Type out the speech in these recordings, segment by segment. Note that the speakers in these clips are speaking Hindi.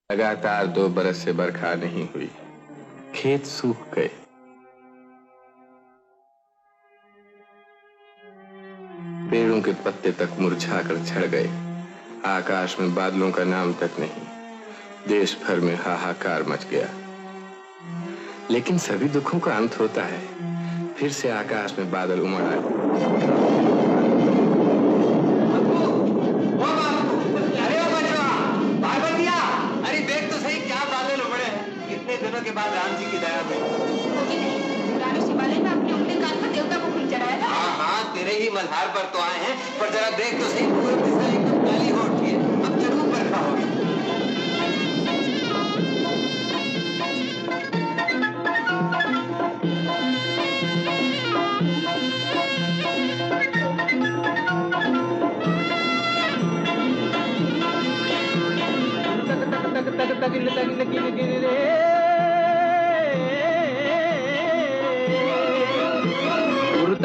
लगातार 2 बरस से बरखा नहीं हुई, खेत सूख गए। पेड़ों के पत्ते तक मुरझा कर झड़ गए। आकाश में बादलों का नाम तक नहीं। देश भर में हाहाकार मच गया। लेकिन सभी दुखों का अंत होता है। फिर से आकाश में बादल उमड़ आए। दिनों के बाद राम जी की दया में होगी नहीं। पुराने शिवालय में अपने उंगली काट कर देवता को फूल चढ़ाया था। हाँ, तेरे ही मल्हार पर तो आए हैं, पर जरा देख तो सही, पूरी दिशा एकदम काली हो उठी है। अब जरूर बरखा होगी।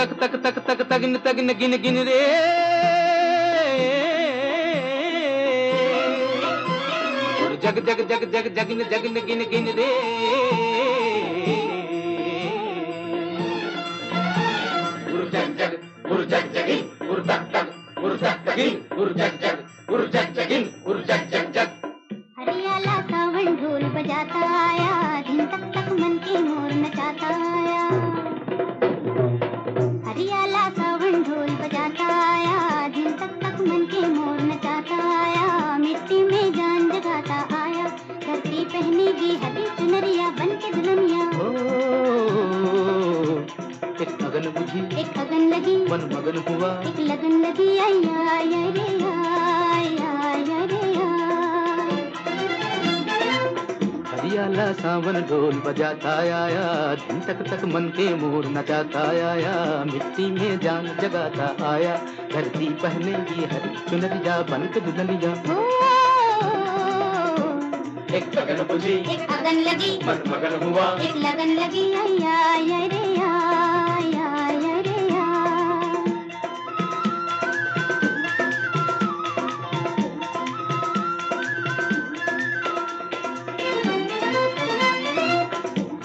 तक तक तक तक तगिन तगिन गिन गिन रे जग जग जग जग जगिन जगिन गिन गिन रे जग जग जग जगिन तक तक तगिन जग जग जगिन जग जग जग। हरियाला सावन ढोल बजाता आया, दिन तक तक मन के मोर नचाता आया। हरियाला सावन ढोल बजाता आया, दिन तक तक मन के मोर नचाता आया। मिट्टी में जान जगाता आया, धरती पहनेगी हरी चुनरिया बन के दुल्हनिया। एक लगन बुझी, एक लगन लगी, मन मगन हुआ, एक लगन लगी, आया आया रे आया आया रे आया। हरियाला सावन ढोल बजाता आया, दिन तक तक मन के मोर नचाता आया। मिट्टी में जान जगाता आया, धरती पहनेगी हरी चुनरिया बन के दुल्हनिया। एक लगन बुझी, एक लगन लगी, मन मगन हुआ, एक लगन लगी, आया आया रे आया आया रे आया।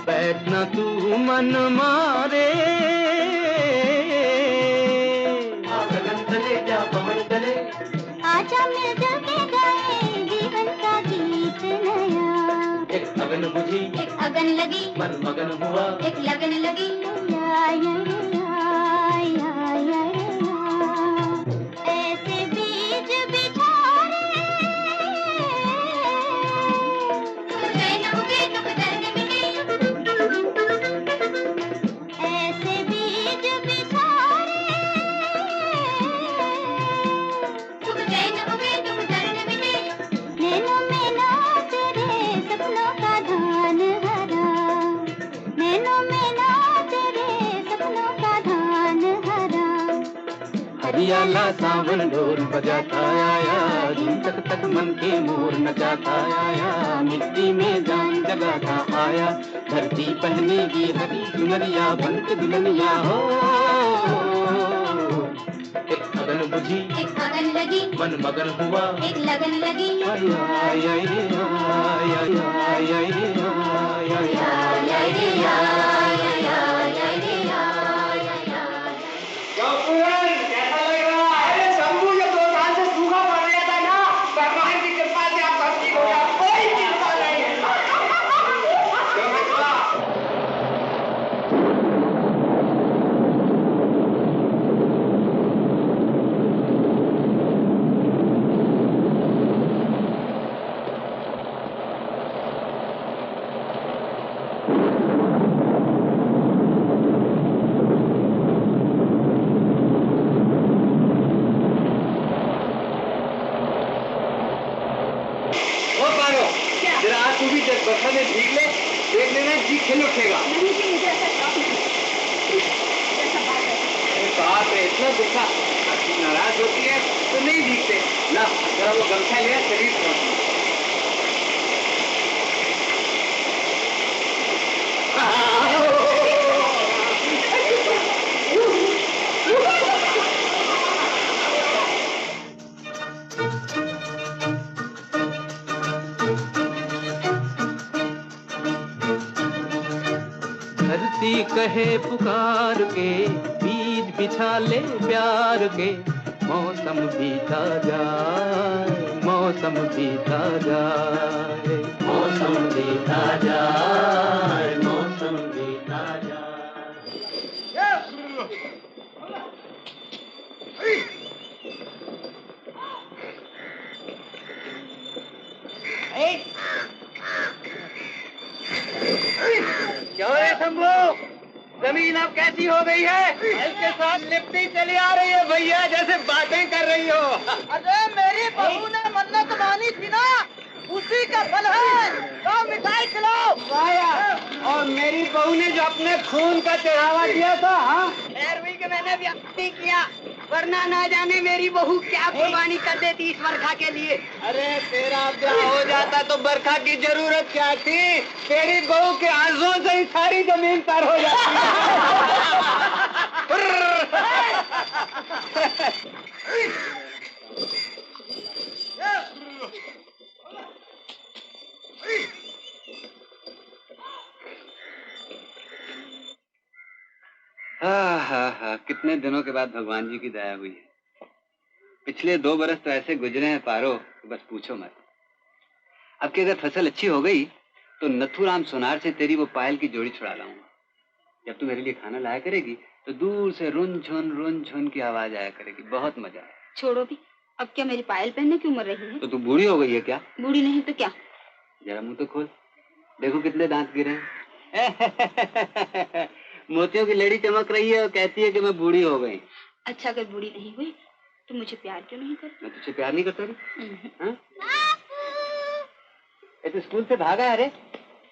बैठना तू मन मारे, एक अगन बुझी, एक अगन लगी, मन मगन हुआ, एक लगन लगी। या या या या या या, ऐसे बीज बिछारे तुम गए न उगे तुम दर्द मिटे, ऐसे बीज बिछारे तुम गए न उगे तुम दर्द मिटे। नैनों में नाच रे सपनों का धान हरा, नैनों में नाच रे सपनों का धान हरा। हरियाला सावन ढोल बजाता आया, दिन तक तक मन के मोर नचाता आया, मिट्टी में जान जगाता आया, धरती पहनेगी हरी चुनरिया बन के दुल्हनिया हो। एक अगन बुझी, एक अगन लगी, मन मगन हुआ, एक लगन लगी। आय आय आय रे आय आय आय आय रे आय आय आय आय रे आय आय आय आय रे आय आय आय। कैसा लग रहा है? अरे शंभू, ये 2 साल से सूखा पड़ रहा था ना, भगवान की कृपा से आप सब ठीक हो गया, कोई चिंता नहीं है। क्यों मित्रा? वो पारो, जरा आज तू भी जब बरसा में भीग ले, देख लेना जी खिल उठेगा। अरे बाप रे, इतना गुस्सा, अब तू नाराज होती है तो नहीं भीगते। ला जरा वो गमछा लिया, शरीर पहुंची। धरती कहे पुकार के, बीज बिछा ले प्यार के, मौसम बीता जाए, मौसम बीता जाए, मौसम बीता जाए, मौसम बीता जाए। क्यों रे शंभू, जमीन अब कैसी हो गई है? हल के साथ लिपटी चली आ रही है भैया, जैसे बातें कर रही हो। अरे मेरी बहू ने मन्नत मानी थी ना, उसी का फल है। तो मिठाई खिलाओ। और मेरी बहू ने जो अपने खून का चढ़ावा दिया था, हाँ? पैरवी के मैंने व्यक्त किया, वरना ना जाने मेरी बहू क्या कुर्बानी कर देती इस बरखा के लिए। अरे तेरा ब्याह हो जाता तो बरखा की जरूरत क्या थी? तेरी बहू के आंसुओं से ही सारी जमीन तर हो जाती। हाँ, कितने दिनों के बाद भगवान जी की दया हुई है। पिछले 2 बरस तो ऐसे गुजरे हैं पारो, बस पूछो मत। अब की अगर फसल अच्छी हो गई तो नथुराम सोनार से तेरी वो पायल की जोड़ी छुड़ा लाऊंगा। जब तू मेरे लिए खाना लाया करेगी तो दूर से रुन झुन की आवाज आया करेगी, बहुत मजा आए। छोड़ो भी, अब क्या मेरी पायल पहनने की उम्र रही है? तो तू बूढ़ी हो गई है क्या? बूढ़ी नहीं तो क्या? जरा मुंह तो खोल, देखो कितने दांत गिरे हैं। मोतियों की लड़ी चमक रही है और कहती है कि मैं बूढ़ी हो गई। अच्छा, अगर बूढ़ी नहीं हुई तो मुझे प्यार क्यों नहीं करती? मैं तुझसे प्यार नहीं करता रे? तो स्कूल से भागा है रे?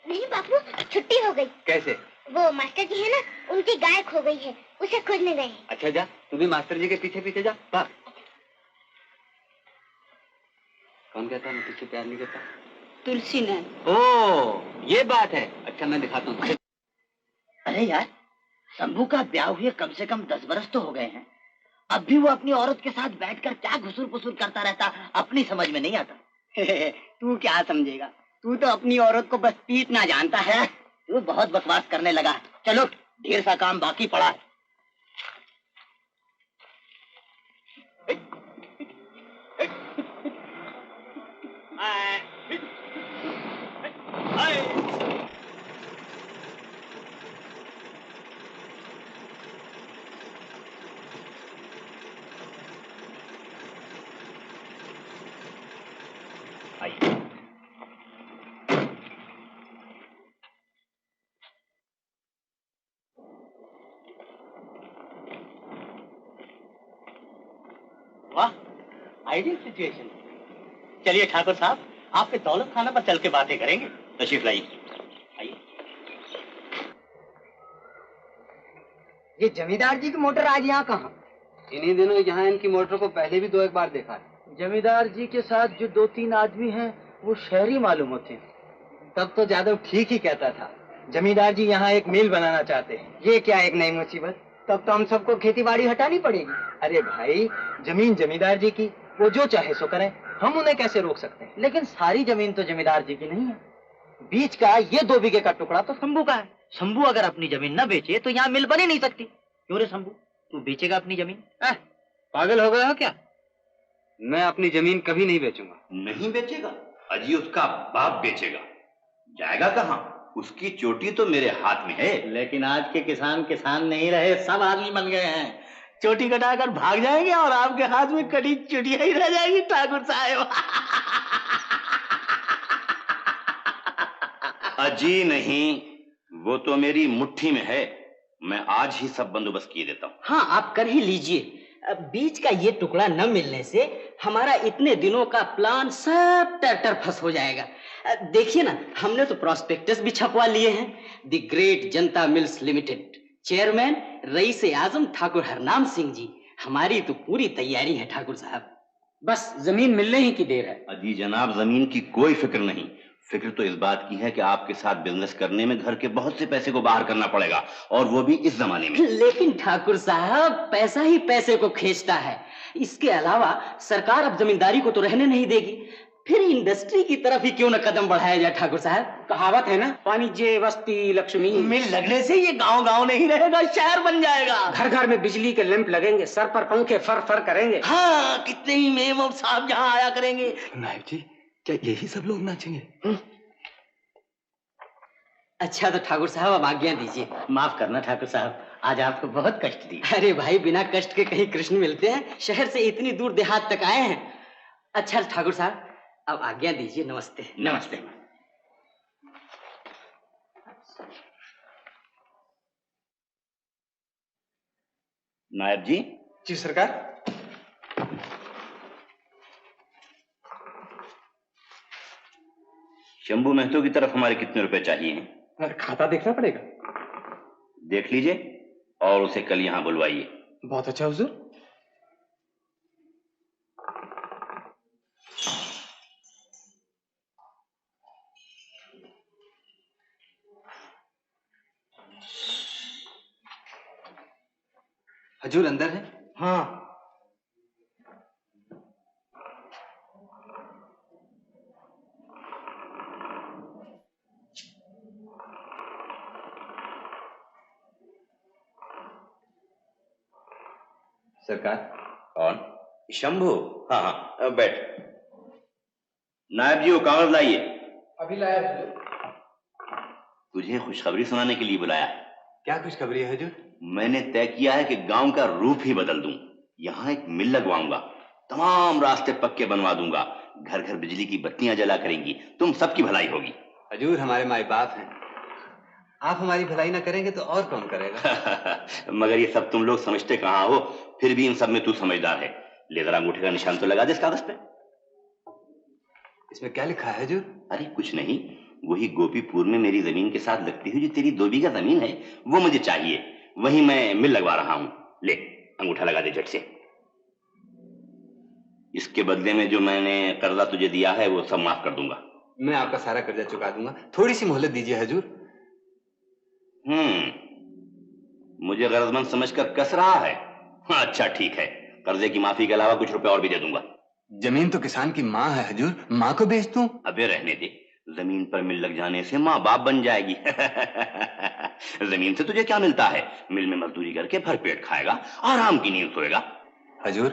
नहीं बापू, छुट्टी हो गई। कैसे? वो मास्टर जी है ना, उनकी गाय खो गई है, उसे खोजने गए। अच्छा जा, तू भी मास्टर जी के पीछे पीछे जा, भाग। कौन कहता है मैं तुझसे प्यार नहीं करता? तुलसी नैन। ओ, ये बात है। अच्छा मैं दिखाता हूँ। अरे यार, शंभू का ब्याह हुए कम से कम 10 बरस तो हो गए हैं। अब भी वो अपनी औरत के साथ बैठकर क्या घुसूर पुसूर करता रहता, अपनी समझ में नहीं आता। तू क्या समझेगा, तू तो अपनी औरत को बस पीटना जानता है। तू बहुत बकवास करने लगा। चलो, ढेर सा काम बाकी पड़ा है। वाह, आइडियल सिचुएशन। चलिए ठाकुर साहब, आपके दौलत खाना पर चल के बातें करेंगे। तशरीफ लाइए। आइए। ये जमींदार जी की मोटर आज यहाँ कहाँ? इन्हीं दिनों यहाँ इनकी मोटर को पहले भी 2-1 बार देखा है। जमींदार जी के साथ जो 2-3 आदमी हैं वो शहरी मालूम होते हैं। तब तो जादव ठीक ही कहता था, जमींदार जी यहाँ एक मिल बनाना चाहते हैं। ये क्या एक नई मुसीबत? तब तो हम सबको खेती बाड़ी हटानी पड़ेगी। अरे भाई, जमीन जमींदार जी की, वो जो चाहे सो करें, हम उन्हें कैसे रोक सकते हैं? लेकिन सारी जमीन तो जमींदार जी की नहीं है। बीच का ये 2 बीघे का टुकड़ा तो शंभू का है। शंभू अगर अपनी जमीन न बेचे तो यहाँ मिल बन ही नहीं सकती। क्यों रे शंभू, तू बेचेगा अपनी जमीन? पागल हो गए हो क्या? मैं अपनी जमीन कभी नहीं बेचूंगा। नहीं बेचेगा? अजी उसका बाप बेचेगा। जाएगा कहाँ? उसकी चोटी तो मेरे हाथ में है। लेकिन आज के किसान किसान नहीं रहे, सब आदमी बन गए हैं। चोटी कटाकर भाग जाएंगे और आपके हाथ में कटी चुटिया ही रह जाएगी ठाकुर साहब। अजी नहीं, वो तो मेरी मुट्ठी में है। मैं आज ही सब बंदोबस्त किए देता हूँ। हाँ, आप कर ही लीजिए। बीच का ये टुकड़ा न मिलने से हमारा इतने दिनों का प्लान सब टर्टर फंस हो जाएगा। देखिए ना, हमने तो प्रॉस्पेक्टस भी छपवा लिए हैं। The great Janata mills limited, chairman rice आजम ठाकुर हरनाम सिंह जी। हमारी तो पूरी तैयारी है ठाकुर साहब, बस जमीन मिलने ही की देर है। अजी जनाब, जमीन की कोई फिक्र नहीं। फिक्र तो इस बात की है कि आपके साथ बिजनेस करने में घर के बहुत से पैसे को बाहर करना पड़ेगा, और वो भी इस जमाने में। लेकिन ठाकुर साहब, पैसा ही पैसे को खींचता है। इसके अलावा सरकार अब जमींदारी को तो रहने नहीं देगी, फिर इंडस्ट्री की तरफ ही क्यों न कदम बढ़ाया जाए ठाकुर साहब। कहावत है ना, वाणिज्य वस्ती लक्ष्मी। मिल लगने से ये गांव गांव नहीं रहेगा, शहर बन जाएगा। घर घर में बिजली के लैंप लगेंगे, सर पर पंखे फर फर करेंगे। हाँ, कितने ही मेम साहब यहाँ आया करेंगे। नायब जी, क्या यही सब लोग नाचेंगे? अच्छा तो ठाकुर साहब, अब आज्ञा दीजिए। माफ करना ठाकुर साहब, आज आपको बहुत कष्ट दिया। अरे भाई, बिना कष्ट के कहीं कृष्ण मिलते हैं? शहर से इतनी दूर देहात तक आए हैं। अच्छा ठाकुर साहब, अब आज्ञा दीजिए। नमस्ते। नमस्ते। नायब जी। जी सरकार। शंभू महतो की तरफ हमारे कितने रुपए चाहिए हैं? खाता देखना पड़ेगा। देख लीजिए और उसे कल यहाँ बुलवाइए। बहुत अच्छा हुजूर। हजूर अंदर है? हाँ। सरकार। कौन? शंभू? हाँ हाँ, अब बैठ। नायब जी, वो कागज लाइए। अभी लाया। तुझे खुशखबरी सुनाने के लिए बुलाया है। क्या खुशखबरी है हजूर? मैंने तय किया है कि गांव का रूप ही बदल दूं। यहाँ एक मिल लगवाऊंगा, तमाम रास्ते पक्के बनवा दूंगा, घर घर बिजली की बत्तियां जला करेंगी, तुम सबकी भलाई होगी। हजूर, हमारे माई बाप हैं, आप हमारी भलाई ना करेंगे तो और कौन करेगा? मगर ये सब तुम लोग समझते कहाँ हो, फिर भी इन सब में तू समझदार है। ले जरा अंगूठे का निशान तो लगा दे इस कागज पे। इसमें क्या लिखा है हजूर? अरे कुछ नहीं, वही गोपीपुर में मेरी जमीन के साथ लगती हुई जो तेरी 2 बीघा जमीन है, वो मुझे चाहिए। वही मैं मिल लगवा रहा हूं। ले अंगूठा लगा दे झट से। इसके बदले में जो मैंने कर्जा तुझे दिया है वो सब माफ कर दूंगा। मैं आपका सारा कर्जा चुका दूंगा, थोड़ी सी मोहलत दीजिए हजूर। मुझे गरजमंद समझकर कस रहा है? हाँ, अच्छा ठीक है, कर्जे की माफी के अलावा कुछ रुपए और भी दे दूंगा। जमीन तो किसान की माँ है हजूर, माँ को बेच दूं? अबे रहने दे, जमीन पर मिल लग जाने से माँ बाप बन जाएगी। जमीन से तुझे क्या मिलता है? मिल में मजदूरी करके भर पेट खाएगा, आराम की नींद सोएगा। हजूर,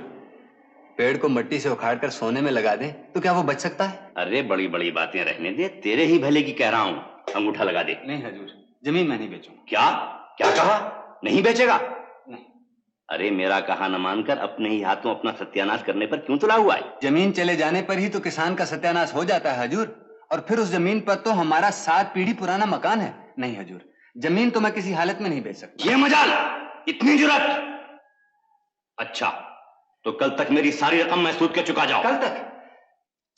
पेड़ को मिट्टी से उखाड़कर सोने में लगा दे तो क्या वो बच सकता है? अरे बड़ी बड़ी बातें रहने दे, तेरे ही भले की कह रहा हूं। अंगूठा लगा दे। नहीं हजूर, जमीन मैं नहीं बेचूंगा। क्या क्या कहा? नहीं बेचेगा? नहीं। अरे मेरा कहा न मानकर अपने ही हाथों अपना सत्यानाश करने पर क्यों तुला हुआ है? जमीन चले जाने पर ही तो किसान का सत्यानाश हो जाता है हजूर, और फिर उस जमीन पर तो हमारा 7 पीढ़ी पुराना मकान है। नहीं हजूर, जमीन तो मैं किसी हालत में नहीं बेच सकता। ये मजाल, इतनी जुर्रत? अच्छा, तो कल तक मेरी सारी रकम मैं सूद के चुका जाओ। कल तक?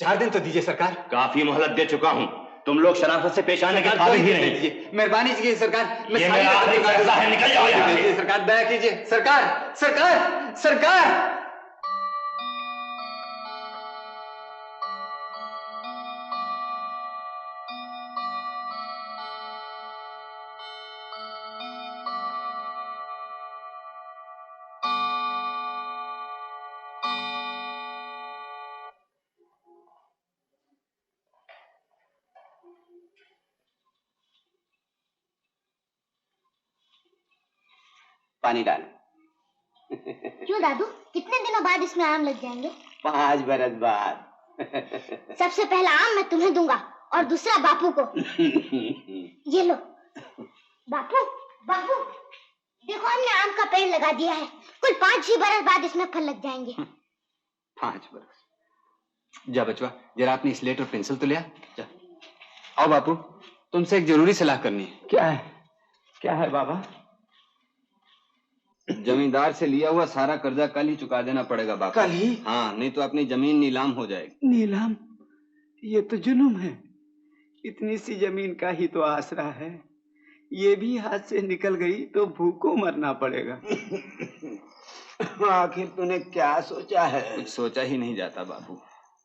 4 दिन तो दीजिए सरकार। काफी मोहलत दे चुका हूं। तुम लोग शराफत से पेश आने के काबिल ही नहीं। मेहरबानी कीजिए सरकार। ये मेरा आखिरी फैसला है, निकल जाओ यहाँ से। सरकार दया कीजिए। सरकार सरकार सरकार। पानी डाल। क्यों दादू, कितने दिनों बाद इसमें आम लग जाएंगे? 5 बरस बाद। सबसे पहला आम मैं तुम्हें दूंगा और दूसरा बापू को। ये लो। बापू बापू देखो, हमने आम का पेड़ लगा दिया है। कुल 5-6 बरस बाद इसमें फल लग जाएंगे। 5 बरस। जा बचवा, जरा अपनी स्लेट और पेंसिल तो ले आ। जा। आओ बापू, तुमसे एक जरूरी सलाह करनी है। क्या है? क्या है बाबा? जमींदार से लिया हुआ सारा कर्जा कल ही चुका देना पड़ेगा बापू। कल ही? हाँ, नहीं तो अपनी जमीन नीलाम हो जाएगी। नीलाम? ये तो जुल्म है। इतनी सी जमीन का ही तो आसरा है। ये भी हाथ से निकल गई तो भूखों मरना पड़ेगा। आखिर तूने क्या सोचा है? कुछ सोचा ही नहीं जाता बापू,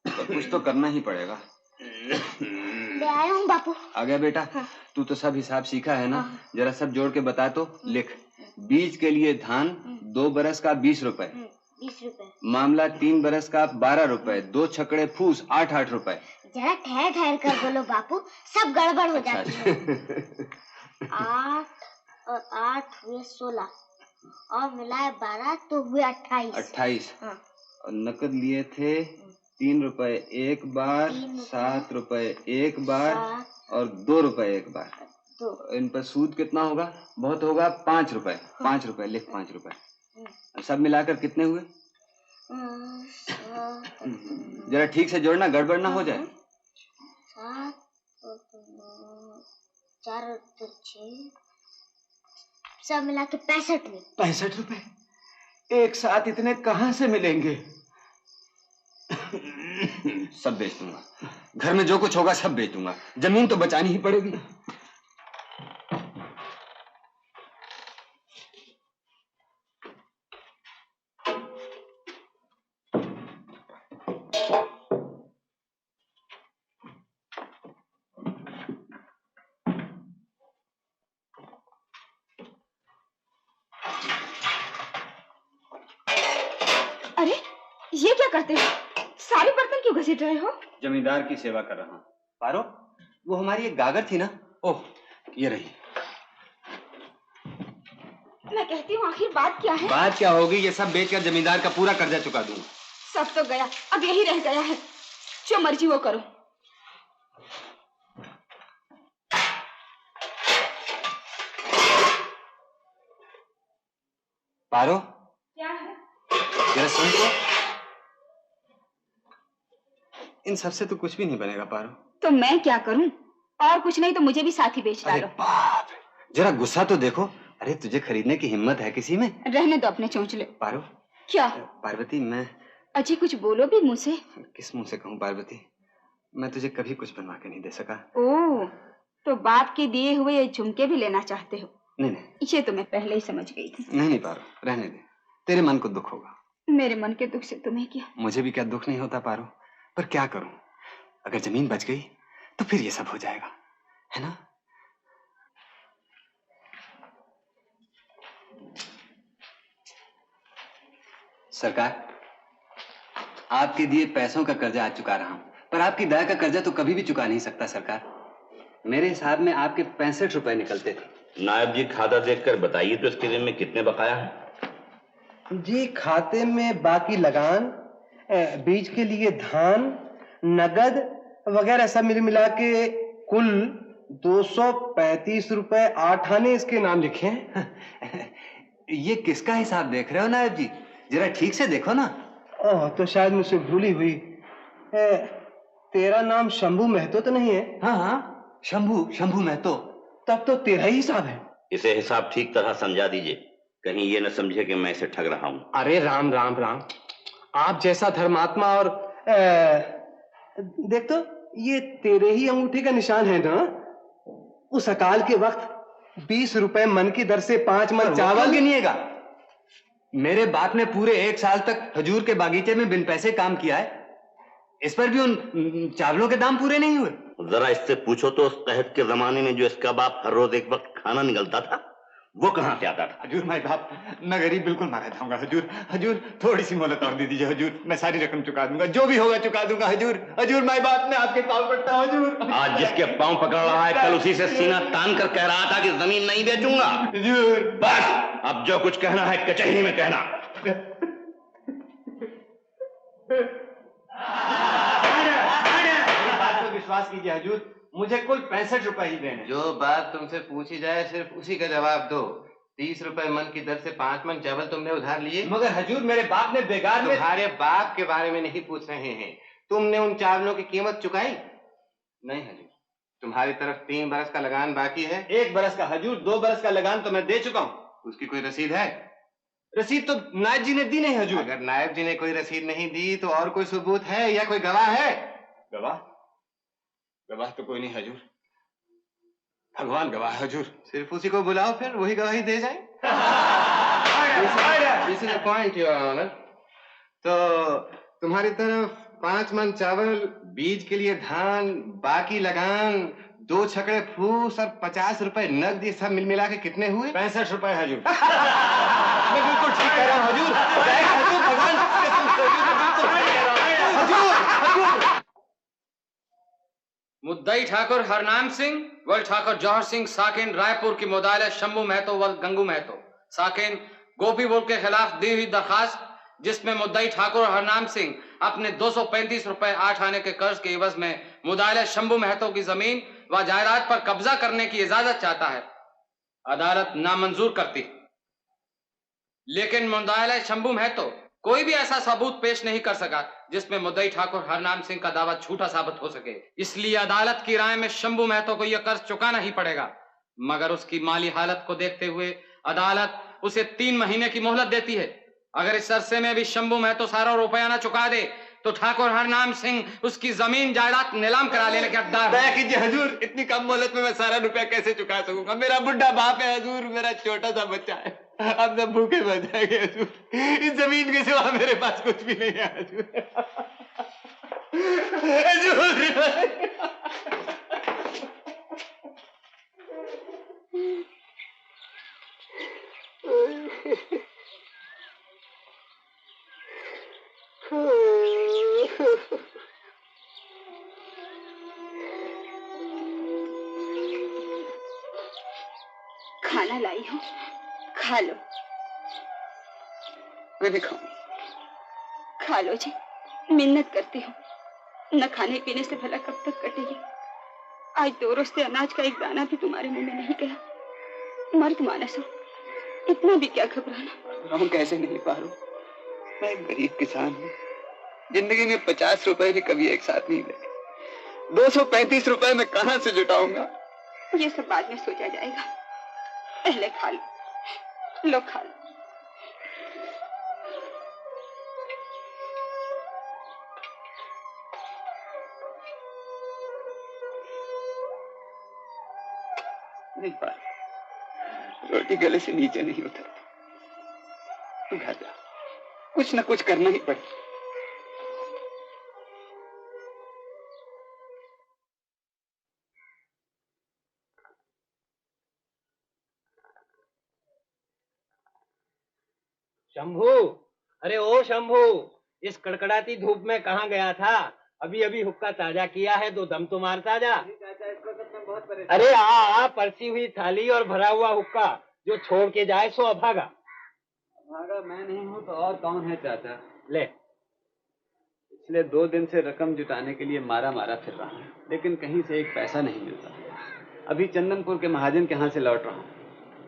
पर कुछ तो करना ही पड़ेगा। ले आया हूँ बापू। आ गया बेटा? हाँ। तू तो सब हिसाब सीखा है ना? हाँ। जरा सब जोड़ के बता तो। लिख। बीज के लिए धान 2 बरस का 20 रुपए। 20 रुपए। मामला 3 बरस का 12 रुपए। 2 छकड़े फूस 8-8 रुपए। जरा ठहर ठहर कर बोलो बापू, सब गड़बड़ हो जाती है। 8 और 8 हुए 16 और मिलाए 12 तो हुए 28। हाँ। और नकद लिए थे 3 रुपए एक बार, 7 रुपए एक बार और 2 रुपए एक बार। तो इन पर सूद कितना होगा? बहुत होगा 5 रुपए। 5 रुपए लिख। 5 रुपए। सब मिलाकर कितने हुए? जरा ठीक से जोड़ना, गड़बड़ ना हो जाए। 7 4 तो 6, सब मिला के 65 हुए। 65 रुपए? एक साथ इतने कहाँ से मिलेंगे? सब बेच दूंगा। घर में जो कुछ होगा सब बेच दूंगा। जमीन तो बचानी ही पड़ेगी। अरे ये क्या करते हो? सारे बर्तन क्यों घसीट रहे हो? जमींदार की सेवा कर रहा हूँ। पारो, वो हमारी एक गागर थी ना? ओह, ये रही। मैं कहती हूँ आखिर बात क्या है? बात क्या होगी? ये सब बेचकर जमींदार का पूरा कर्जा चुका दूंगा। सब तो गया, अब यही रह गया है। जो मर्जी वो करो। पारो, क्या है? जरा सुन तो। इन सबसे तो कुछ भी नहीं बनेगा पारो। तो मैं क्या करूं? और कुछ नहीं तो मुझे भी साथ ही बेच डालो। बाप, जरा गुस्सा तो देखो। अरे तुझे खरीदने की हिम्मत है किसी में? रहने दो अपने चोंचले। पारो। क्या? पार्वती, मैं अजय कुछ बोलो भी मुंह से। किस मुंह से कहूँ पार्वती? मैं तुझे कभी कुछ बनवा के नहीं दे सका। ओह, तो बाप के दिए हुए ये झुमके भी लेना चाहते हो? नहीं नहीं, ये तो मैं पहले ही समझ गई थी। नहीं पारो, रहने दे। तेरे मन को दुख होगा। मेरे मन के दुख से तुम्हें क्या? मुझे भी क्या दुख नहीं होता पारो, पर क्या करूं? अगर जमीन बच गई तो फिर ये सब हो जाएगा, है ना? सरकार, आपके दिए पैसों का कर्जा आज चुका रहा हूं, पर आपकी दया का कर्जा तो कभी भी चुका नहीं सकता सरकार। मेरे हिसाब में आपके 65 रुपए निकलते थे। नायब जी, खाता देखकर बताइए तो इसके दिन में कितने बकाया है? जी, खाते में बाकी लगान, बीज के लिए धान, नगद वगैरह सब मिला के कुल 235 रुपए 8 आने इसके नाम लिखे हैं। ये किसका हिसाब देख रहे हो नायब जी? जरा ठीक से देखो ना। ओह, तो शायद मुझसे भूली हुई। तेरा नाम शंभू महतो तो नहीं है? हाँ हाँ, शंभू महतो। तब तो तेरा ही हिसाब है। इसे हिसाब ठीक तरह समझा दीजिए, कहीं ये न समझे कि मैं इसे ठग रहा हूँ। अरे राम राम राम, आप जैसा धर्मात्मा और देख तो ये तेरे ही अंगूठे का निशान है ना। उस अकाल के वक्त 20 रुपए मन की दर से 5 मन चावल गिनिएगा। मेरे बाप ने पूरे 1 साल तक खजूर के बागीचे में बिन पैसे काम किया है, इस पर भी उन चावलों के दाम पूरे नहीं हुए। जरा इससे पूछो तो उस तहत के जमाने में जो इसका बाप हर रोज एक वक्त खाना निकलता था वो कहां से आता था? हजूर माई बाप, मैं गरीब बिल्कुल मारा जाऊंगा। हजूर हजूर थोड़ी सी मोहलत और दे दीजिए हजूर, मैं सारी रकम चुका दूंगा, जो भी होगा चुका दूंगा हजूर। हजूर माई बाप, मैं आपके पांव पड़ता हूं हजूर। आज जिसके पांव पकड़ रहा है कल उसी से सीना तान कर कह रहा था कि जमीन नहीं बेचूंगा। हजूर बस अब जो कुछ कहना है कचहरी में कहना। बात पर विश्वास कीजिए हजूर, मुझे कुल 65 रुपए ही देने। जो बात तुमसे पूछी जाए सिर्फ उसी का जवाब दो। 30 रुपए मन की दर से 5 मन चावल तुमने उधार लिए। मगर हजूर मेरे बाप ने बेकार में। तुम्हारे बाप के बारे में नहीं पूछ रहे हैं, तुमने उन चावलों की कीमत चुकाई? नहीं हजूर, तुम्हारी तरफ 3 बरस का लगान बाकी है। 1 बरस का हजूर, 2 बरस का लगान तो मैं दे चुका हूँ। उसकी कोई रसीद है? रसीद तो नायब जी ने दी नहीं हजूर। अगर नायब जी ने कोई रसीद नहीं दी तो और कोई सबूत है या कोई गवाह है? गवाह तो कोई नहीं हजूर, भगवान गवाह है हजूर। सिर्फ उसी को बुलाओ, फिर वही गवाही दे जाए। This is the point, Your Honor. तो तुम्हारी तरफ 5 मन चावल, बीज के लिए धान, बाकी लगान, 2 छकड़े फूस और 50 रुपए नकद, ये सब मिल मिला के कितने हुए? 65 रुपए हजूर। मैं बिल्कुल ठीक कह रहा हूँ हजूर। हजूर भगवान हजूर। मुद्दई ठाकुर हरनाम सिंह व ठाकुर जौहर सिंह साकिन रायपुर की मुदाले शंभू महतो व गंगू महतो साकिन गोपीपुर के खिलाफ दी हुई दरखास्त, जिसमें मुद्दई ठाकुर हरनाम सिंह अपने 235 रुपए 8 आने के कर्ज के एवज में मुदाले शंभू महतो की जमीन व जायदाद पर कब्जा करने की इजाजत चाहता है। अदालत नामंजूर करती, लेकिन मुदाले शंभू महतो कोई भी ऐसा सबूत पेश नहीं कर सका जिसमें मुद्दई ठाकुर हरनाम सिंह का दावा झूठा साबित हो सके। इसलिए अदालत की राय में शंभू महतो को यह कर्ज चुकाना ही पड़ेगा। मगर उसकी माली हालत को देखते हुए अदालत उसे 3 महीने की मोहलत देती है। अगर इस अरसे में भी शंभू महतो सारा रुपया न चुका दे तो ठाकुर हरनाम सिंह उसकी जमीन जायदाद नीलाम करा लेने के हकदार। दया कीजिए हजूर, इतनी कम मोहलत में मैं सारा रुपया कैसे चुका सकूंगा? मेरा बुढ़ा बाप है हजूर, मेरा छोटा सा बच्चा है, अब सब भूखे मर जाएंगे हजूर। इस जमीन के सिवा मेरे पास कुछ भी नहीं है हजूर। खाना लाई हूँ, खा लो। मैं नहीं खाऊंगी। खा लो जी, मिन्नत करती हूँ। न खाने पीने से भला कब तक कटेगी। आज 2 रोज से अनाज का एक दाना भी तुम्हारे मुंह में नहीं गया। मर्द मानस हो, इतना भी क्या घबराना। कैसे नहीं पा रहा, मैं एक गरीब किसान हूँ, जिंदगी में 50 रुपए भी कभी एक साथ नहीं लगे। 235 रुपए मैं कहाँ से जुटाऊंगा? ये सब बाद में सोचा जाएगा, पहले खा लो। लो खा लो। नहीं पा, रोटी गले से नीचे नहीं उतरती। तू घर जा, कुछ न कुछ करना ही पड़ेगा। शंभू, अरे ओ शंभू, इस कड़कड़ाती धूप में कहाँ गया था? अभी अभी हुक्का ताजा किया है, 2 दम तो मारता जा। अरे आ परसी हुई थाली और भरा हुआ हुक्का, जो छोड़ के जाए सो अभागा। अभागा मैं नहीं हूँ तो और कौन है चाचा? ले, पिछले 2 दिन से रकम जुटाने के लिए मारा फिर रहा हूँ, लेकिन कहीं से एक पैसा नहीं मिलता। अभी चंदनपुर के महाजन के यहाँ से लौट रहा हूँ।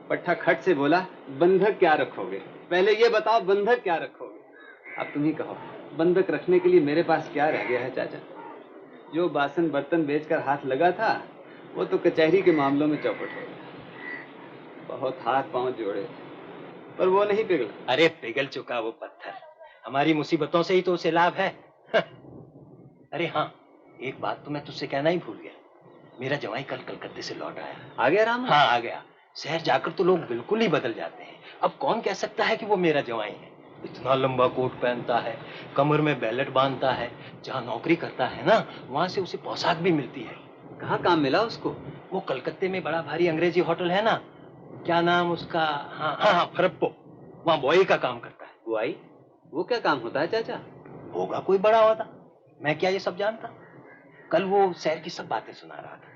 पट्टा खट से बोला, बंधक क्या रखोगे? पहले ये बताओ, बंधक क्या रखोगे? अब तुम ही कहो, बंधक रखने के लिए मेरे पास क्या रह गया है चाचा? जो बासन बर्तन बेचकर हाथ लगा था वो तो कचहरी के मामलों में चौपट हो गया। बहुत हाथ पांव जोड़े पर वो नहीं पिघला। अरे पिघल चुका वो पत्थर, हमारी मुसीबतों से ही तो उसे लाभ है। अरे हाँ, एक बात तो मैं तुझसे कहना ही भूल गया। मेरा जवाई कल कलकत्ते से लौट आया। आ गया राम? हाँ, आ गया। शहर जाकर तो लोग बिल्कुल ही बदल जाते हैं। अब कौन कह सकता है कि वो मेरा जवाई है? इतना लंबा कोट पहनता है, कमर में बैलेट बांधता है, जहाँ नौकरी करता है ना, वहां से उसे पोशाक भी मिलती है। कहाँ काम मिला उसको? वो कलकत्ते में बड़ा भारी अंग्रेजी होटल है ना, क्या नाम उसका, हाँ हाँ हाँ, फरप्पो, वहाँ बॉय का काम करता है। बुआई? वो क्या काम होता है चाचा? होगा कोई बड़ा होता, मैं क्या ये सब जानता? कल वो शहर की सब बातें सुना रहा था।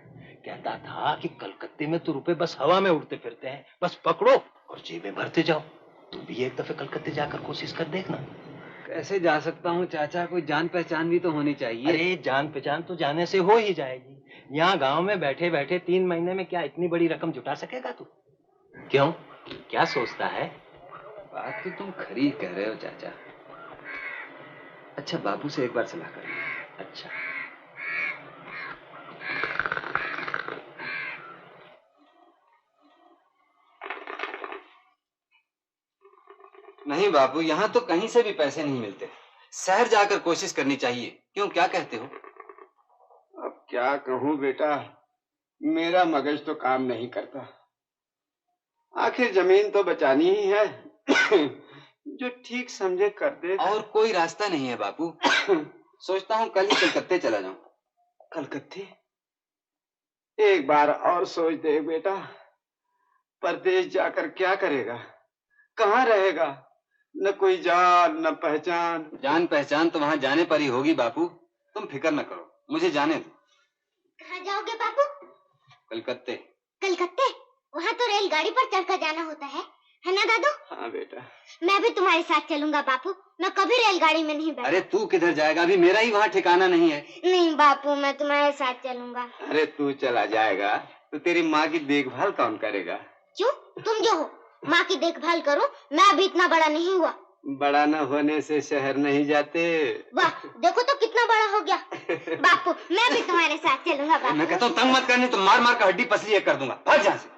कहता था कि कलकत्ते में तो रुपए बस हवा में उड़ते फिरते हैं, बस पकड़ो और जेबें भरते जाओ। तू भी एक दफे कलकत्ते जाकर कोशिश कर देखना। कैसे जा सकता हूँ चाचा? कोई जान पहचान भी तो होनी चाहिए। अरे जान पहचान तो जाने से हो ही जाएगी। यहाँ गांव में बैठे बैठे 3 महीने में क्या इतनी बड़ी रकम जुटा सकेगा तू? क्यों, क्या सोचता है? बात तो तुम खरी कह रहे हो चाचा। अच्छा, बापू से एक बार सलाह कर लो। अच्छा। नहीं बापू, यहाँ तो कहीं से भी पैसे नहीं मिलते। शहर जाकर कोशिश करनी चाहिए। क्यों, क्या कहते हो? अब क्या कहूँ बेटा, मेरा मगज तो काम नहीं करता। आखिर जमीन तो बचानी ही है। जो ठीक समझे कर दे। और कोई रास्ता नहीं है बापू। सोचता हूँ कल ही कलकत्ते चला जाऊं। कलकत्ते? एक बार और सोच दे बेटा, परदेश जाकर क्या करेगा, कहाँ रहेगा? न कोई जान न पहचान। जान पहचान तो वहां जाने पर ही होगी बापू, तुम फिक्र न करो, मुझे जाने दो। कहाँ जाओगे बापू? कलकत्ते। कलकत्ते? वहाँ तो रेलगाड़ी पर चढ़कर जाना होता है ना दादू? हाँ बेटा। मैं भी तुम्हारे साथ चलूंगा बापू, मैं कभी रेलगाड़ी में नहीं बैठा। अरे तू किधर जाएगा? अभी मेरा ही वहाँ ठिकाना नहीं है। नहीं बापू, मैं तुम्हारे साथ चलूंगा। अरे तू चला जाएगा तो तेरी माँ की देखभाल कौन करेगा? क्यों, तुम जो हो माँ की देखभाल करो, मैं अभी इतना बड़ा नहीं हुआ। बड़ा न होने से शहर नहीं जाते। वाह, देखो तो कितना बड़ा हो गया। बापू, मैं भी तुम्हारे साथ चलूंगा बापू। मैं कहता हूँ तंग मत करनी, तो मार मार कर हड्डी पसली कर दूंगा। भाग यहाँ से।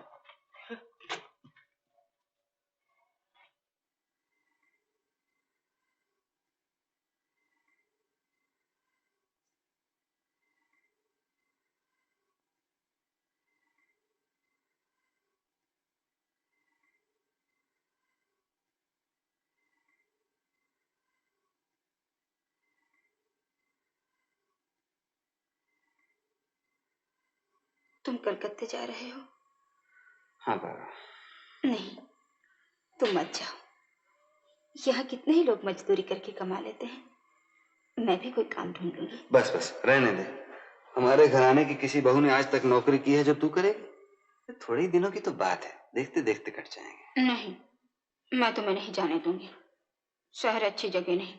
तुम कलकत्ते जा रहे हो? हाँ बाबा। नहीं, तुम मत जाओ। यहाँ कितने ही लोग मजदूरी करके कमा लेते हैं, मैं भी कोई काम ढूंढ लूंगी। बस बस रहने दे। हमारे घराने की किसी बहू ने आज तक नौकरी की है जो तू करेगी? थोड़े दिनों की तो बात है, देखते देखते कट जाएंगे। नहीं, मैं तुम्हें नहीं जाने दूंगी। शहर अच्छी जगह नहीं,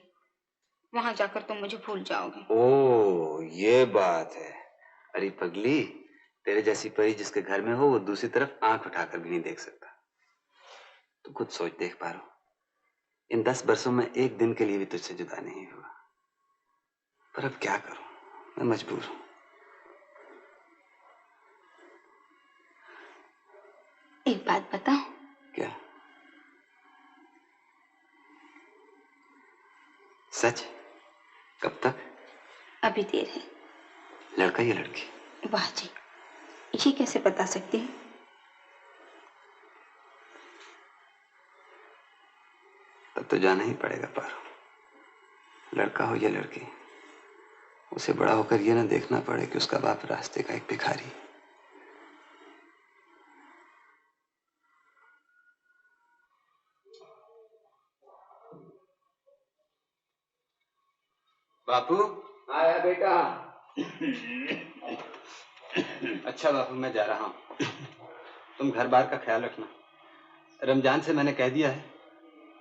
वहां जाकर तुम मुझे भूल जाओगे। ओ, ये बात है। अरे पगली, तेरे जैसी परी जिसके घर में हो वो दूसरी तरफ आंख उठाकर भी नहीं देख सकता। तू खुद सोच देख पारो, इन 10 वर्षों में एक दिन के लिए भी तुझसे जुदा नहीं हुआ। पर अब क्या करूं, मैं मजबूर हूं। एक बात बताऊं? क्या? सच? कब तक? अभी देर है। लड़का या लड़की? वाह जी, ये कैसे बता सकती हूँ? तब तो जाना ही पड़ेगा पारो। लड़का हो या लड़की, उसे बड़ा होकर ये ना देखना पड़े कि उसका बाप रास्ते का एक भिखारी। बापू। आया बेटा। अच्छा बापू, मैं जा रहा हूँ। तुम घर बार का ख्याल रखना। रमजान से मैंने कह दिया है,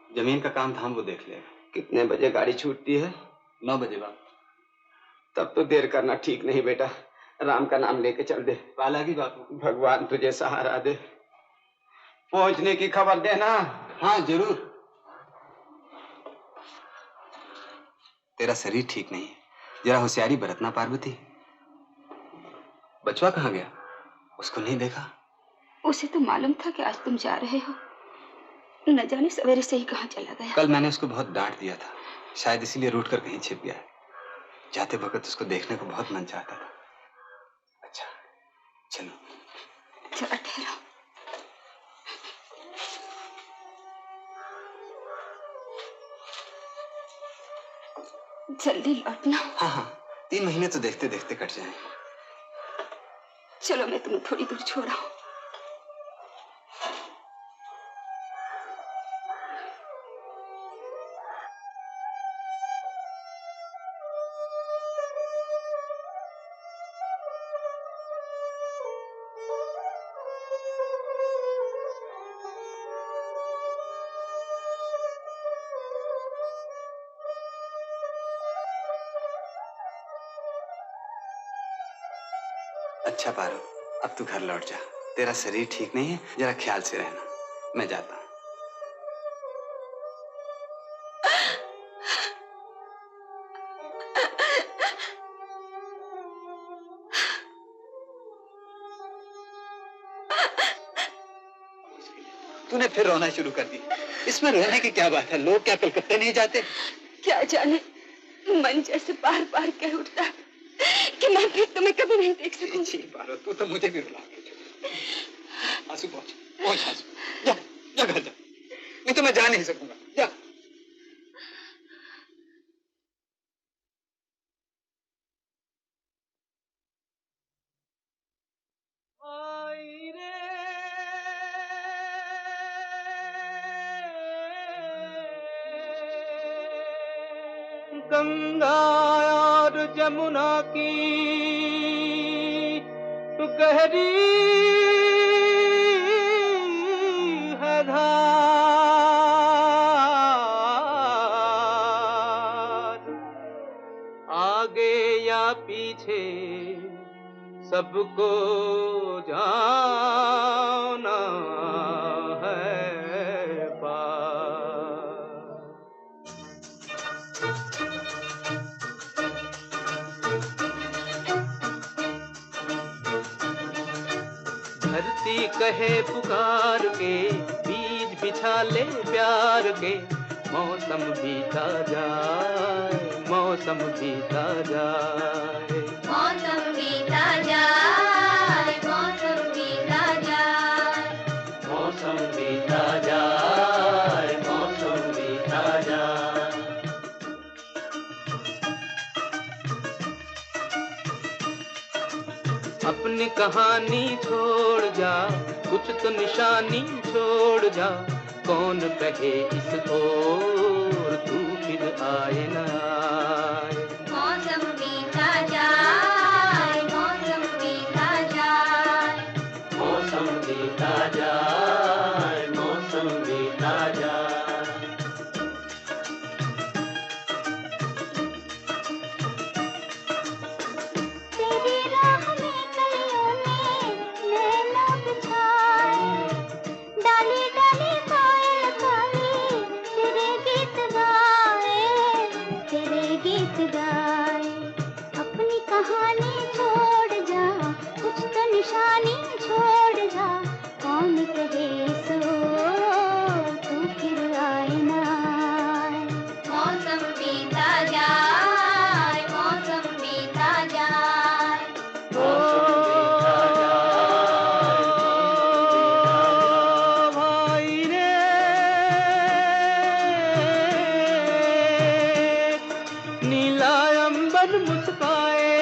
जमीन का काम धाम वो देख लेगा। कितने बजे गाड़ी छूटती है? 9 बजे बापू। तब तो देर करना ठीक नहीं बेटा, राम का नाम लेके चल दे। पालागी बापू। भगवान तुझे सहारा दे। पहुंचने की खबर देना। हाँ जरूर। तेरा शरीर ठीक नहीं है, जरा होशियारी बरतना पार्वती। बचवा कहाँ गया? उसको नहीं देखा? उसे तो मालूम था कि आज तुम जा रहे हो, न जाने सवेरे से ही कहाँ चला गया। कल मैंने उसको बहुत डांट दिया था, शायद इसीलिए रूठ कर कहीं छिप गया है। जाते वक्त उसको देखने को बहुत मन चाहता था। अच्छा चलो। जरा ठहरो। जल्दी लौटना। हाँ हाँ, 3 महीने तो देखते देखते कट जाएं। चलो मैं तुम्हें थोड़ी दूर छोड़ आऊं। अच्छा पारो, अब तू घर लौट जा। तेरा शरीर ठीक नहीं है, जरा ख्याल से रहना। मैं जाता हूँ। तूने फिर रोना शुरू कर दी। इसमें रोने की क्या बात है? लोग क्या कलकत्ते नहीं जाते? क्या जाने, मन जैसे बार बार कह उठता है कि मैं फिर तुम्हें कभी नहीं देख सकूंगी। पारो, तू तो मुझे भी रुला के। आंसू पहुंच आंसू। जा जा घर जा, नहीं तो मैं जा नहीं सकूंगा। जा। गंगा और जमुना की गहरी है धार, आगे या पीछे सबको जाना है पार। धरती कहे पुकार के, बीज बिछा ले प्यार के, मौसम बीता जाए, मौसम बीता जाए, मौसम बीता जाए, मौसम बीता जाए, मौसम बीता जाए, मौसम बीता जाए। अपनी कहानी छोड़ जा, कुछ तो निशानी छोड़ जा, कौन कहे इस ओर तू फिर आए ना आए। मौसम बीता जाए, मौसम बीता जाए, मौसम बीता जाए, मौसम बीता जाए। तेरी राह में कलियों में नैना बिछाए, डाली डाली पायल काली तेरे गीत गाए, तेरे गीत गाए। अपनी कहानी छोड़ जा, कुछ तो निशानी छोड़ जा, कौन कहे सो तू फिर आए ना आए। मौसम बीता जाए, मौसम बीता जाए, भाई रे, नीला अंबर मुस्काए,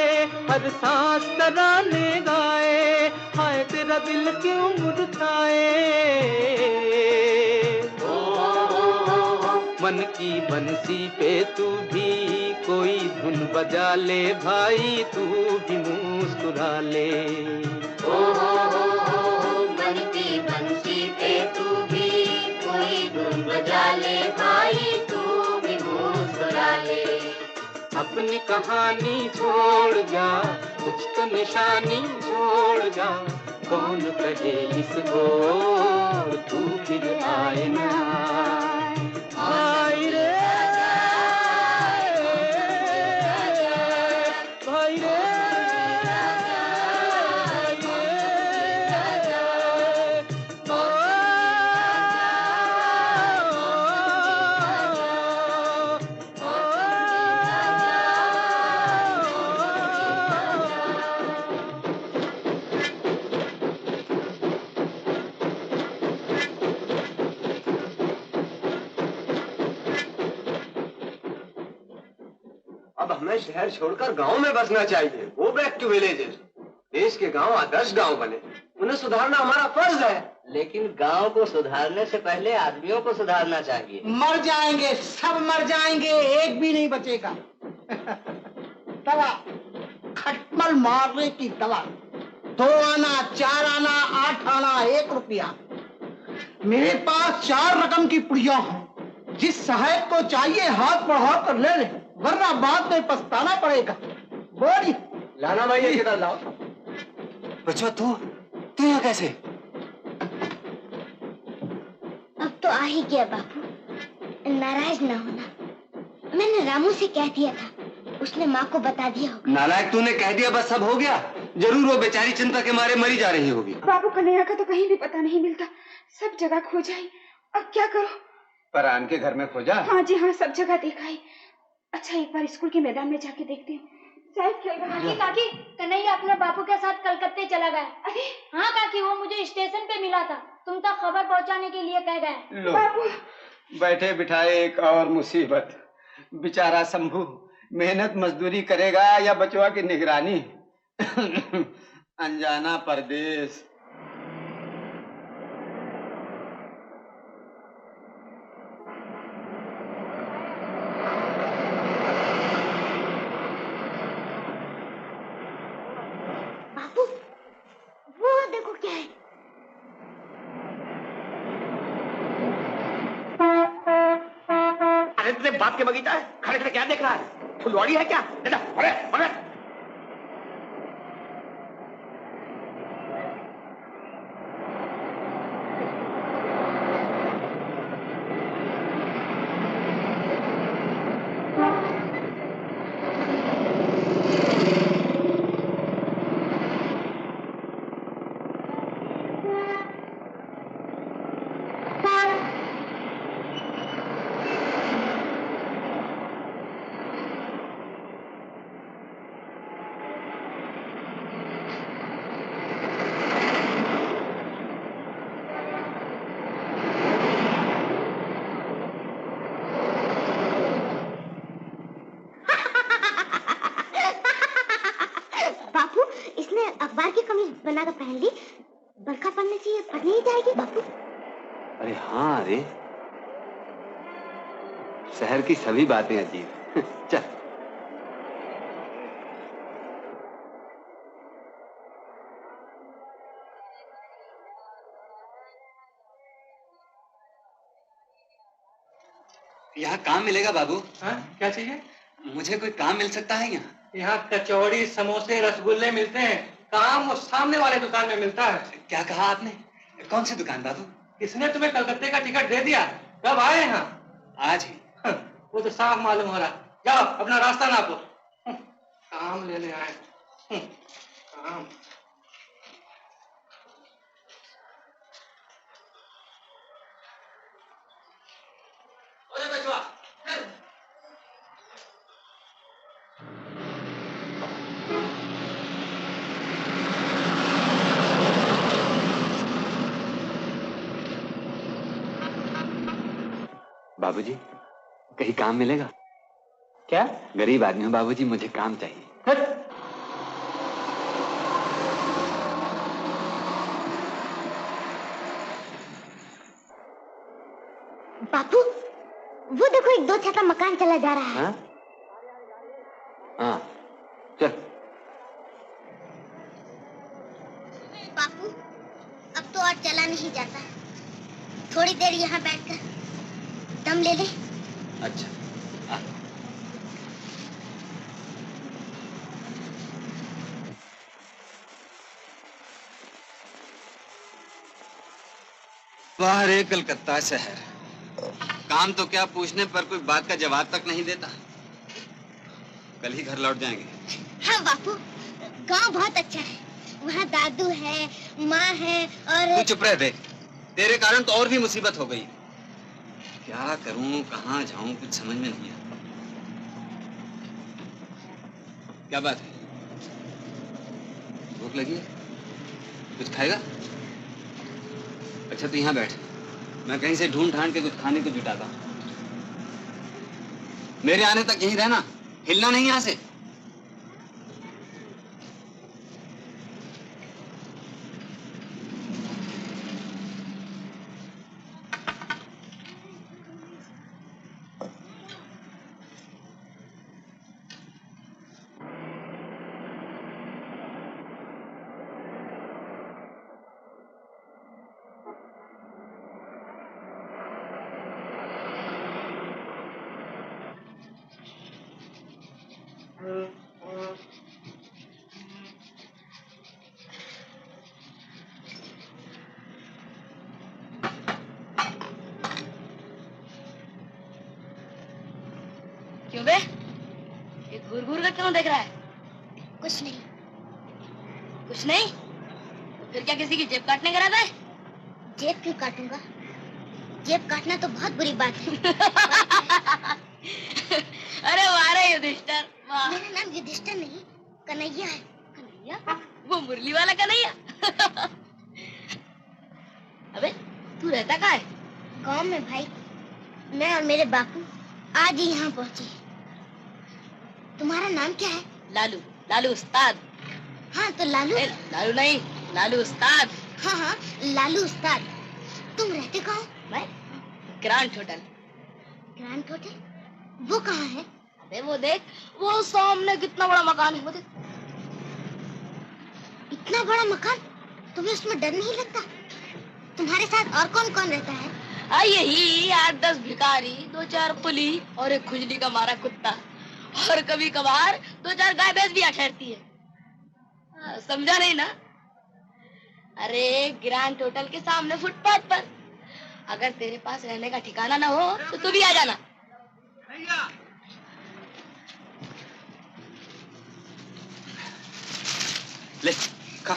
हर सांस तराने गाए, हाय तेरा दिल क्यों मुरझाए। मन की बंसी पे तू भी कोई धुन बजा ले भाई, तू भी मुस्कुरा ले। मन की बंसी पे तू भी कोई धुन बजा ले भाई, तू भी मुस्कुरा ले। अपनी कहानी छोड़ जा, कुछ तो निशानी छोड़ जा, कौन कहे इस ओर तू फिर आए ना आए रे, भाई रे। अब हमें शहर छोड़कर गांव में बसना चाहिए। Go back to villages. देश के गांव आदर्श गांव बने, उन्हें सुधारना हमारा फर्ज है। लेकिन गांव को सुधारने से पहले आदमियों को सुधारना चाहिए। मर जाएंगे, सब मर जाएंगे, एक भी नहीं बचेगा। दवा, खटमल मारने की दवा, 2 आना, 4 आना, 8 आना, 1 रुपया। मेरे पास 4 रकम की पुड़िया है। जिस सहायक को चाहिए हाथ बढ़ा कर ले ले, वरना बाद में पछताना पड़ेगा। बोली लाना भाई, ये किधर लाओ। बच्चों तू यहाँ कैसे? अब तो आ ही गया बापू, नाराज ना होना। मैंने रामू से कह दिया था, उसने माँ को बता दिया होगा। नालायक, तूने कह दिया बस सब हो गया? जरूर वो बेचारी चिंता के मारे मरी जा रही होगी। बाबू कन्हैया का तो कहीं भी पता नहीं मिलता, सब जगह खोजाई, अब क्या करो? परान के घर में खोजा? हाँ जी हाँ, सब जगह दिखाई। अच्छा एक बार स्कूल के मैदान में जाके देखती हूँ, शायद खेल रहा है। काकी, कन्हैया अपने बापू के साथ कलकत्ते चला गया। अरे हाँ काकी, वो मुझे स्टेशन पे मिला था, तुम तक खबर पहुंचाने के लिए कह गए। बापू बैठे बिठाए एक और मुसीबत। बेचारा शंभू मेहनत मजदूरी करेगा या बचवा की निगरानी। अनजाना परदेश। बापू वो देखो क्या है। अरे तेरे बाप के बगीचा है, खड़े खड़े क्या देख रहा है? फुलवाड़ी है क्या? बेटा अरे अरे अखबार की कमीज बनाकर पहन ली, बरखा पड़ने से ये फट नहीं जाएगी बापू? अरे हाँ, अरे शहर की सभी बातें अजीब। चल यहाँ काम मिलेगा बाबू? हाँ, क्या चाहिए? मुझे कोई काम मिल सकता है यहाँ? यहाँ कचौड़ी, समोसे, रसगुल्ले मिलते हैं। काम वो सामने वाले दुकान में मिलता है। क्या कहा आपने? कौन सी दुकान बाबू? किसने तुम्हें कलकत्ते का टिकट दे दिया? कब आए यहाँ? आज ही। वो तो साफ मालूम हो रहा। जाओ अपना रास्ता नापो। काम लेने आए। काम। बाबूजी, कहीं काम मिलेगा? क्या? गरीब आदमी हूँ बाबूजी, मुझे काम चाहिए। बापू, वो देखो एक 2 छत का मकान चला जा रहा है। हाँ, चल। बापू, अब तो और चला नहीं जाता, थोड़ी देर यहाँ बैठकर दम ले ले। अच्छा। बाहर है कलकत्ता शहर, काम तो क्या पूछने पर कोई बात का जवाब तक नहीं देता। कल ही घर लौट जाएंगे। हाँ बापू, गांव बहुत अच्छा है, वहाँ दादू है, माँ है और... तू चुप रह बे, तेरे कारण तो और भी मुसीबत हो गई। क्या करूं, कहाँ जाऊं, कुछ समझ में नहीं आता। क्या बात है? भूख लगी है? कुछ खाएगा? अच्छा तू यहाँ बैठ, मैं कहीं से ढूंढ ढांड के कुछ खाने को जुटाता हूँ। मेरे आने तक यहीं रहना, हिलना नहीं यहाँ से। क्यों बे? ये घूर घूर कर क्यों देख रहा है? कुछ नहीं। कुछ नहीं? तो फिर क्या किसी की जेब काटने करा था? जेब क्यों काटूंगा? जेब काटना तो बहुत बुरी बात है। अरे वाह रे युधिष्ठिर, वाह। मेरा नाम युधिष्ठिर नहीं, कन्हैया है। कन्हैया? वो मुरली वाला कन्हैया? अबे तू रहता कहाँ है? गांव में भाई। मैं और मेरे बापू आज ही यहाँ पहुँचे। तुम्हारा नाम क्या है? लालू। लालू उस्ताद। हाँ तो लालू। लालू नहीं, लालू उस्ताद। हाँ हाँ, लालू उस्ताद। तुम रहते कहाँ हो? मैं ग्रांट होटल। Grant hotel? वो कहाँ है? अबे वो देख, वो सामने कितना बड़ा मकान है, वो देख। इतना बड़ा मकान? तुम्हें उसमें डर नहीं लगता? तुम्हारे साथ और कौन कौन रहता है? यही 8-10 भिखारी, 2-4 कुली और एक खुजली का मारा कुत्ता, और कभी कभार 2-4 गाय भैंस भी आ ठहरती है। समझा नहीं ना? अरे ग्रांट होटल के सामने फुटपाथ पर। अगर तेरे पास रहने का ठिकाना ना हो तो तू भी आ जाना। ले खा।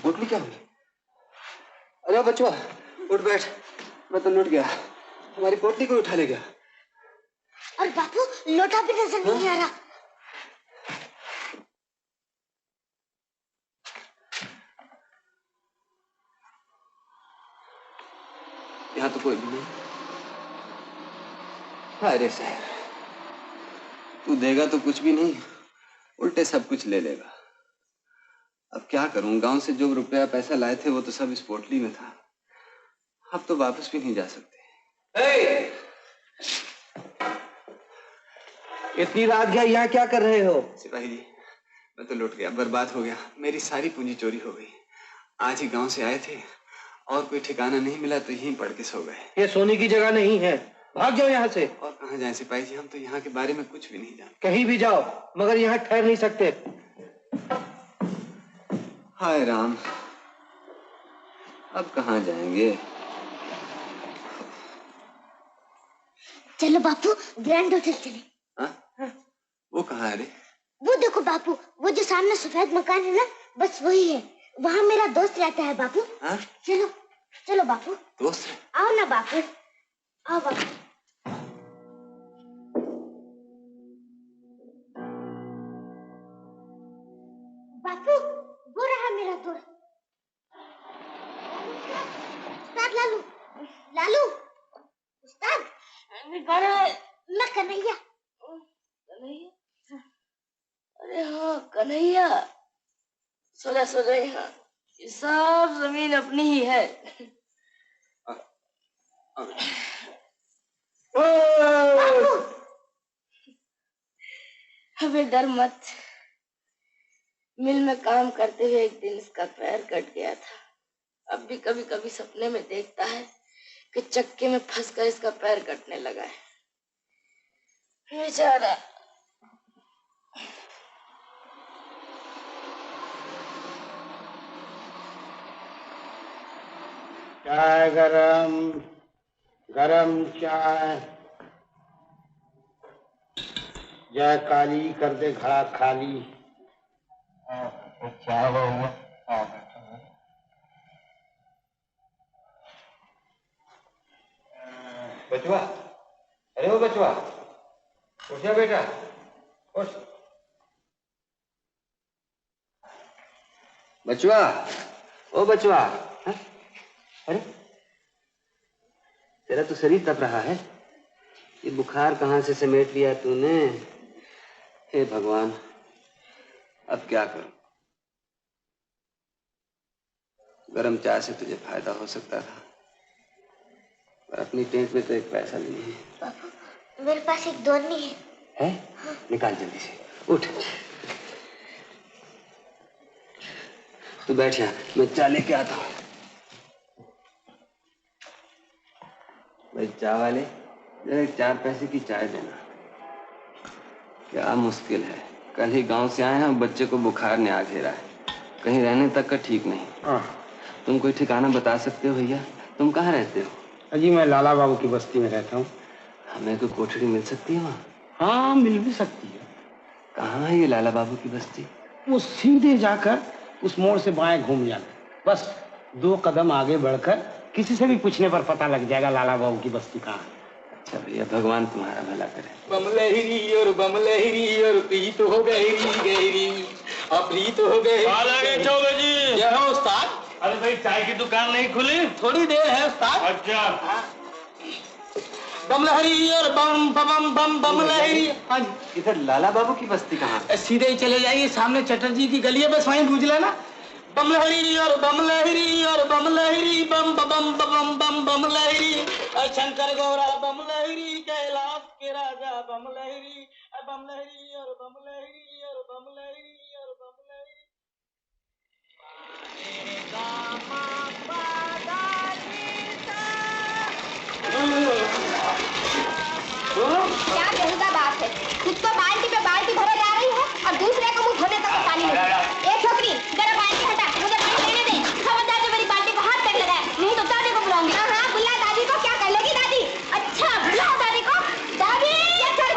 पोटली क्या हुई? अरे बचवा उठ बैठ, मैं तो लुट गया। हमारी पोटली को उठा ले गया। और बापू लोटा भी नजर नहीं आ रहा। यहाँ तो कोई भी नहीं। अरे साहब, तू देगा तो कुछ भी नहीं, उल्टे सब कुछ ले लेगा। अब क्या करूं, गांव से जो रुपया पैसा लाए थे वो तो सब इस पोटली में था। अब तो वापस भी नहीं जा सकते। इतनी रात गया, यहाँ क्या कर रहे हो? सिपाही जी, मैं तो लुट गया, बर्बाद हो गया। मेरी सारी पूंजी चोरी हो गई। आज ही गांव से आए थे और कोई ठिकाना नहीं मिला तो यहीं पड़ के सो गए। ये सोने की जगह नहीं है, भाग जाओ यहाँ से। और कहाँ जाए सिपाही जी, हम तो यहाँ के बारे में कुछ भी नहीं जानते। कहीं भी जाओ मगर यहाँ ठहर नहीं सकते। हाय राम, अब कहाँ जाएंगे? चलो बापू ग्रैंड होटल चले। हाँ? वो कहाँ है रे? वो देखो बापू, वो जो सामने सफेद मकान है ना, बस वही है। वहाँ मेरा दोस्त रहता है बापू। हाँ? चलो चलो बापू। दोस्त है? आओ ना बापू, आओ बापू। बापू वो रहा मेरा दोस्त। उस्ताद लालू। लालू उस्ताद। मैं कन्हैया। कन्हैया? अरे हाँ कन्हैया, सोजा सोजा यहाँ। ये सब जमीन अपनी ही है। हमें डर मत। मिल में काम करते हुए एक दिन इसका पैर कट गया था। अब भी कभी कभी सपने में देखता है कि चक्के में फंसकर इसका पैर कटने लगा है। बेचारा। चाय गरम, गरम चाय। जय काली कर दे घड़ा खाली। बचवा, उठ जा बेटा, उठ। बचवा, ओ बचवा, अरे तेरा तो शरीर तप रहा है, ये बुखार कहाँ से समेट लिया तूने? हे भगवान, अब क्या करूं? गरम चाय से तुझे फायदा हो सकता था, पर अपनी टेंट में तो एक पैसा भी नहीं है। पापा, मेरे पास एक दोनी है। है? निकाल जल्दी से, उठ। तू बैठ यहाँ, मैं चाय लेके आता हूँ। भाई चाय वाले, जरा 4 पैसे की चाय देना। क्या मुश्किल है, कल ही गांव से आए हैं, बच्चे को बुखार ने आ घेरा है, कहीं रहने तक का ठीक नहीं। तुम कोई ठिकाना बता सकते हो भैया? तुम कहाँ रहते हो? जी मैं लाला बाबू की बस्ती में रहता हूँ। हमें कोई कोठड़ी मिल सकती है वहाँ? हाँ मिल भी सकती है। कहाँ है ये लाला बाबू की बस्ती? वो सीधे जाकर उस मोड़ से बाएं घूम जाना, बस 2 कदम आगे बढ़कर किसी से भी पूछने पर पता लग जाएगा लाला बाबू की बस्ती कहाँ है। अच्छा भैया, भगवान तुम्हारा भला करे। बम लहरी और प्रीत हो गहरी और प्रीत हो गई। जी क्या है उस्ताद? अरे भाई चाय की दुकान नहीं खुली? थोड़ी देर है उस्ताद। अच्छा। बम लहरी और बम बम बम बम लहरी। इधर लाला बाबू की बस्ती कहाँ? सीधे ही चले जाइए, सामने चटर्जी की गली है, बस वहीं पूछ लेना। बम लहरी और बम लहरी और बम लहरी बम बम बम बम बम लहरी, शंकर गौरा बम लहरी, कैलाश के राजा बम लहरी, बम लहरी और बम लहरी और बम लहरी और बम लहरी। क्या बेहुदा बात है, खुद तो बाल्टी पे बाल्टी भरे जा रही है और दूसरे को मुंह धोने तक पानी नहीं। ए छोकरी, जरा बाल्टी हटा, मुझे पानी लेने दे। खबरदार जो मेरी बाल्टी को हाथ तक लगाए, नहीं तो दादी को बुलाऊंगी। हाँ बुला दादी को। क्या कर लेगी दादी? अच्छा बुलाओ दादी को। दादी, तेरे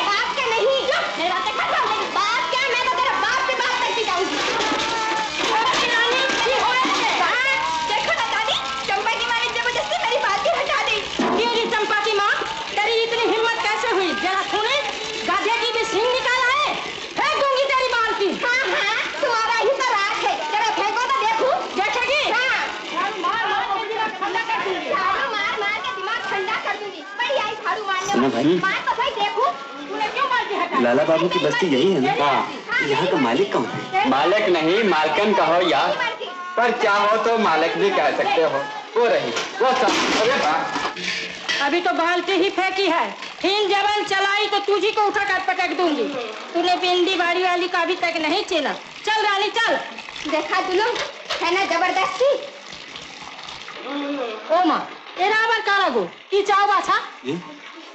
बाप के नहीं, मेरे बाप के खत्म। बाप क्या, मैं तो तेरे बाप से बात करती जाऊंगी। देखो ना दादी, चंपा की माँ ने जबरदस्ती मेरी बाल्टी हटा दी। चंपा की माँ, तेरी इतनी हिम्मत कैसे हुई? जरा सुने, गाधे की भी सींग निकाला है, फेंक दूंगी तेरी बाल्टी। हाँ हाँ, तुम्हारा ही तो राज है, जरा फेंको तो देखूं। देखेगी? हाँ, मार मार के दिमाग ठंडा कर दूंगी। मार मार के दिमाग ठंडा कर दूंगी। बड़ी आई झाड़ू मारने वाली। मार तो सही, देखूं तूने क्यों बाल्टी हटाई? लाला बाबू की बस्ती यही है ना? हाँ। यहाँ का मालिक कौन है? मालिक नहीं, मालकन कहो यार, पर चाहो तो मालिक भी कह सकते हो। वो रही वो सब। अरे वाह, अभी तो बाल्टी ही फेंकी है, हिल जबल चलाई तो तुझी को उठाकर पटक दूंगी। तूने भिंडी बाड़ी वाली का अभी तक नहीं चीना। चल रानी चल। देखा दुलू, है ना जबरदस्ती। ओ माँ, तेरा आवर कारागो की चाव बाछा?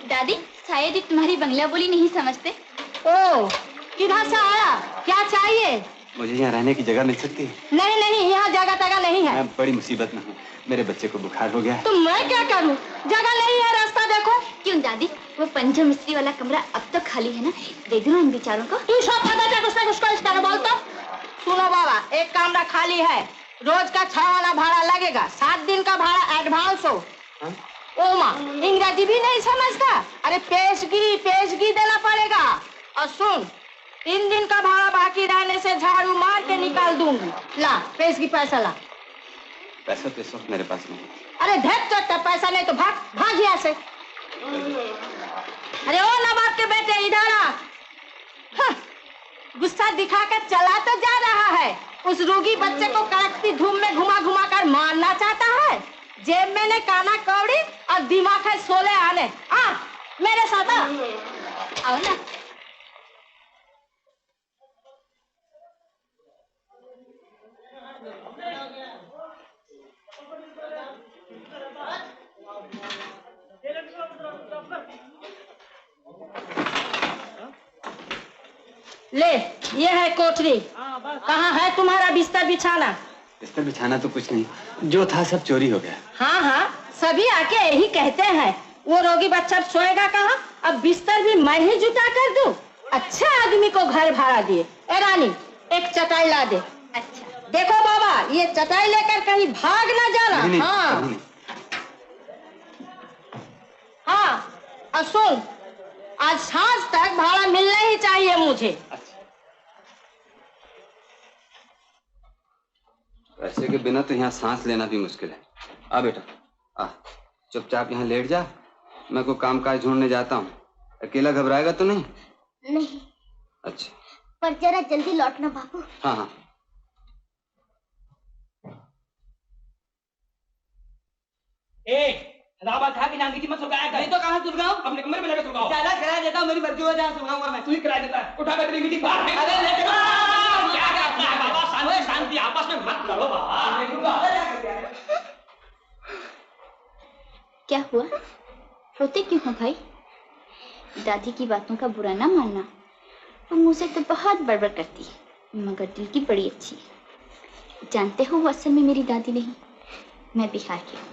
दादी शायद ही तुम्हारी बंगला बोली नहीं समझते। ओ, किधर से आया? क्या चाहिए? मुझे यहाँ रहने की जगह मिल सकती है? नहीं नहीं, यहाँ जगह तगह नहीं है। मैं बड़ी मुसीबत में हूँ, मेरे बच्चे को बुखार हो गया है। तो मैं क्या करूँ? जगह नहीं है, रास्ता देखो। क्यों दादी, वो पंचम मिस्त्री वाला कमरा अब तक खाली है ना, दे दो इन बेचारों को। तू सब पता है उसने उसको इस तरह बोलता। सुनो बाबा, एक कमरा खाली है, रोज का 6 आना भाड़ा लगेगा, 7 दिन का भाड़ा एडवांस हो। ओ माँ, इंग्रेजी भी नहीं समझता? अरे पेशगी देना पड़ेगा। और सुन, 3 दिन का भाड़ा बाकी रहने से झाड़ू मार के निकाल दूंगी। ला पेशगी पैसा ला। पैसा तो इस वक्त मेरे पास नहीं। अरे धक चट्टा, पैसा नहीं तो भाग यहाँ से। अरे ओ नवाब के बेटे, इधर आ। हाँ, गुस्सा दिखाकर चला तो जा रहा है, उस रोगी बच्चे को कड़कती धूप में घुमा घुमा कर मारना चाहता है। जेब में ने काना कौड़ी और दिमाग है 16 आने। आ मेरे साथ आओ ना। ले, ये है कोठरी। कहाँ है तुम्हारा बिस्तर बिछाना? बिस्तर बिछाना तो कुछ नहीं, जो था सब चोरी हो गया। हाँ हाँ, सभी आके यही कहते हैं। वो रोगी बच्चा सोएगा कहाँ? अब बिस्तर भी मैं ही जुटा कर दूं? अच्छा आदमी को घर भाड़ा दिए। ए रानी, एक चटाई ला दे। अच्छा देखो बाबा, ये चटाई लेकर कहीं भाग ना जाना। नहीं, हाँ नहीं। हाँ, और सुन, आज सांझ तक भाड़ा मिलना ही चाहिए मुझे। पैसे के बिना तो यहाँ सांस लेना भी मुश्किल है। आ बेटा आ, चुपचाप यहाँ लेट जा, मैं कोई काम काज ढूंढने जाता हूँ। अकेला घबराएगा तो नहीं? नहीं। अच्छा, पर जरा जल्दी लौटना बाबू। हाँ हाँ। रावत था कि नाम की मत सुलगाया कर। नहीं तो कहाँ सुलगाऊं? अपने कमरे में जाकर सुलगाओ। ज्यादा किराया देता हूँ, मेरी मर्जी हो जहाँ सुलगाऊंगा मैं। तू ही किराया देता है। उठा कर मीटिंग बाहर है। अरे लेकिन क्या करता है बाबा? शांति शांति आपस में मत लड़ो बाबा। क्या हुआ? रोते क्यों हो भाई? दादी की बातों का बुरा ना मानना, वो मुझसे तो बहुत बड़बड़ करती है, मगर दिल की बड़ी अच्छी है। जानते हो वो असल में मेरी दादी नहीं, मैं बिहार की हूँ।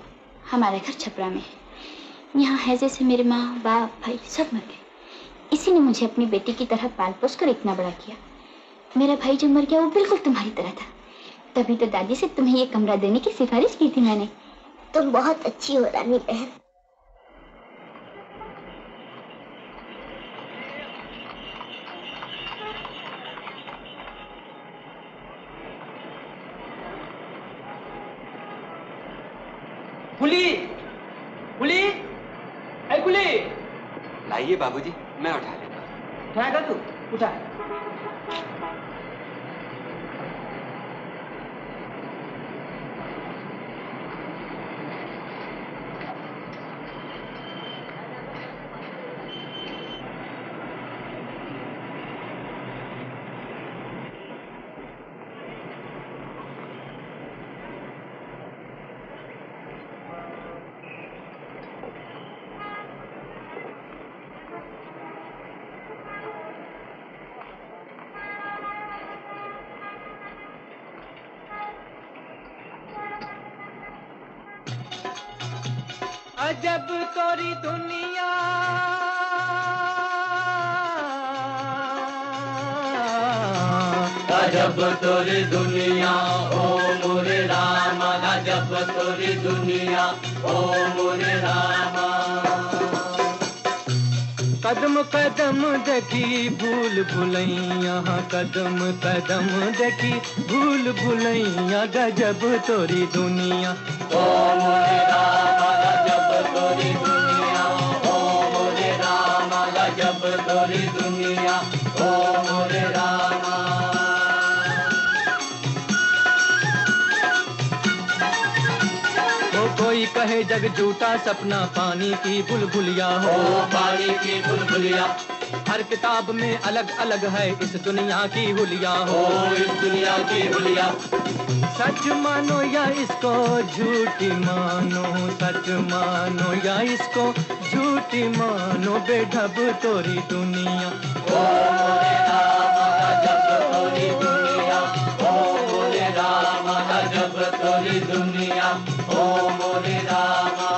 हमारा घर छपरा में है। यहाँ हैजे से मेरे माँ बाप भाई सब मर गए। इसी ने मुझे अपनी बेटी की तरह पाल पोस कर इतना बड़ा किया। मेरा भाई जो मर गया वो बिल्कुल तुम्हारी तरह था। तभी तो दादी से तुम्हें ये कमरा देने की सिफारिश की थी मैंने। तुम बहुत अच्छी हो रानी बहन। कुली, कुली, ऐ कुली। लाइए बाबूजी, मैं उठा लेता हूँ। उठाएगा तू? उठा। अजब तोरी दुनिया, अजब तोरी दुनिया ओ मोरे रामा, अजब तोरी दुनिया ओ मोरे रामा। कदम कदम देखी भूल भुलैया, कदम कदम देखी भूल भुलैया, गजब तोरी दुनिया ओ मोरे रामा, गजब तोरी दुनिया ओ मोरे रामा, गजब तोरी दुनिया ओ मोरे रामा। कोई कहे जग झूठा सपना पानी की बुलबुलिया हो, पानी की बुलबुलिया। हर किताब में अलग अलग है इस दुनिया की हुलिया हो, इस दुनिया की हुलिया। सच मानो या इसको झूठी मानो, सच मानो या इसको झूठी मानो, बेढब तोरी दुनिया ओ मोरे रामा, गजब तोरी दुनिया ओ मोरे रामा, गजब तोरी दुनिया ओ मोरे रामा।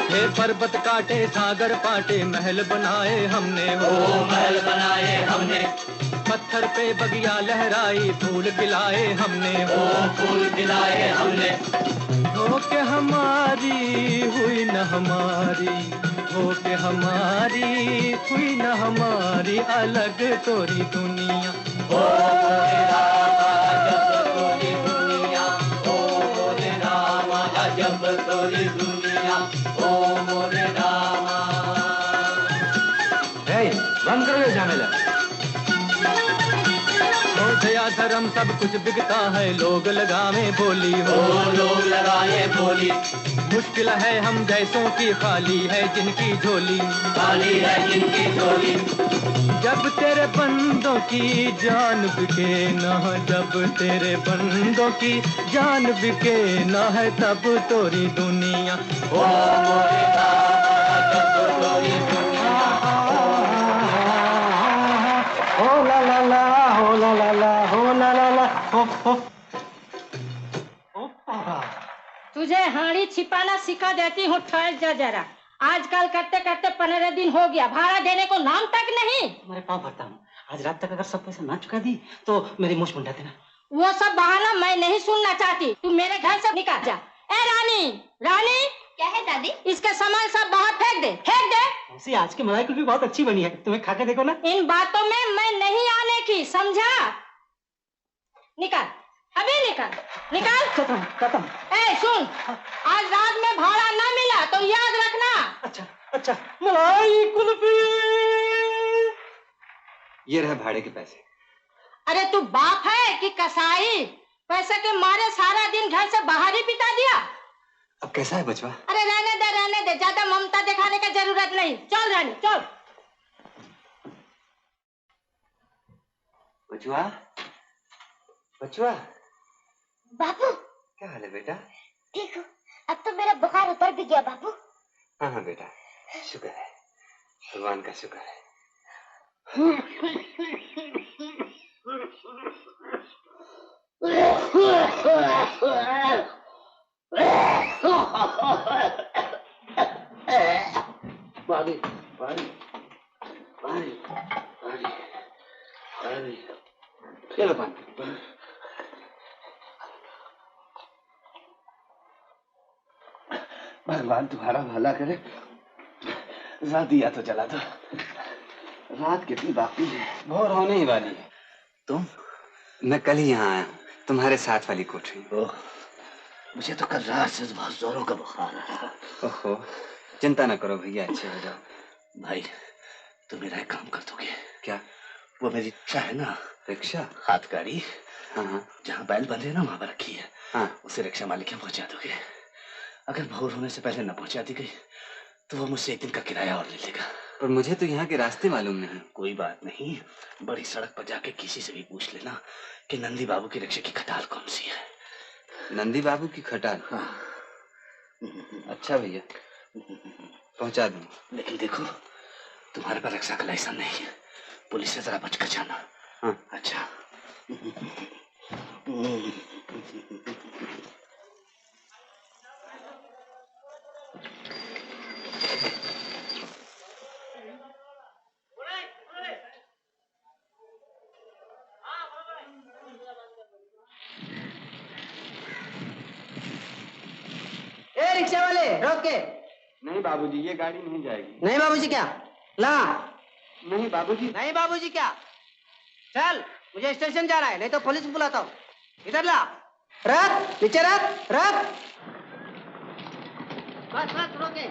हे पर्वत काटे सागर पाटे, महल बनाए हमने हो, महल बनाए हमने। पत्थर पे बगिया लहराई, फूल खिलाए हमने हो, फूल खिलाए हमने। हो के हमारी हुई न हमारी, हो के हमारी हुई न हमारी, अलग तोरी दुनिया ओ मोरे रामा, गजब तोरी दुनिया ओ मोरे रामा, गजब तोरी दुनिया ओ मोरे रामा। बंद करो ये झमेला। दया धर्म सब कुछ बिकता है, लोग लगावे बोली हो, लोग लगाए बोली। मुश्किल है हम जैसों की, खाली है जिनकी झोली, खाली है जिनकी झोली। जब तेरे बंदों की जान बिके ना, जब तेरे बंदों की जान बिके ना है, तब तोरी दुनिया ओ मोरे रामा, गजब तोरी दुनिया हो ला ला ला, हो ला ला ला, हो ला ला ला, हो। तुझे हाड़ी छिपाना सिखा देती हूँ, ठहर जा जरा। आजकल करते करते 15 दिन हो गया, भाड़ा देने को नाम तक नहीं। तुम्हारे पाँव भरता हूँ, आज रात तक अगर सब पैसा ना चुका दी तो मेरी मूछ मुंडा देना। वो सब बहाना मैं नहीं सुनना चाहती, तू मेरे घर से निकल जा। ए रानी, रानी क्या है दादी? इसके सामान सब बाहर फेंक दे, फेंक दे। मौसी आज की मलाई कुल्फी बहुत अच्छी बनी है, तुम्हें खा के देखो ना। इन बातों में मैं नहीं आने की, समझा? निकाल, अभी निकाल, निकाल। खत्म। ए सुन, आज रात में भाड़ा ना मिला तो याद रखना। अच्छा, मलाई कुल्फी। ये रहे भाड़े के पैसे। अरे तू बाप है कि कसाई? पैसे के मारे सारा दिन घर से बाहर ही बिता दिया। अब कैसा है बचवा? अरे रहने दे, ज्यादा ममता दिखाने की जरूरत नहीं। चल रानी, चल। बचवा, बचवा। बापू क्या हाल है बेटा? ठीक हूँ, अब तो मेरा बुखार उतर भी गया बापू। हाँ बेटा, शुक्र है, भगवान का शुक्र है। पानी। चलो पानी। भगवान तुम्हारा भला करे, रात दिया तो जला दो। रात कितनी बाकी है? भोर होने ही वाली है। तुम? मैं कल ही यहाँ आया हूँ, तुम्हारे साथ वाली कोठरी। मुझे तो कल रात से बहुत जोरों का बुखार है। ओहो, चिंता न करो भैया, अच्छे हो जाओ। भाई तुम मेरा एक काम कर दोगे क्या? वो मेरी रिक्शा है ना, रिक्शा हाथ गाड़ी, हाँ, जहाँ बैल बंधे ना वहां पर रखी है, हाँ, उसे रिक्शा मालिक के पहुंचा दोगे। अगर भोर होने से पहले न पहुंचा दी गई तो वो मुझसे एक दिन का किराया और ले लेगा। पर मुझे तो यहाँ के रास्ते मालूम नहीं। कोई बात नहीं, बड़ी सड़क पर जाके किसी से भी पूछ लेना कि नंदी बाबू की रिक्शे की खटाल कौन सी है। नंदी बाबू की खटाल? हाँ। अच्छा भैया, पहुंचा दूंगा। लेकिन देखो, तुम्हारे पास रिक्शा का लाइसेंस नहीं है, पुलिस से जरा बच कर जाना। हाँ। अच्छा। रिक्शा वाले रोक के। नहीं बाबूजी, ये गाड़ी नहीं जाएगी। नहीं बाबूजी क्या? ला। नहीं बाबूजी। नहीं बाबूजी क्या? चल, मुझे स्टेशन जाना है, नहीं तो पुलिस बुलाता हूँ। इधर ला। रख, नीचे रख, रख। बस रोके।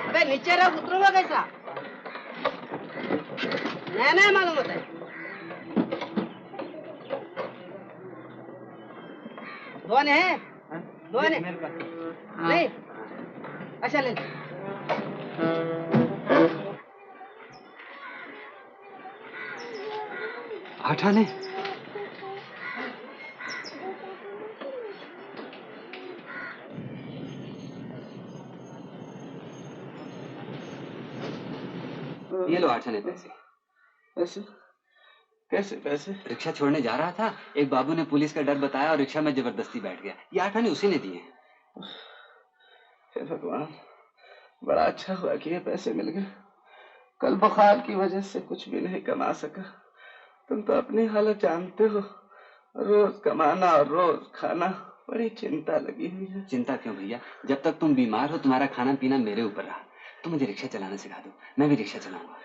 अबे नीचे रख, उतरूंगा कैसा? नहीं मालूम होता है। धोने है? धोने? नहीं? अच्छा ले। हटा ले। ये लो 8 आने पैसे। पैसे? कैसे पैसे? रिक्शा छोड़ने जा रहा था, एक बाबू ने पुलिस का डर बताया और रिक्शा में जबरदस्ती बैठ गया। ये 8 आने उसी ने दिए। हे भगवान, बड़ा अच्छा हुआ कि ये पैसे मिल गए। कल बुखार की वजह से कुछ भी नहीं कमा सका। तुम तो अपनी हालत जानते हो, रोज कमाना और रोज खाना, बड़ी चिंता लगी हुई है। चिंता क्यों भैया, जब तक तुम बीमार हो तुम्हारा खाना पीना मेरे ऊपर रहा। तुम मुझे रिक्शा चलाना सिखा दो, मैं भी रिक्शा चलाऊंगा।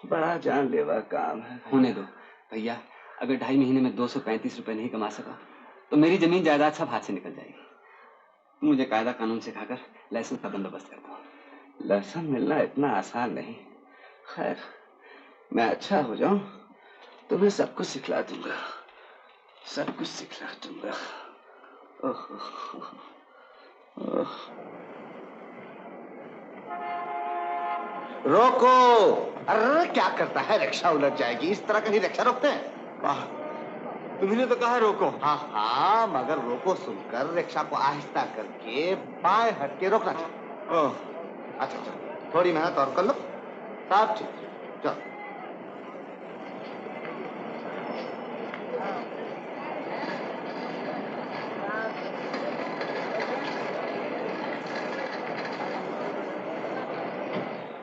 बड़ा जानलेवा काम है। होने दो भैया, अगर 2.5 महीने में 235 रुपए नहीं कमा सका तो मेरी जमीन जायदाद सब हाथ से निकल जाएगी। तुम मुझे कायदा कानून सिखाकर लाइसेंस का बंदोबस्त कर दो। लाइसेंस मिलना इतना आसान नहीं। खैर, मैं अच्छा हो जाऊं तो मैं सब कुछ सिखला दूंगा, सब कुछ सिखला दूंगा। रोको! अरे क्या करता है, रिक्शा उलट जाएगी। इस तरह कहीं रिक्शा रोकते हैं? वाह, तुमने तो कहा रोको। हाँ हाँ, मगर रोको सुनकर रिक्शा को आहिस्ता करके बाएं हट के रोकना चाहिए। अच्छा अच्छा, थोड़ी मेहनत और कर लो, सब ठीक। चलो।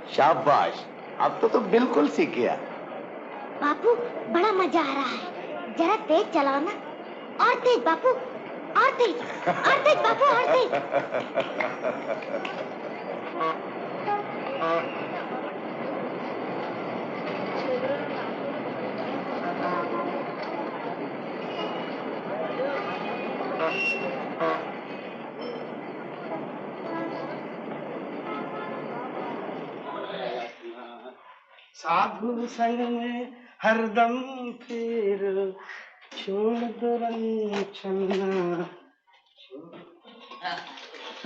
शाबाश, अब तो तुम बिल्कुल सीख गया। बापू बड़ा मजा आ रहा है, जरा तेज चलाओ ना। और तेज बापू, और तेज बापू, और तेज। साधु संग में हरदम फिर छोड़ दो रंग छलना।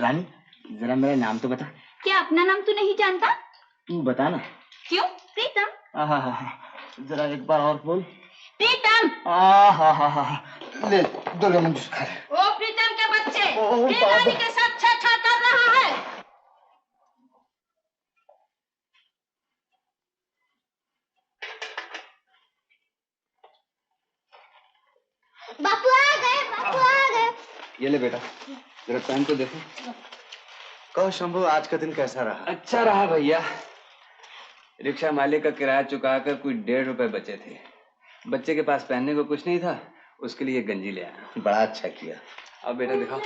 रानी जरा मेरा नाम तो बता। क्या अपना नाम तू नहीं जानता? तू बता ना। क्यों? प्रीतम। जरा एक बार और बोल। प्रीतम। ले दो लेमन जूस खा ले। ओ प्रीतम के बच्चे, ये रानी के साथ छेड़छाड़ कर रहा है। बापू आ गए, बापू आ गए। ये ले बेटा, जरा टाइम तो देखो। कहो शंभू, आज का दिन कैसा रहा? अच्छा रहा भैया। रिक्शा मालिक का किराया चुकाकर कुछ 1.5 रुपए बचे थे। बच्चे के पास पहनने को कुछ नहीं था, उसके लिए गंजी ले आया। बड़ा अच्छा किया। अब बेटा दिखाओ।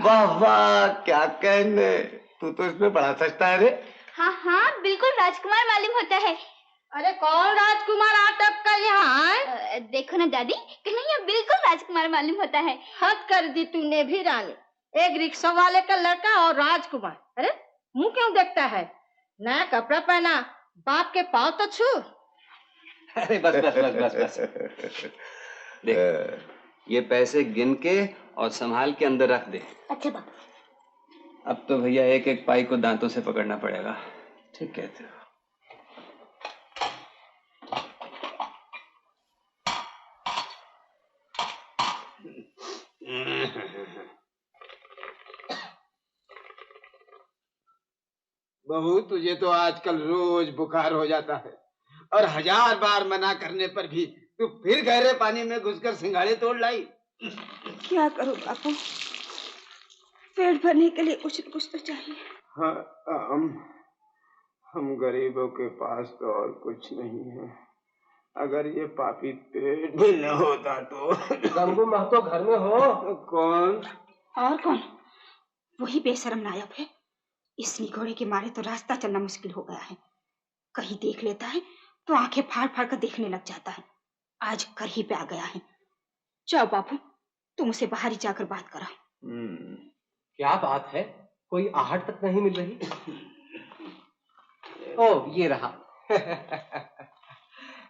वाह वाह, क्या कहने, तू तो इसमें बड़ा सस्ता है रे। हाँ, बिल्कुल राजकुमार मालूम होता है। अरे कौन राजकुमार आटप का यहाँ? देखो ना दादी, कन्हैया बिल्कुल राजकुमार मालूम होता है। हद कर दी तूने भी रानी। एक रिक्शा वाले का लड़का और राजकुमार। अरे मुंह क्यों देखता है? नया कपड़ा पहना, बाप के पाँव तो छू। अरे बस बस बस बस बस। देख, ये पैसे गिन के और संभाल के अंदर रख दे। अच्छा बापू। अब तो भैया एक एक पाई को दांतों से पकड़ना पड़ेगा। ठीक कहते हो। बहू, तुझे तो आजकल रोज बुखार हो जाता है और 1000 बार मना करने पर भी तू फिर गहरे पानी में घुसकर सिंघाड़े तोड़ लाई। क्या करूं बापू, पेट भरने के लिए कुछ न कुछ तो चाहिए। हाँ, हम गरीबों के पास तो और कुछ नहीं है। अगर ये पापी पेट भी न होता तो। शंभू महतो घर में हो? कौन? और कौन? वही बेशरम नायब है। इस निगोड़े के मारे तो रास्ता चलना मुश्किल हो गया है। कहीं देख लेता है तो आंखें फाड़ फाड़ कर देखने लग जाता है। आज कर ही पे आ गया है। जाओ बापू, तुम उसे बाहर ही जाकर बात करा। क्या बात है, कोई आहट तक नहीं मिल रही? ओ ये रहा।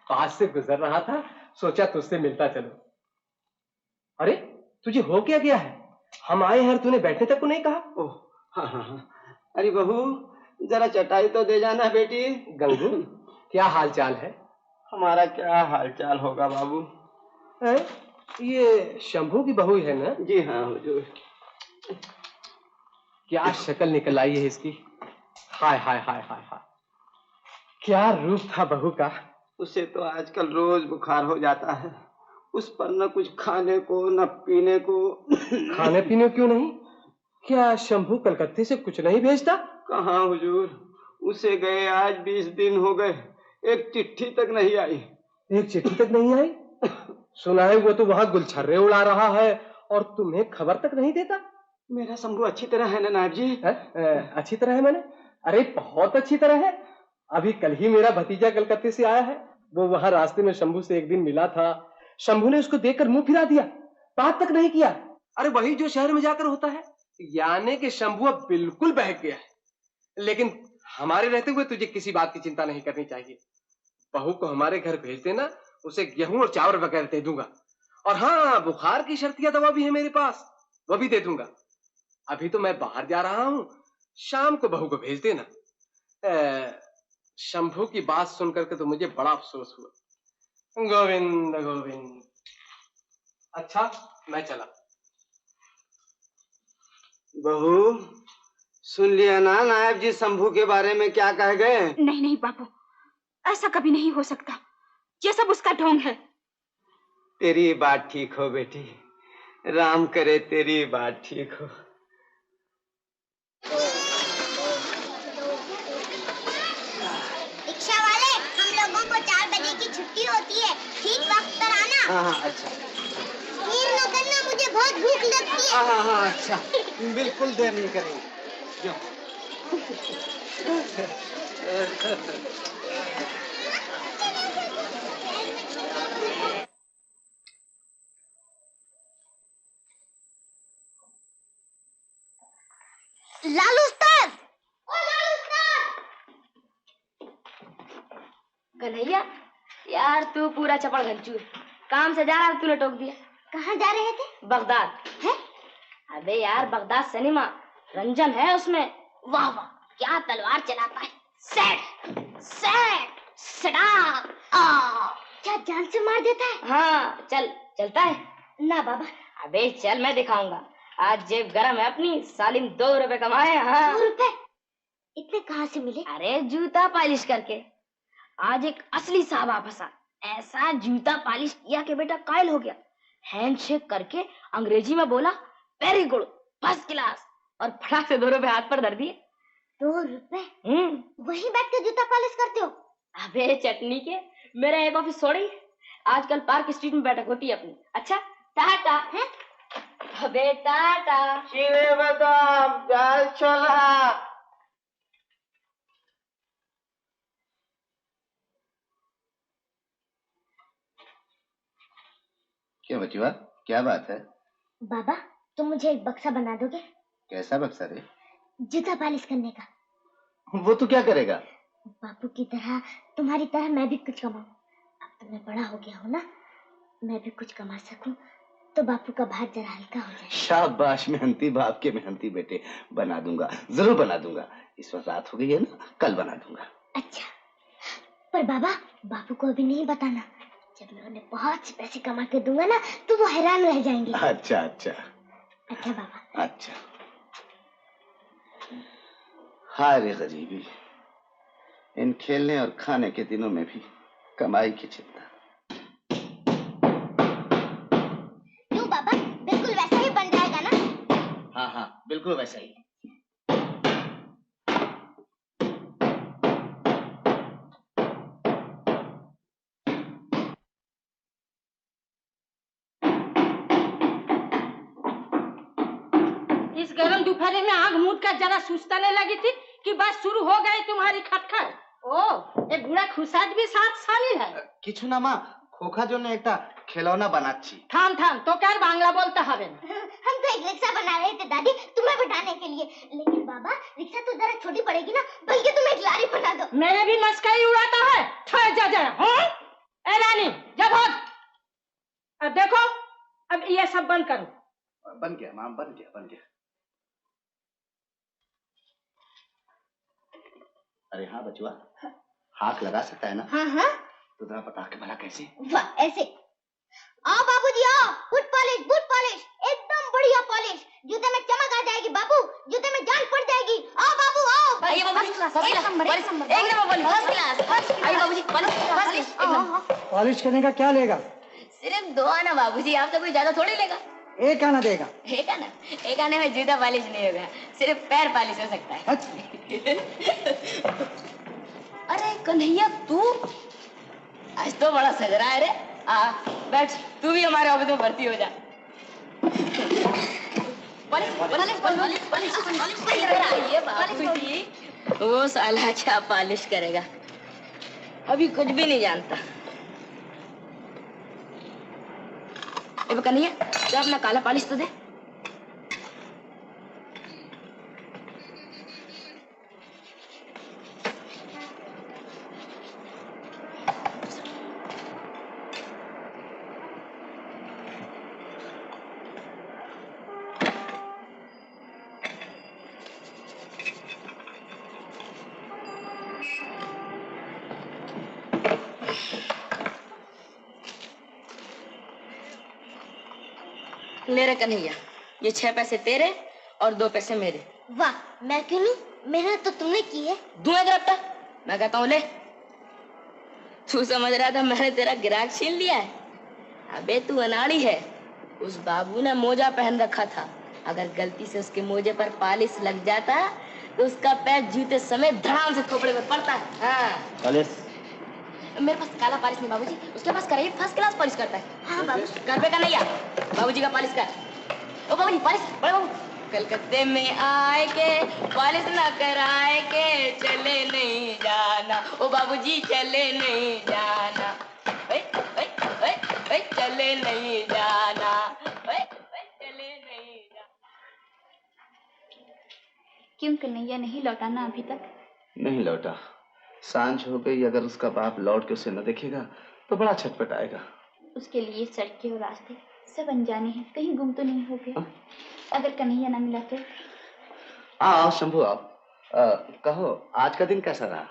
पास से गुजर रहा था, सोचा तुझसे मिलता चलो। अरे तुझे हो क्या गया है? हम आए हैं, तूने बैठने तक को नहीं कहा। ओह हाँ। अरे बहू, जरा चटाई तो दे जाना बेटी। गंगू, क्या हाल चाल है? हमारा क्या हाल चाल होगा बाबू। ये शंभू की बहू है ना? जी हाँ हुजूर। क्या शक्ल निकल आई है इसकी। हाय हाय हाय हाय हाय, क्या रूप था बहू का। उसे तो आजकल रोज बुखार हो जाता है। उस पर न कुछ खाने को न पीने को। खाने पीने क्यों नहीं? क्या शंभू कलकत्ते से कुछ नहीं भेजता? कहाँ हुजूर, उसे गए आज 20 दिन हो गए, एक चिट्ठी तक नहीं आई। एक चिट्ठी तक नहीं आई? सुना है वो तो वहाँ गुलछर्रे उड़ा रहा है और तुम्हें खबर तक नहीं देता। मेरा शंभू अच्छी तरह है ना नायब जी? अच्छी तरह है मैंने? अरे बहुत अच्छी तरह है। अभी कल ही मेरा भतीजा कलकत्ते से आया है। वो वहाँ रास्ते में शंभू से एक दिन मिला था। शंभू ने उसको देखकर मुंह फिरा दिया, बात तक नहीं किया। अरे वही जो शहर में जाकर होता है। यानी कि शंभू अब बिल्कुल बहक गया है। लेकिन हमारे रहते हुए तुझे किसी बात की चिंता नहीं करनी चाहिए। बहू को हमारे घर भेज देना, उसे गेहूं और चावल वगैरह दे दूंगा। और हाँ, बुखार की शर्तिया दवा भी है मेरे पास, वो भी दे दूंगा। अभी तो मैं बाहर जा रहा हूँ, शाम को बहू को भेज देना। शंभू की बात सुन करके तो मुझे बड़ा अफसोस हुआ। गोविंद गोविंद। अच्छा मैं चला। बहू, सुन लिया ना नायब जी शंभू के बारे में क्या कह गए? नहीं नहीं बाबू, ऐसा कभी नहीं हो सकता। ये सब उसका ढोंग है। तेरी बात ठीक हो बेटी, राम करे तेरी बात ठीक हो। रिक्शा वाले, हम लोगों को 4 बजे की छुट्टी होती है, ठीक वक्त पर आना। हाँ अच्छा। हाँ हाँ अच्छा, बिल्कुल देर नहीं करेंगे। जो लालू उस्ताद, ओ लालू उस्ताद। कन्हैया, यार तू पूरा चपड़ घंचू, काम से जा रहा तूने टोक दिया। कहाँ जा रहे थे? बगदाद है? अबे यार बगदाद सिनेमा रंजन है उसमें। वाह वाह, क्या तलवार चलाता है। सेट सेट सड़ाक, क्या जान से मार देता है। हाँ चल, चलता है ना बाबा। अबे चल मैं दिखाऊंगा, आज जेब गरम है अपनी। सालिम 2 रुपए कमाए। हाँ 2 रुपए? इतने कहाँ से मिले? अरे जूता पॉलिश करके। आज एक असली साहब फंसा, ऐसा जूता पॉलिश किया कि बेटा कायल हो गया। हैंडशेक करके अंग्रेजी में बोला वेरी गुड, फर्स्ट क्लास, और फटाक से 2 रुपए हाथ पर धर दिए। 2 रुपए? वहीं बैठ के जूता पॉलिश करते हो? अबे चटनी के, मेरा एक ऑफिस छोड़ी, आजकल पार्क स्ट्रीट में बैठक होती है अपनी। अच्छा टाटा है? अबे टाटा। चीनी बादाम, दाल छोला। क्या बचुआ, क्या बात है? बाबा तुम मुझे एक बक्सा बना दोगे? कैसा बक्सा रे? जूता पॉलिश करने का। वो तू क्या करेगा? बापू की तरह, तुम्हारी तरह मैं भी कुछ कमाऊं। अब तो मैं बड़ा हो गया हूँ ना, मैं भी कुछ कमा सकूं तो बापू का भार जरा हल्का हो जाए। शाबाश मेहनती बाप के मेहनती बेटे, बना दूंगा, जरूर बना दूंगा। इस वक्त रात हो गई है ना, कल बना दूंगा। अच्छा, पर बाबा बापू को अभी नहीं बताना। जब मैं उन्हें बहुत से पैसे कमा के दूंगा ना, तो वो हैरान रह जाएंगे। अच्छा अच्छा अच्छा बाबा। अच्छा। हाय रे गरीबी, इन खेलने और खाने के दिनों में भी कमाई की चिंता। क्यों बाबा, बिल्कुल वैसा ही बन जाएगा ना? हाँ हाँ बिल्कुल वैसा ही। इस गर्म दोपहर में आग मूद का जरा सुस्ताने लगी थी कि बस शुरू हो गई तुम्हारी खटखट। ओ, एक गुड़ा खुशाद भी साथ शामिल है। किछु ना माँ, खोखा जो ने एकटा खिलौना बनाची। थाम थाम, तो क्या बांग्ला बोलता हवे? हम तो एक रिक्शा बना रहे थे दादी, तुम्हें बिठाने के लिए। लेकिन बाबा रिक्शा तो जरा छोटी पड़ेगी ना, बल्कि तुम एक लारी बना दो। मेरे भी मस्करी उड़ाता है। ठहर जा। ए रानी जब अब देखो, अब ये सब बंद करो। बन गया माँ, बन गया। अरे हाँ बचुआ, हाथ लगा सकता है ना? हाँ हाँ। तो जरा बता के भला कैसे? वाह, ऐसे। आओ बाबूजी आओ, बूट पॉलिश, एकदम बढ़िया पॉलिश। जूते में चमक आ जाएगी बाबू, जूते में जान पड़ जाएगी। आओ बाबू आओ। आइए बाबूजी, पॉलिश करने का क्या लेगा? सिर्फ 2 आना बाबूजी, आप तो कोई ज्यादा थोड़ी लेगा। 1 आना देगा। 1 आने में जूता पॉलिश नहीं होगा, सिर्फ पैर पॉलिश हो सकता है। अरे कन्हैया तू आज तो बड़ा सज रहा है रे। बैठ, तू भी हमारे ऑफिस में भर्ती हो जा। वो साला क्या पॉलिश करेगा, अभी कुछ भी नहीं जानता। कन्हैया तो अपना काला पॉलिश तो दे। ले रे कन्हैया, ये 6 पैसे तेरे और 2 पैसे मेरे। वाह, मैं क्यों लूं? मेहनत तो तुमने की है। दूंगा रफ्ता, मैं कहता हूँ ले। तू समझ रहा था मैंने तेरा गिराक छीन लिया है? अबे तू अनाड़ी है। उस बाबू ने मोजा पहन रखा था, अगर गलती से उसके मोजे पर पॉलिश लग जाता तो उसका पैर जूते समेत धड़ाम से खोपड़े में पड़ता है। हाँ। पॉलिश? मेरे पास काला पॉलिश नहीं बाबूजी, उसके पास कराइए, फर्स्ट क्लास पॉलिश करता है। हाँ बाबू। घर पे कन्हैया, बाबूजी का पॉलिश कर। ओ बाबू जी पॉलिश, बड़े बाबू कलकत्ते में आए के पॉलिश न कराए के चले नहीं जाना, ओ बाबूजी चले नहीं जाना, ओए ओए ओए ओए चले नहीं जाना, ओए ओए चले नहीं जाना। क्यों कन्हैया नहीं लौटाना अभी तक? नहीं लौटा। सांझ हो गई, अगर उसका बाप लौट के उसे न देखेगा तो बड़ा छटपटाएगा। उसके लिए सड़कें और रास्ते सब अनजाने हैं, कहीं गुम तो नहीं हो गया? अगर कन्हैया ना मिला तो? आओ शंभू आओ। कहो आज का दिन कैसा रहा?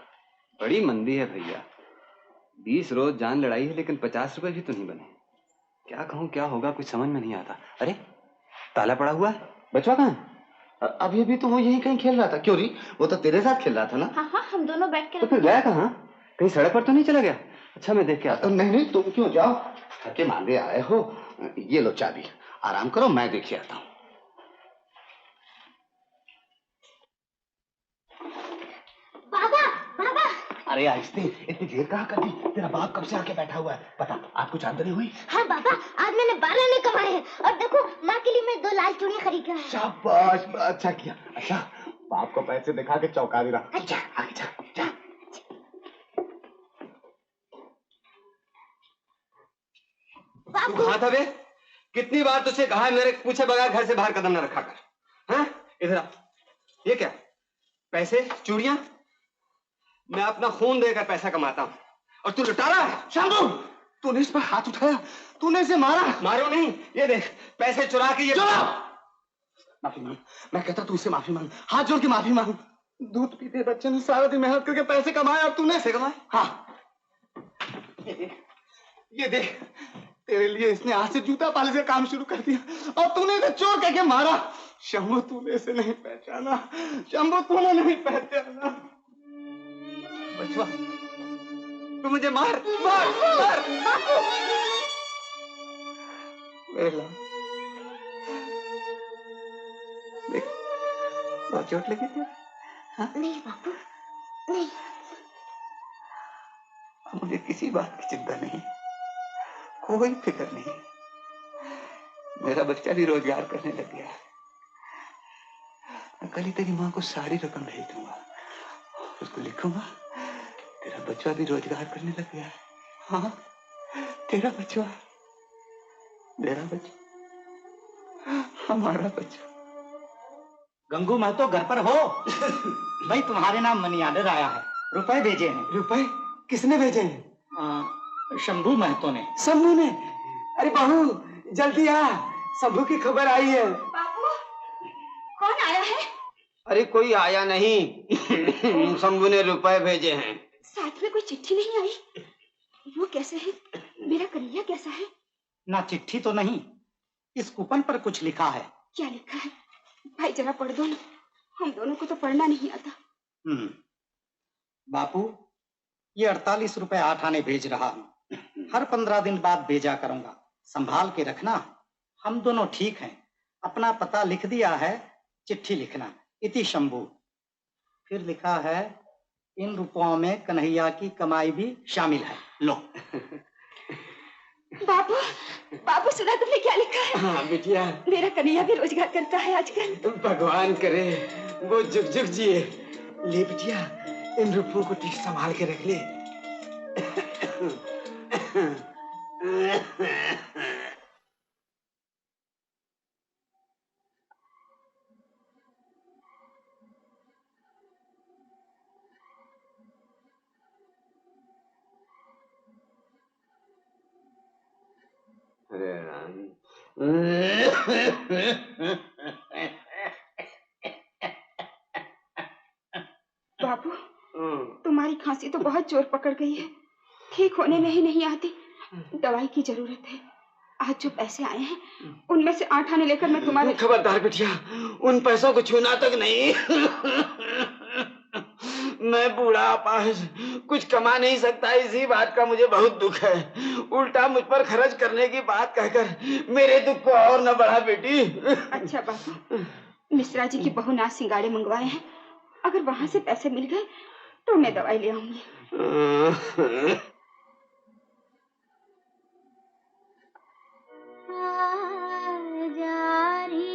बड़ी मंदी है भैया। 20 रोज जान लड़ाई है लेकिन 50 रुपए भी तो नहीं बने। क्या कहूँ क्या होगा कुछ समझ में नहीं आता। अरे ताला पड़ा हुआ है, बचवा कहाँ है? अभी अभी तो वो यहीं कहीं खेल रहा था। क्यों री? वो तो तेरे साथ खेल रहा था ना? हाँ हाँ हम दोनों बैठ के। तो फिर गया कहाँ? कहीं सड़क पर तो नहीं चला गया? अच्छा मैं देख के आता हूँ। नहीं नहीं तुम क्यों जाओ, थके मांगे आए हो। ये लो चाबी, आराम करो, मैं देख के आता हूँ। बाबा बाबा। अरे आहिस्ते, इतनी देर कहाँ कर दी? तेरा बाप कब से आके बैठा हुआ है? बता आज कुछ आमदनी हुई? हाँ बाबा, आज मैंने 12 आने कमाए हैं और देखो माँ के लिए मैं 2 लाल चूड़ियां खरीद लाया। शाबाश, अच्छा किया। अच्छा बाप को पैसे दिखा के चौंका दे रहा। अच्छा आगे जा जा। तू कहाँ था बे? कितनी बार तुझे कहा है मेरे पूछे बगैर घर से बाहर कदम न रखा कर। हाँ इधर आ। ये क्या? पैसे, चूड़ियां? मैं अपना खून देकर पैसा कमाता हूँ और तू लुटा रहा है। शंभू तूने इस पर हाथ उठाया, तूने इसे मारा? मारो नहीं, ये देख पैसे चुरा के ये। माफी मांग, मैं कहता तू इसे माफी मांग, हाथ जोड़ के माफी मांग। दूध पीते बच्चे ने सारा दिन मेहनत करके पैसे कमाए और तूने पैसे कमाए? हाँ ये देख तेरे लिए इसने आज से जूता पालिश का काम शुरू कर दिया और तूने इसे चोर कह के मारा। शंभू तूने इसे नहीं पहचाना, शंभू तूने नहीं पहचाना। बचवा तू मुझे मार मार मार। देख बहुत चोट लगी थी। हाँ? नहीं बापू नहीं। मुझे किसी बात की चिंता नहीं, कोई फिक्र नहीं। मेरा बच्चा भी रोजगार करने लग गया। मैं कल ही तेरी माँ को सारी रकम भेज दूंगा, उसको लिखूंगा तेरा बच्चा भी रोजगार करने लग गया है। हाँ तेरा बच्चा, मेरा बच्चा, हमारा बच्चा। गंगू महतो घर पर हो? भाई तुम्हारे नाम मनी ऑर्डर आया है, रुपए भेजे हैं। रुपए किसने भेजे हैं? शंभू महतो ने। शंभू ने? अरे बहू जल्दी आ, शंभू की खबर आई है। बाबू कौन आया है? अरे कोई आया नहीं, शंभू ने रुपए भेजे हैं। साथ में कोई चिट्ठी नहीं आई? वो कैसे है? मेरा कन्हैया कैसा है? ना चिट्ठी तो नहीं, इस कूपन पर कुछ लिखा है। क्या लिखा है भाई जरा पढ़ दो ना, हम दोनों को तो पढ़ना नहीं आता। बापू ये 48 रुपए 8 आने भेज रहा हूँ, हर 15 दिन बाद भेजा करूंगा, संभाल के रखना। हम दोनों ठीक हैं, अपना पता लिख दिया है, चिट्ठी लिखना। इति शंभू। फिर लिखा है इन रुपयों में कन्हैया की कमाई भी शामिल है। लो। बाबू बाबू सुना तुमने क्या लिखा है? हाँ बिटिया, मेरा कन्हैया भी रोजगार करता है आजकल। भगवान करे वो जुग जुग जिए। ले बिटिया इन रुपयों को ठीक संभाल के रख ले। अरे राम। बाबू तुम्हारी खांसी तो बहुत जोर पकड़ गई है, ठीक होने में ही नहीं आती, दवाई की जरूरत है। आज जो पैसे आए हैं उनमें से 8 आने लेकर मैं तुम्हारे। खबरदार बिटिया, उन पैसों को छूना तक नहीं। मैं बूढ़ा अपाहिज कुछ कमा नहीं सकता, इसी बात का मुझे बहुत दुख है। उल्टा मुझ पर खर्च करने की बात कहकर मेरे दुख को और न बढ़ा बेटी। अच्छा बाबू, मिश्रा जी की बहू नाच सिंगाड़े मंगवाए हैं, अगर वहां से पैसे मिल गए तो मैं दवाई ले आऊंगी। जारी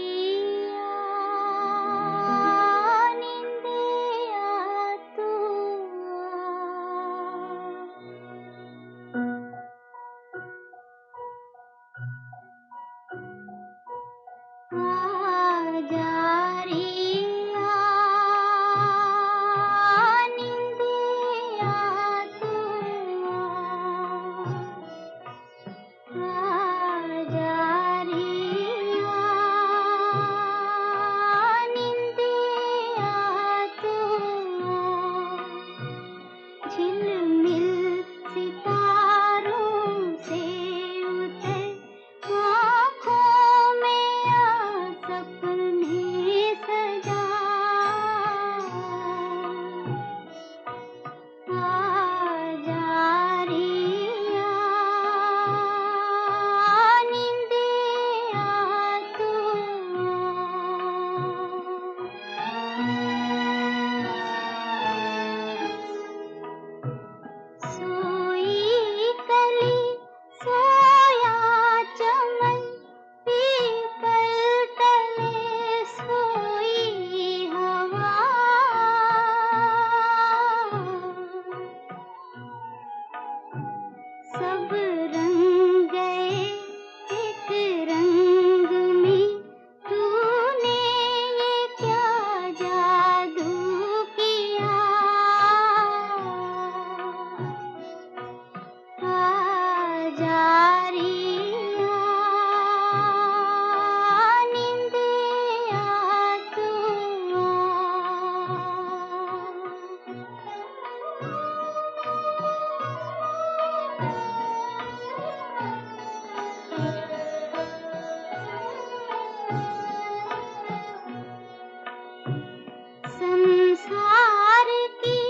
संसार की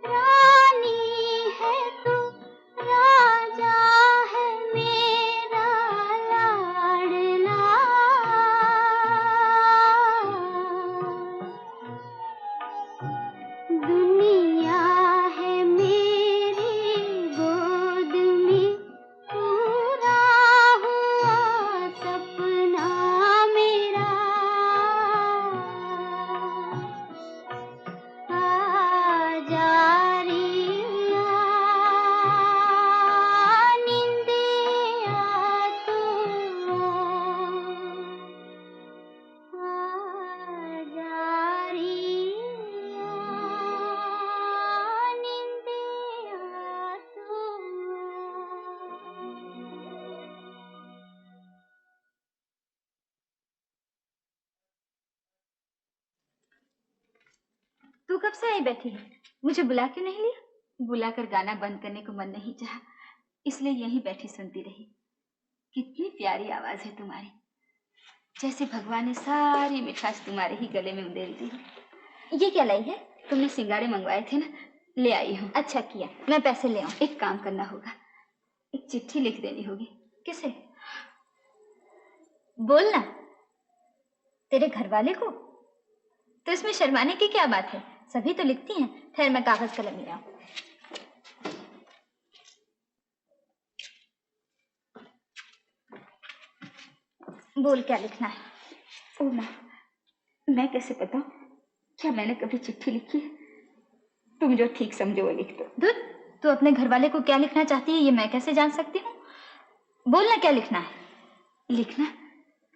रानी है तू, राजा है मेरा लाडला। दुनिया है मेरी गोद में, पूरा हुआ सपना मेरा। आजा रिया निंदिया तू, आजा रिया निंदिया तू। तू कब से आई बैठी है? मुझे बुला क्यों नहीं लिया? बुलाकर गाना बंद करने को मन नहीं चाहा, इसलिए यहीं बैठी सुनती रही। कितनी प्यारी आवाज है तुम्हारी, जैसे भगवान ने सारी मिठास तुम्हारे ही गले में उंडेल दी। ये क्या लाई है? तुमने सिंगाड़े मंगवाए थे ना, ले आई हूँ। अच्छा किया, मैं पैसे ले आऊँ। एक काम करना होगा, एक चिट्ठी लिख देनी होगी। किसे? बोलना। तेरे घर वाले को? तो इसमें शर्माने की क्या बात है, सभी तो लिखती हैं। ठहर, मैं कागज कलम ले आऊं। बोल, क्या लिखना है? ओ माँ, मैं कैसे बताऊं? क्या मैंने कभी चिट्ठी लिखी है? तुम जो ठीक समझो वो लिख दो। दूध, तू अपने घर वाले को क्या लिखना चाहती है ये मैं कैसे जान सकती हूँ? बोलना, क्या लिखना है? लिखना,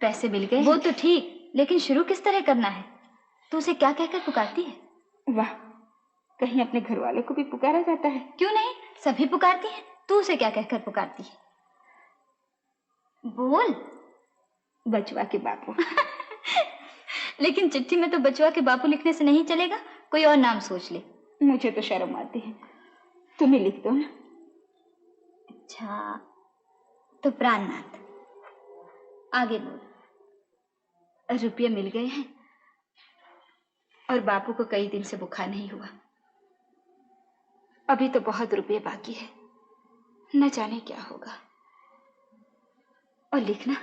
पैसे मिल गए। वो तो ठीक, लेकिन शुरू किस तरह करना है? तू उसे क्या कहकर पुकारती है? वाह, कहीं अपने घर वाले को भी पुकारा जाता है? क्यों नहीं, सभी पुकारती हैं। तू उसे क्या कहकर पुकारती है? बोल। बचवा के बापू। लेकिन चिट्ठी में तो बचवा के बापू लिखने से नहीं चलेगा, कोई और नाम सोच ले। मुझे तो शर्म आती है, तुम ही लिख दो ना। अच्छा, तो प्राणनाथ। आगे बोल। रुपये मिल गए हैं और बापू को कई दिन से बुखार नहीं हुआ। अभी तो बहुत रुपये बाकी है, न जाने क्या होगा। और लिखना,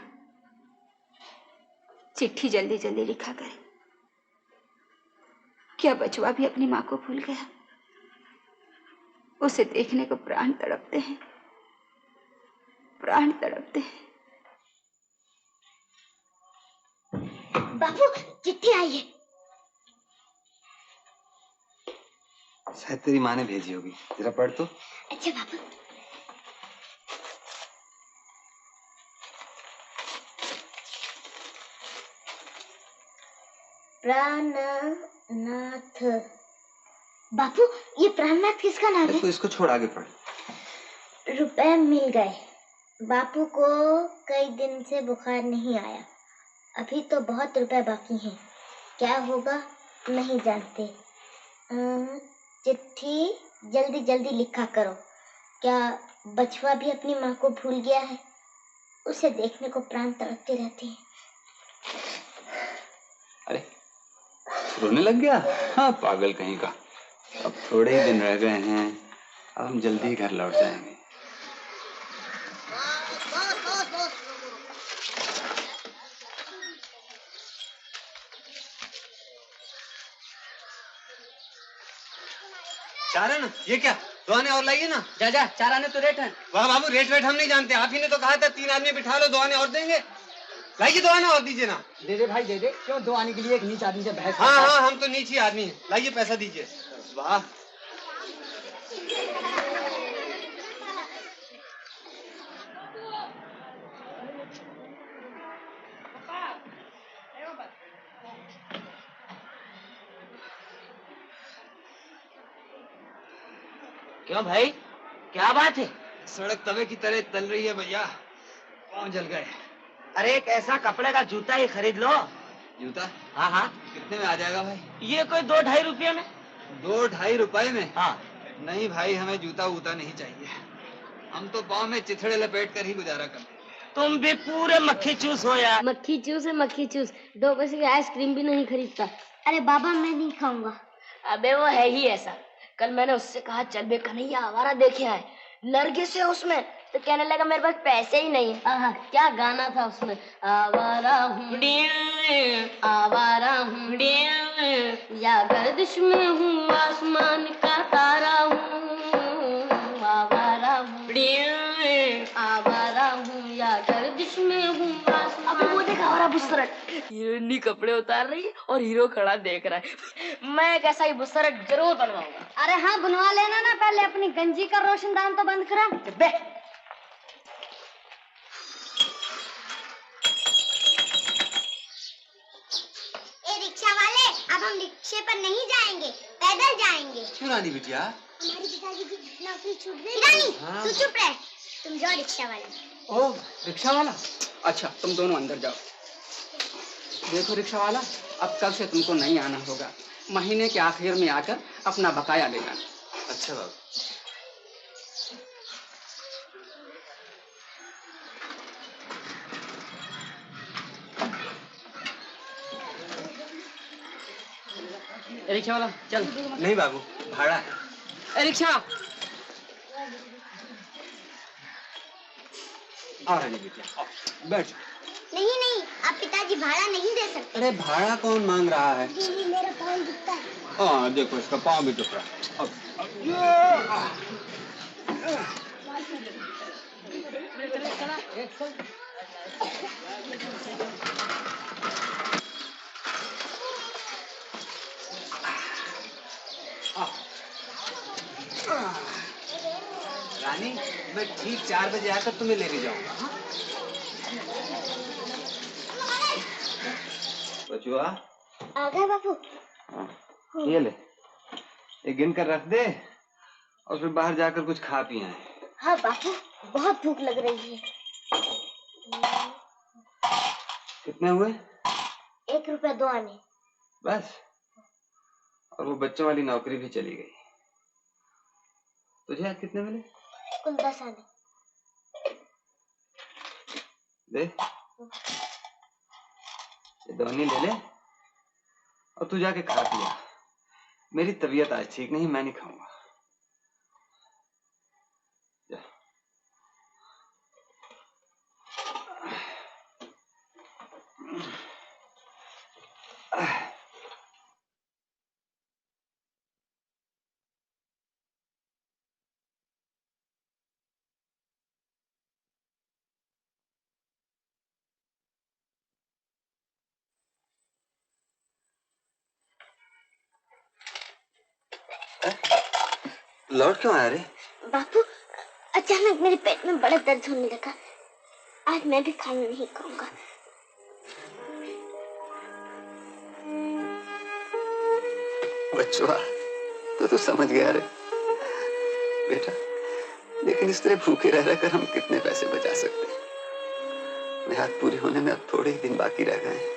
चिट्ठी जल्दी जल्दी लिखा करे। क्या बचवा भी अपनी माँ को भूल गया? उसे देखने को प्राण तड़पते हैं, प्राण तड़पते हैं। बापू, चिट्ठी आई है। शायद तेरी माँ ने भेजी होगी, जरा पढ़ तो। अच्छा बापू। प्राणनाथ। बापू, ये प्राणनाथ किसका नाम है? तो इसको छोड़, आगे पढ़। रुपए मिल गए, बापू को कई दिन से बुखार नहीं आया। अभी तो बहुत रुपए बाकी हैं, क्या होगा नहीं जानते। चिट्ठी जल्दी जल्दी लिखा करो। क्या बचवा भी अपनी माँ को भूल गया है? उसे देखने को प्राण तड़पते रहते हैं। अरे, रोने लग गया? हाँ, पागल कहीं का। अब थोड़े ही दिन रह गए हैं, अब हम जल्दी ही घर लौट जाएंगे। चार आना? ये क्या, 2 आने और लाइए ना। जा जा, 4 आने तो रेट है। वाह बाबू, रेट वेट हम नहीं जानते, आप ही ने तो कहा था 3 आदमी बिठा लो, 2 आने और देंगे। लाइए 2 आने और दीजिए ना। दे दे भाई, दे दे। क्यों 2 आने के लिए एक नीच आदमी से बहस? हाँ हाँ, हम तो नीची आदमी हैं। लाइए पैसा दीजिए। वाह, क्यों भाई, क्या बात है? सड़क तवे की तरह तल रही है भैया, पाँव जल गए। अरे एक ऐसा कपड़े का जूता ही खरीद लो। जूता? हाँ हाँ। कितने में आ जाएगा भाई? ये कोई 2-2.5 रुपये में। 2-2.5 रुपए में? हाँ। नहीं भाई, हमें जूता वूता नहीं चाहिए, हम तो पाँव में चिथड़े लपेट कर ही गुजारा करते हैं। तुम भी पूरे मक्खी चूस हो यार। मक्खी चूस है मक्खी चूस, 2 पैसे की आइसक्रीम भी नहीं खरीदता। अरे बाबा मैं नहीं खाऊंगा। अबे वो है ही ऐसा। कल मैंने उससे कहा चल बे कन्हैया आवारा देखे आए, नरगिस है उसमें, तो कहने लगा मेरे पास पैसे ही नहीं है। क्या गाना था उसमें, आवारा हूँ आवारा हूँ या गर्दिश में हूँ आसमान का तारा हूँ, आवारा हूँ आवारा हूँ या गर्दिश में हूँ आसमान। अबे वो देखा हमारा बुसरट, हीरोइनी कपड़े उतार रही है और हीरो खड़ा देख रहा है। मैं एक ऐसा ही बुसरट जरूर बनवाऊंगा। अरे हाँ बनवा लेना ना, पहले अपनी गंजी का रोशनदान तो बंद करा। बे रिक्शा वाले, अब हम रिक्शे पर नहीं जाएंगे, पैदल जाएंगे। क्यों रानी बिटिया? हमारे पिताजी की नौकरी छूट गई। रानी तू चुप रह, तुम जाओ रिक्शा वाले। ओ रिक्शा वाला, अच्छा तुम दोनों अंदर जाओ। देखो रिक्शा वाला, अब कल से तुमको नहीं आना होगा, महीने के आखिर में आकर अपना बकाया ले जाना। अच्छा बाबू। रिक्शा वाला चल। नहीं बाबू, भाड़ा है। रिक्शा आ रही बेटिया, बैठ। नहीं नहीं, आप पिताजी भाड़ा नहीं दे सकते। अरे भाड़ा कौन मांग रहा है? जी मेरा पाँव दुखता है। हाँ देखो इसका पाँव भी दुख रहा है। रानी मैं ठीक 4 बजे आकर तुम्हें लेने जाऊंगा। हाँ? बचुआ आ गए बापू। ये ले, ये गिन कर रख दे और फिर बाहर जाकर कुछ खा पी आए। हाँ बापू, बहुत भूख लग रही है। कितने हुए? 1 रुपया 2 आने। बस? और वो बच्चों वाली नौकरी भी चली गई। तुझे आज कितने मिले? कुल 10 आने। दे, ये दोनी ले ले और तू जाके खा पिया। मेरी तबीयत आज ठीक नहीं, मैं नहीं खाऊंगा। जा। लौट क्यों आया रे? बापू अचानक मेरे पेट में बड़ा दर्द होने लगा, आज मैं भी खाना नहीं खाऊंगा। बच्चों तो समझ गया रे बेटा, लेकिन इस तरह भूखे रह रहकर हम कितने पैसे बचा सकते हैं? मेहनत पूरी होने में अब थोड़े ही दिन बाकी रह गए हैं।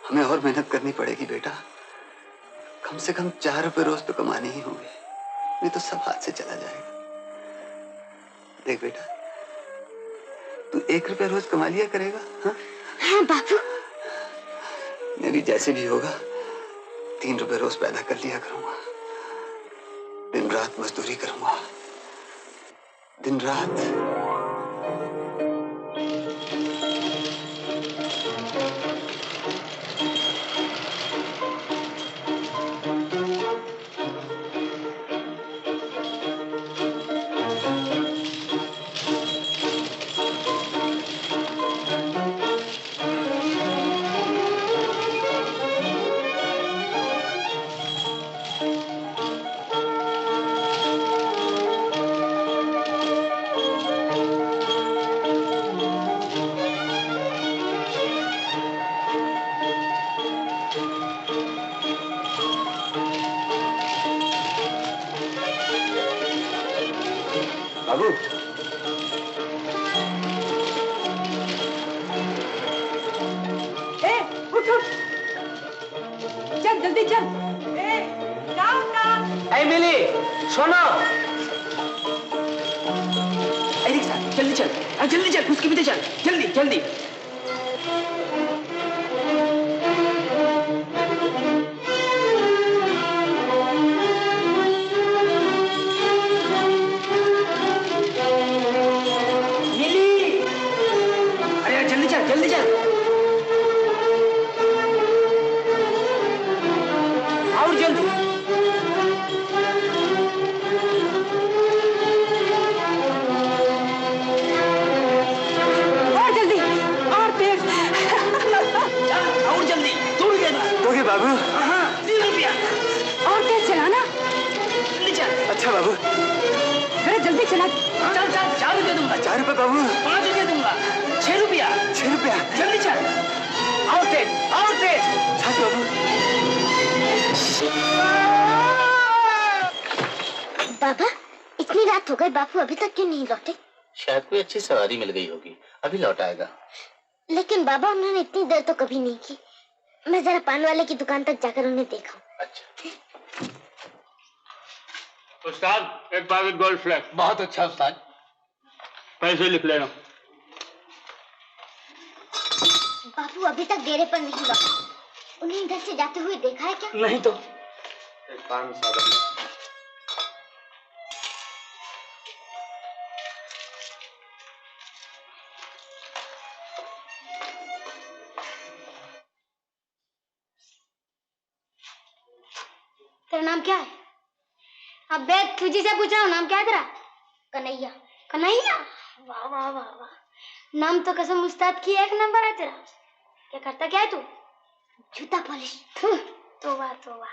हमें और मेहनत करनी पड़ेगी बेटा, कम से कम 4 रुपए रोज तो कमाने ही होंगे, नहीं तो सब हाथ से चला जाएगा। देख बेटा, तू 1 रुपया रोज कमा लिया करेगा। हाँ हाँ बापू। मैं भी जैसे भी होगा 3 रुपए रोज पैदा कर लिया करूंगा। दिन रात मजदूरी करूंगा, दिन रात। बाबू उठ उठ, चल जल्दी चल। मिली सुनो, रिक्शा जल्दी चल। जल्दी चल, उसके पीछे चल, जल्दी जल्दी। नीली, अरे जल्दी चल, जल्दी चल। और जल्दी। और जल्दी, दूर गया दोगे बाबू? हाँ, 3 रुपया। और तेज चलाना। जल्दी चल। अच्छा बाबू। अरे जल्दी चला। चल चल, 4 रुपया दूंगा। 4 रुपए बाबू? 5 रुपया दूंगा। 6 रुपया। 6 रुपया? जल्दी चल। और तेज, और तेज। अच्छा बाबू। बाबा, इतनी रात हो गई, बापू अभी तक क्यों नहीं लौटे? शायद कोई अच्छी सवारी मिल गई होगी, अभी लौट आएगा। लेकिन बाबा, उन्होंने इतनी देर तो कभी नहीं की। मैं जरा पान वाले की दुकान तक जाकर उन्हें देखा। अच्छा। उस्ताद, एक पैकेट गोल्ड फ्लैग। बहुत अच्छा उस्ताद। पैसे लिख लेना। बापू अभी तक डेरे पर नहीं लौटे। उन्हें इधर से जाते हुए देखा है क्या? नहीं तो। एक पान सादा। तेरा नाम क्या है? अबे तुझे से पूछ रहा हूँ, नाम क्या है तेरा? कन्हैया। कन्हैया? वाह वाह वाह वाह, नाम तो कसम उस्ताद की 1 नंबर है तेरा। क्या करता क्या है तू? जूता पॉलिश। तोबा तोबा।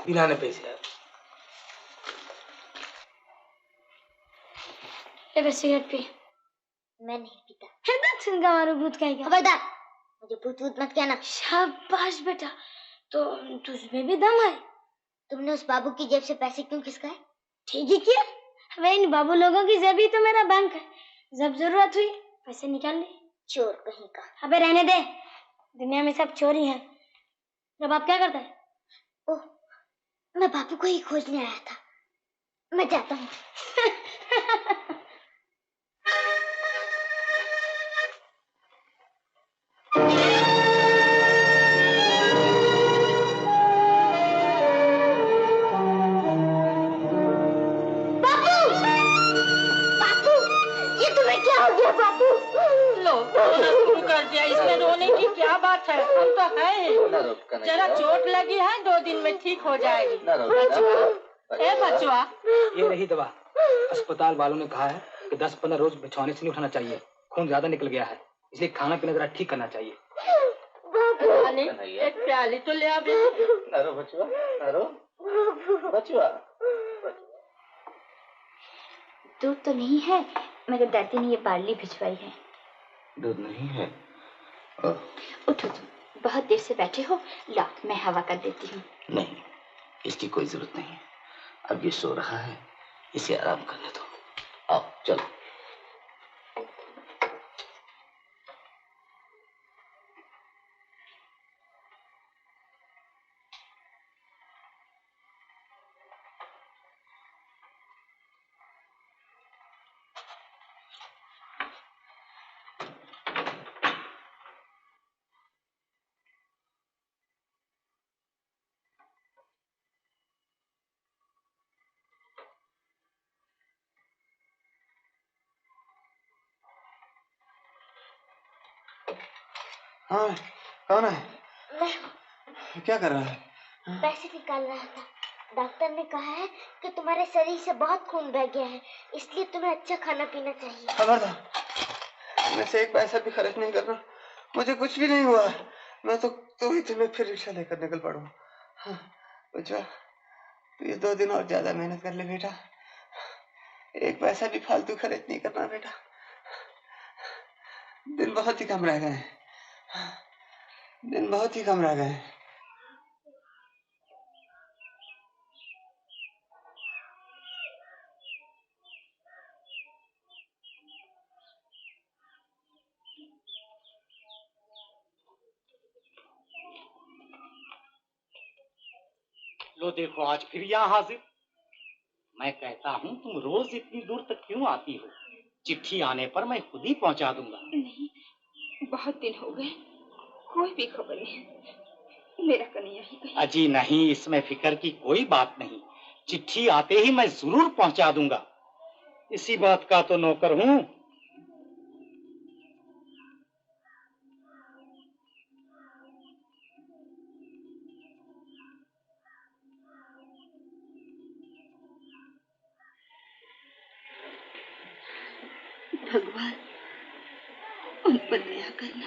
बिना पैसे यार। ले सिगरेट पी। मैं नहीं पीता। है ना, तुमका मारो भूत कहेगा। खबरदार, मुझे भूत भूत मत कहना। शाबाश बेटा, तो तुझमें भी दम है। तुमने उस बाबू की जेब से पैसे क्यों खिसकाए? ठीक ही किया। वे इन बाबू लोगों की जेब ही तो मेरा बैंक है। जब जरूरत हुई पैसे निकाल ली। चोर कहीं का। अबे रहने दे, दुनिया में सब चोर ही हैं। जब आप क्या करते हैं? ओह, मैं बापू को ही खोजने आया था। मैं जाता हूँ। बापू, लो रोना शुरू कर दिया। इसमें रोने की क्या बात है? हम तो है। जरा चोट लगी है, 2 दिन में ठीक हो जाएगी। ए बचवा, ये रही दवा। अस्पताल वालों ने कहा है कि 10-15 रोज बिछौने से नहीं उठाना चाहिए। खून ज्यादा निकल गया है, इसलिए खाना पीना जरा ठीक करना चाहिए। एक प्याली तो ले आ नरो बचवा, नरो बचवा। दूध तो नहीं है, मगर दादी ने ये बार्ली भिजवाई है। दूध नहीं है? उठो तुम, बहुत देर से बैठे हो। ला, मैं हवा कर देती हूँ। नहीं, इसकी कोई जरूरत नहीं है। अब ये सो रहा है, इसे आराम करने दो। आओ चलो। हाँ, कौन है? क्या कर रहा है? पैसे निकाल रहा था। डॉक्टर ने कहा है कि तुम्हारे शरीर से बहुत खून बह गया है, इसलिए तुम्हें अच्छा खाना पीना चाहिए। खबरदार, मैं से 1 पैसा भी खर्च नहीं करना। मुझे कुछ भी नहीं हुआ। मैं तो ही तुम्हें फिर रिक्शा लेकर निकल पड़ूंगा। हाँ, बच्चा, तू ये 2 दिन और ज्यादा मेहनत कर ले बेटा। 1 पैसा भी फालतू खर्च नहीं करना बेटा। दिन बहुत ही कम रह गए हैं। दिन बहुत ही कम रह गए हैं। लो तो देखो आज फिर यहाँ हाजिर। मैं कहता हूँ तुम रोज इतनी दूर तक क्यों आती हो? चिट्ठी आने पर मैं खुद ही पहुँचा दूंगा। नहीं, बहुत दिन हो गए, कोई भी खबर नहीं। मेरा कन्हैया ही कहीं। अजी नहीं, इसमें फिक्र की कोई बात नहीं। चिट्ठी आते ही मैं जरूर पहुँचा दूंगा। इसी बात का तो नौकर हूँ। भगवान उन पर दया करना।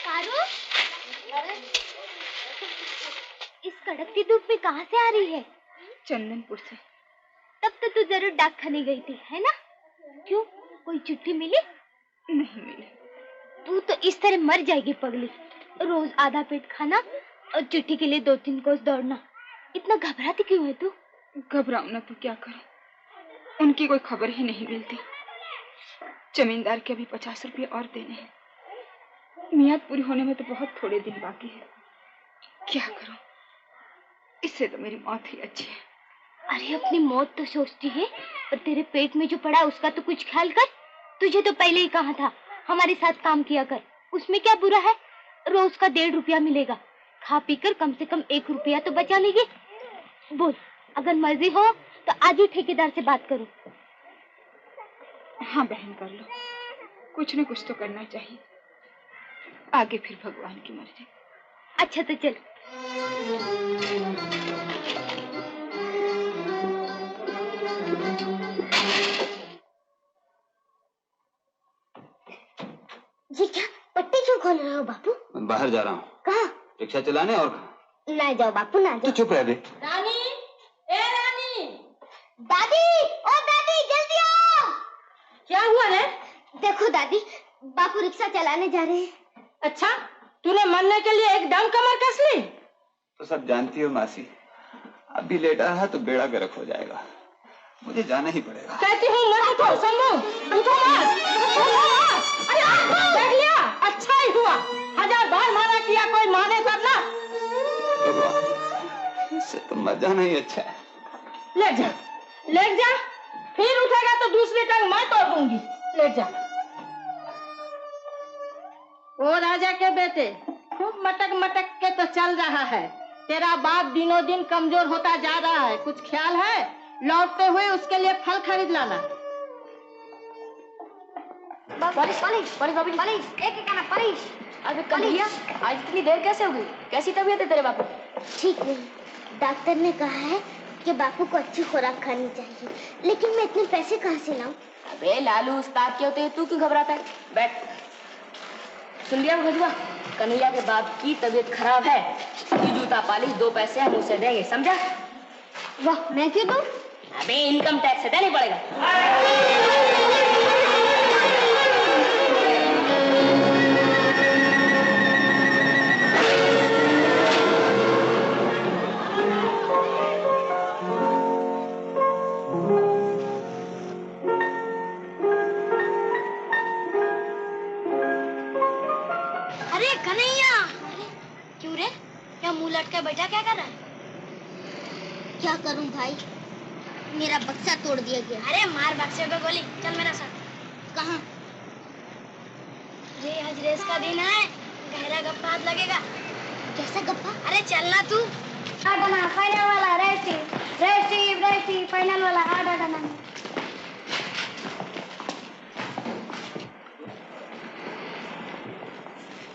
पारो, इस कड़कती धूप में कहाँ से आ रही है? चंदनपुर से। तब तो तू जरूर डाकखाने गई थी, है ना? क्यों, कोई चिट्ठी मिली? नहीं मिली। तू तो इस तरह मर जाएगी पगली। रोज आधा पेट खाना और चिट्ठी के लिए 2-3 कोस दौड़ना। इतना घबराती क्यों है तू? घबराऊं ना तो क्या करूं? उनकी कोई खबर ही नहीं मिलती। जमींदार के अभी 50 रुपये और देने हैं। मियाद पूरी होने में तो बहुत थोड़े दिन बाकी है। क्या करूं? इससे तो मेरी मौत ही अच्छी है। अरे अपनी मौत तो सोचती है, पर तेरे पेट में जो पड़ा उसका तो कुछ ख्याल कर। तुझे तो पहले ही कहा था हमारे साथ काम किया कर। उसमें क्या बुरा है? रोज का 1.5 रुपया मिलेगा। खा पी कर कम से कम 1 रुपया तो बचा लेगी। बोल, अगर मर्जी हो तो आज ही ठेकेदार से बात करो। हाँ बहन, कर लो। कुछ न कुछ तो करना चाहिए। आगे फिर भगवान की मर्जी। अच्छा तो चल। जी क्या पट्टी क्यों खोल रहे हो बापू? मैं बाहर जा रहा हूँ। कहाँ? रिक्शा चलाने और कहाँ? ना जाओ बापू, ना जाओ। तू चुप रह दे। रानी, ए रानी। दादी, ओ दादी जल्दी आओ। क्या हुआ रे? देखो दादी, बापू रिक्शा चलाने जा रहे हैं। अच्छा, तूने मरने के लिए एकदम कमर कस ली? तो सब जानती हो मासी, अभी लेटा रहा तो बेड़ा गर्क हो जाएगा। मुझे जाना ही पड़ेगा। कहती हूँ मत उठो शंभू, उठो मत, उठो मत। देख लिया, अच्छा ही हुआ। 1000 बार माना किया, कोई माने तब ना। इससे तो मर जाना ही अच्छा है। ले जा, ले जा। फिर उठेगा तो दूसरी टांग मैं तोड़ दूंगी। ले जा। ओ राजा के बेटे, खूब मटक मटक के तो चल रहा है। तेरा बाप दिनों दिन कमजोर होता जा रहा है। कुछ ख्याल है? लौटते हुए उसके लिए फल खरीद लाना। अबे कन्हैया, आज इतनी देर कैसे हो गई? कैसी तबीयत है तेरे बापू? ठीक नहीं, डॉक्टर ने कहा है कि बापू को अच्छी खुराक खानी चाहिए, लेकिन मैं इतने पैसे कहाँ से लाऊं? अबे लालू, उस्ताद के होते हैं तू क्यों घबराता है? बैठ। सुन लिया भजुआ, कन्हैया के बाप की तबीयत खराब है। जूता पालिश 2 पैसे हम उसे देंगे, समझा? वाह, मैं क्यों दूं? अबे इनकम टैक्स से देना पड़ेगा। अरे कन्हैया! क्यों रे? क्या मुंह लटका बैठा, क्या कर रहा है? क्या करूं भाई, मेरा बक्सा तोड़ दिया गया। अरे मार बक्से पे गोली, चल मेरा साथ। कहाँ? अरे आज रेस का दिन है, गहरा गप्पा हाथ लगेगा। कैसा गप्पा? अरे चलना तू। आडना फाइनल वाला रेसी फाइनल वाला आडना।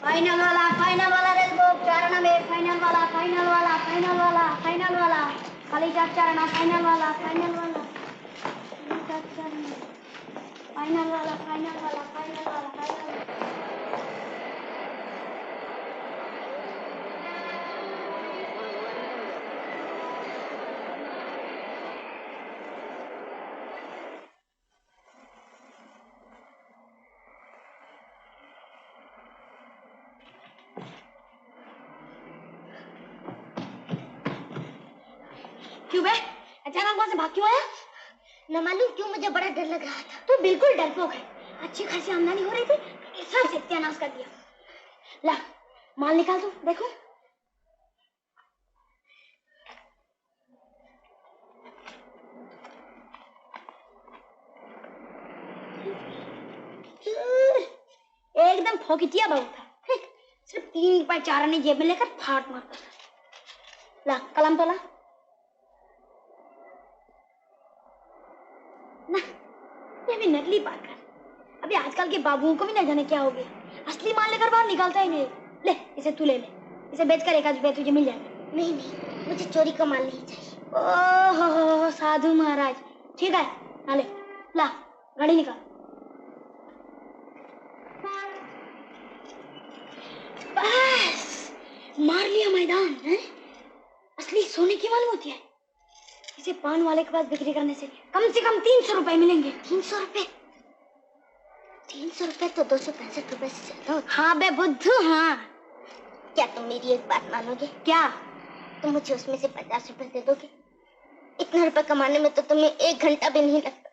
फाइनल वाला रेस बुक चारणा में फाइनल वाला खाली चारणा फाइनल वाला क्यों बे, अचानक वहां से भाग क्यों आया? न मालूम क्यों, मुझे बड़ा डर लग रहा था। तू बिल्कुल डरपोक है। अच्छी खासी आमदनी हो रही थी, सब सत्यानाश कर दिया। ला माल निकाल दो, देखो। एकदम फोकिटिया बहू था, सिर्फ 3 रुपए 4 आने जेब में लेकर फाट मारता था। ला कलम तो ला ना, ये भी नकली पाकर। अभी आजकल के बाबुओं को भी न जाने क्या हो गया, असली माल लेकर बाहर निकालता ही नहीं। ले इसे तू ले ले, इसे बेचकर 1 रुपया तुझे मिल जाएगा। नहीं नहीं, मुझे चोरी का माल नहीं चाहिए। ओहो साधु महाराज, ठीक है ना, ले ला गाड़ी निकाल। बस मार लिया मैदान है। असली सोने की मालूम होती है। इसे पान वाले के पास बिक्री करने से कम 300 रुपए मिलेंगे। 300 रुपए? 300 रुपए तो 265 रुपए से ज्यादा होता। हाँ बे बुद्धू हाँ। क्या तुम मेरी एक बात मानोगे? क्या? तुम मुझे उसमें से 50 रुपए दे दोगे? इतना रुपए कमाने में तो तुम्हें 1 घंटा भी नहीं लगता,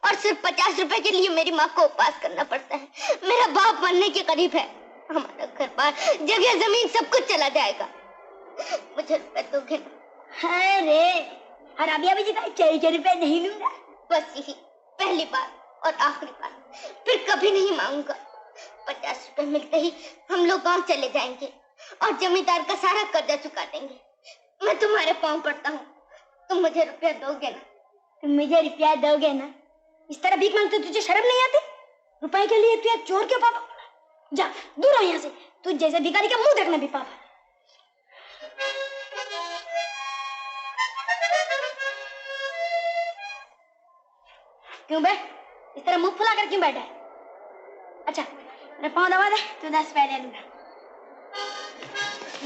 और सिर्फ 50 रुपए के लिए मेरी माँ को उपवास करना पड़ता है। मेरा बाप मरने के करीब है, हमारा घर बार जगह जमीन सब कुछ चला जाएगा। मुझे रुपए दोगे ना? अरे और अभी जी का 4 रुपए नहीं लूंगा। बस यही पहली बार और आखिरी बार, फिर कभी नहीं मांगूंगा। 50 रुपए मिलते ही हम लोग गांव चले जाएंगे और जमींदार का सारा कर्जा चुका देंगे। मैं तुम्हारे पांव पड़ता हूँ, तुम मुझे रुपया दोगे ना? तुम मुझे रुपया दोगे ना? इस तरह भीख मांगते तुझे शर्म नहीं आती? रुपए के लिए तू चोर के पापा? जा दूर हो यहाँ से, तू जैसे भिखारी का मुंह देखना भी पापा। क्यों बे इस तरह मुंह फुला कर क्यों बैठा है? अच्छा मेरे पाँव दबा दे, तो 10 रुपए ले लूंगा।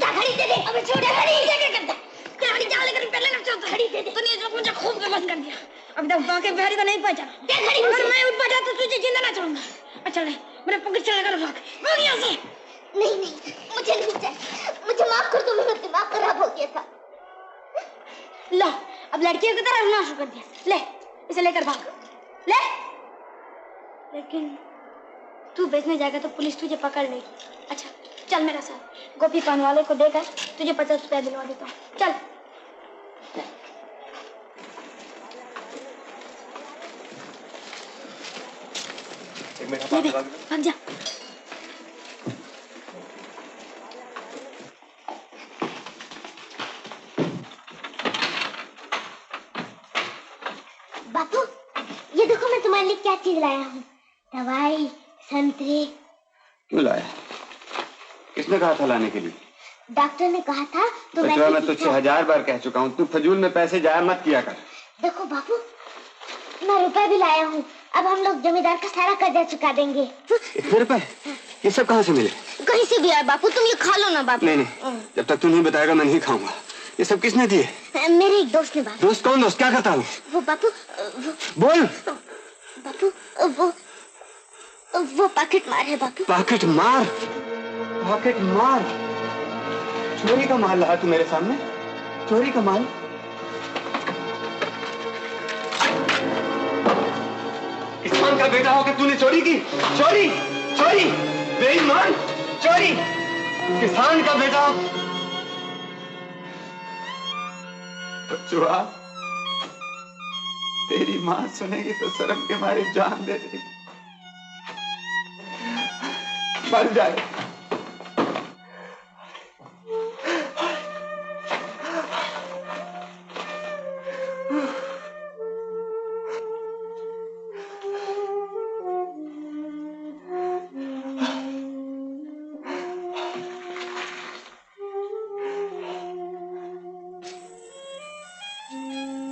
जा घड़ी दे दे। अबे छोड़ घड़ी, ये क्या करता है? घड़ी जा लेकर पहले ना चलता। घड़ी दे दे। तूने जो मुझे खूब गमन कर दिया, अब तक बाकी बिहारी को नहीं पहचाना। दे घड़ी। अगर मैं उठ बैठा तो तुझे जिंदा ना छोड़ूंगा। अच्छा नहीं, मेरे पकड़ चला कर भाग यहाँ से। नहीं नहीं मुझे नहीं चाहिए, मुझे माफ कर दो, मेरा दिमाग खराब हो गया था। लो अब लड़कियों की तरह रोना शुरू कर दिया। ले इसे लेकर भाग ले। लेकिन तू बेचने जाएगा तो पुलिस तुझे पकड़ लेगी। अच्छा चल मेरा साथ, गोपी पान वाले को देकर तुझे 50 रुपया दिलवा देता हूँ। चल भाग जा। बापू ये देखो मैं तुम्हारे लिए क्या चीज लाया हूँ। दवाई, संतरे। क्यों लाया? किसने कहा था लाने के लिए? डॉक्टर ने कहा था तो मैं तुझसे 1000 बार कह चुका हूँ, तू फजूल में पैसे जाया मत किया कर। देखो बापू मैं रुपए भी लाया हूँ, अब हम लोग जमींदार का सारा कर्जा चुका देंगे। इतने रुपए? ये सब कहाँ से मिले? कहीं से भी आए बापू, तुम ये खा लो ना बापू। नहीं जब तक तू नहीं बताएगा मैं नहीं खाऊंगा। ये सब किसने दिए? मेरे एक दोस्त ने। बापू दोस्त? कौन दोस्त? क्या करता हूँ? वो बापू बोल। बापू वो पॉकेट मार है बापू। पॉकेट मार? पॉकेट मार? चोरी का माल लाया तू मेरे सामने? चोरी का माल? किसान का बेटा होकर तूने चोरी की? चोरी चोरी बेईमान चोरी, किसान का बेटा। बच्चुआ तेरी माँ सुनेगी तो शर्म के मारे जान दे देगी, मर जाए।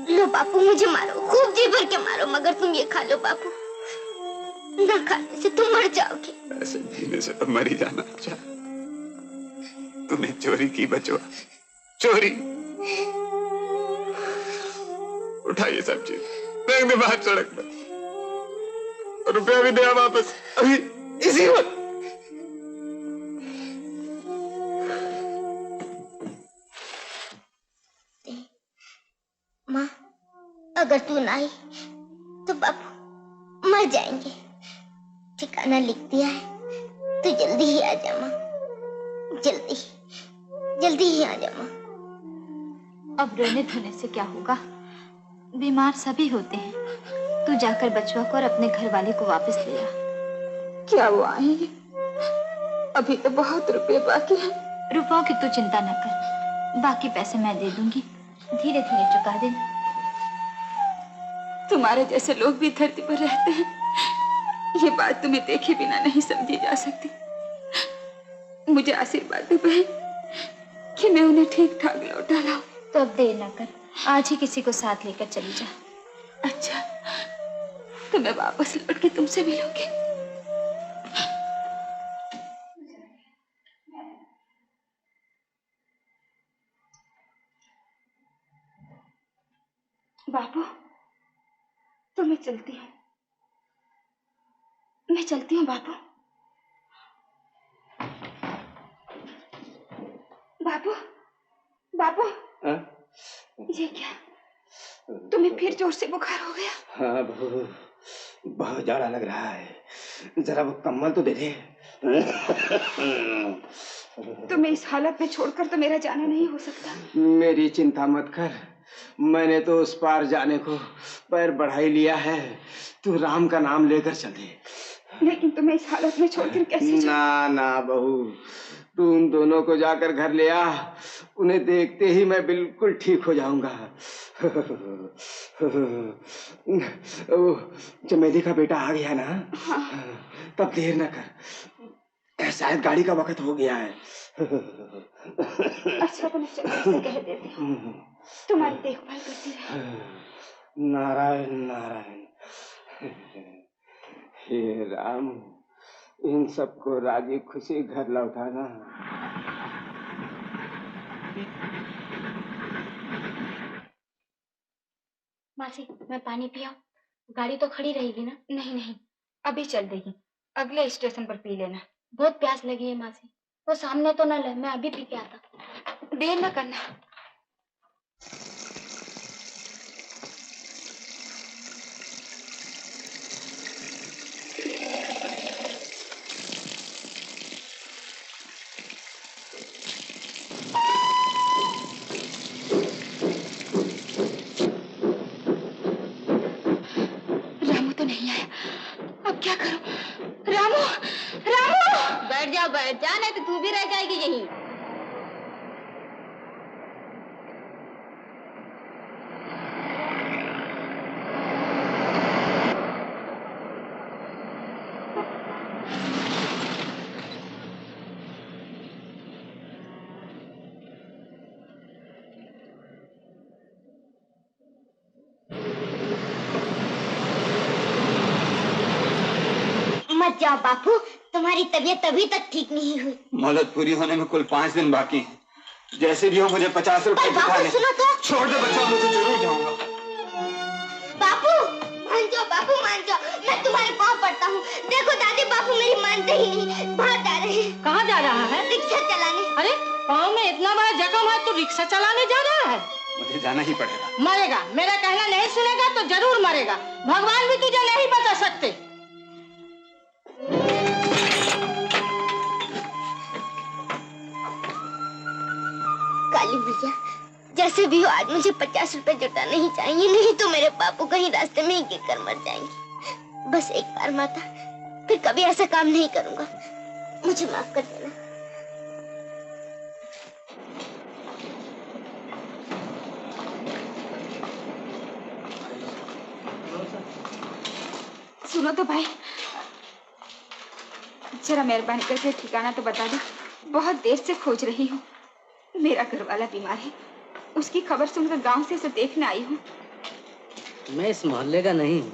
लो बापू मुझे मारो, खूब जी भर के मारो, मगर तुम ये खा लो बापू, ना खाने से तुम मर जाओगे। ऐसे जीने से तो मर ही जाना अच्छा। तूने चोरी की बचवा, चोरी। उठा ये सब चीज, फेंक दे बाहर सड़क पर, रुपया भी दे वापस अभी इसी वक्त। माँ अगर तू ना आई तो बापू मर जाएंगे। ठिकाना लिख दिया है, तू जल्दी ही आ जा माँ, जल्दी जल्दी ही आ जा माँ। अब रोने धोने से क्या होगा? बीमार सभी होते हैं। तू जाकर बचवा को और अपने घर वाले को वापस ले आ। क्या वो आएंगे? अभी तो बहुत रुपए बाकी हैं। रुपयों की तू चिंता न कर, बाकी पैसे मैं दे दूंगी, धीरे धीरे चुका देना। तुम्हारे जैसे लोग भी धरती पर रहते हैं, ये बात तुम्हें देखे बिना नहीं समझी जा सकती। मुझे आशीर्वाद दो बहन कि मैं उन्हें ठीक ठाक लौटा लाऊं। तो अब देर न कर, आज ही किसी को साथ लेकर चली जा। अच्छा, तो मैं वापस लौट के तुमसे मिलूंगी। बाबू, तो मैं चलती हूँ, मैं चलती हूँ बाबू। बाबू, बाबू, ये क्या? तुम्हें फिर जोर से बुखार हो गया? हाँ बहू, बहुत जाड़ा लग रहा है, जरा वो कम्बल तो दे दे। तुम्हें इस हालत में छोड़कर तो मेरा जाना नहीं हो सकता। मेरी चिंता मत कर, मैंने तो उस पार जाने को पैर बढ़ा ही लिया है। तू राम का नाम लेकर चल दे। लेकिन तुम्हें इस हालत में छोड़कर कैसे ना ना बहू, तू उन दोनों को जाकर घर ले आ, उन्हें देखते ही मैं बिल्कुल ठीक हो जाऊंगा। चमेली का बेटा आ गया ना? हाँ। तब देर न कर, शायद गाड़ी का वक्त हो गया है। अच्छा तो मैं चमेली से कह देती हूँ, तुम्हारी देखभाल करती रहे। नारायण नारायण। हे राम, इन सबको राजी खुशी घर लौटाना। मासी, मैं पानी पियाऊं? गाड़ी तो खड़ी रहेगी ना? नहीं नहीं, अभी चल देगी, अगले स्टेशन पर पी लेना। बहुत प्यास लगी है मासी, वो सामने तो न ले, मैं अभी पी के आता। देर न करना। रामू तो नहीं आया, अब क्या करूं? रामू, रामू! बैठ जा, नहीं तो तू भी रह जाएगी यहीं। मत जाओ बापू, तुम्हारी तबीयत अभी तक ठीक नहीं हुई। मोहलत पूरी होने में कुल 5 दिन बाकी हैं। जैसे भी हो मुझे 50 रुपए दिखाने। सुनो तो। छोड़ दे बच्चा, मैं तो जरूर जाऊंगा। बापू मान जाओ, बापू मान जाओ, मैं तुम्हारे पाँव पड़ता हूँ। देखो दादी, बापू मेरी मानते ही नहीं, बाहर जा रहे हैं। कहाँ जा रहा है? रिक्शा चलाने। अरे पाँव में इतना बड़ा जख्म है तो रिक्शा चलाने जा रहा है? मुझे जाना ही पड़ेगा। मरेगा, मेरा कहना नहीं सुनेगा तो जरूर मरेगा। भगवान भी तुझे नहीं बचा सकते। काली भैया, जैसे भी हो आज मुझे 50 रुपए जुटाने ही चाहिए, नहीं तो मेरे बापू कहीं रास्ते में ही गिर कर मर जाएंगे। बस एक बार माता, फिर कभी ऐसा काम नहीं करूंगा, मुझे माफ कर देना। सुनो तो भाई, जरा मेहरबानी करके ठिकाना तो बता दो, बहुत देर से खोज रही हूँ। मेरा घर वाला बीमार है, उसकी खबर सुनकर गांव से उसे देखने आई हूँ। मैं इस मोहल्ले का नहीं हूँ,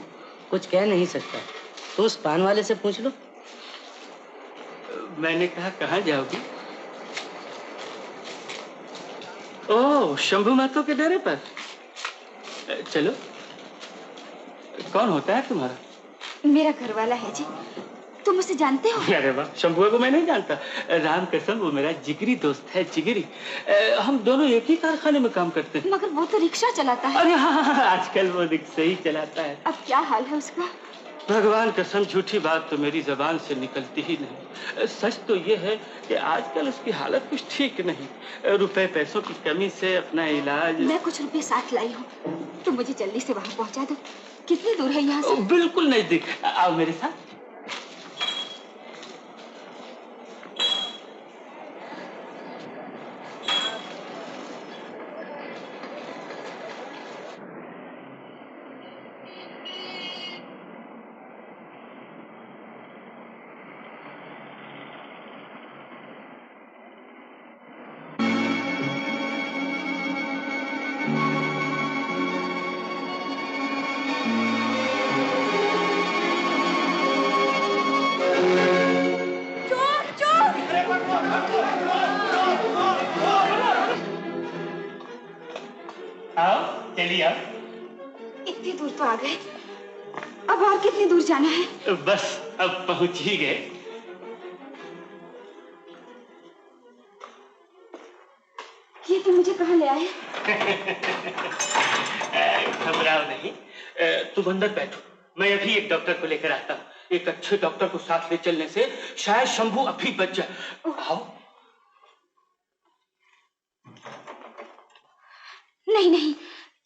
कुछ कह नहीं सकता, तो उस पान वाले से पूछ लो। मैंने कहा कहाँ जाओगी? ओह, शंभू महतो के डेरे पर। चलो। कौन होता है तुम्हारा? मेरा घर वाला है जी, तुम उसे जानते हो? अरे वाह, शंभू को मैं नहीं जानता। राम कसम, वो मेरा जिगरी दोस्त है, जिगरी। हम दोनों एक ही कारखाने में काम करते हैं। मगर वो तो रिक्शा चलाता है। अरे हाँ, आजकल वो रिक्शा ही चलाता है। अब क्या हाल है उसका? भगवान कसम झूठी बात तो मेरी जबान से निकलती ही नहीं। सच तो ये है कि आजकल उसकी हालत कुछ ठीक नहीं। रुपए पैसों की कमी से अपना इलाज। मैं कुछ रुपए साथ लाई हूँ, तो मुझे जल्दी से वहाँ पहुँचा दो। कितनी दूर है यहाँ से? बिल्कुल नजदीक। आओ मेरे साथ। इतनी दूर तो आ गए, अब और कितनी दूर जाना है? बस अब पहुंच ही गए। ये तो मुझे कहाँ ले आए? घबराओ नहीं, तुम अंदर बैठो, मैं अभी एक डॉक्टर को लेकर आता हूँ। एक अच्छे डॉक्टर को साथ ले चलने से शायद शंभू अभी बच जाए। आओ। नहीं नहीं,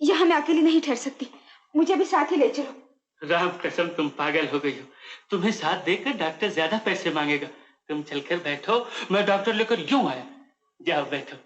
यहाँ मैं अकेली नहीं ठहर सकती, मुझे भी साथ ही ले चलो। राम कसम तुम पागल हो गई हो। तुम्हें साथ देकर डॉक्टर ज्यादा पैसे मांगेगा। तुम चलकर बैठो, मैं डॉक्टर लेकर यूं आया। जाओ बैठो।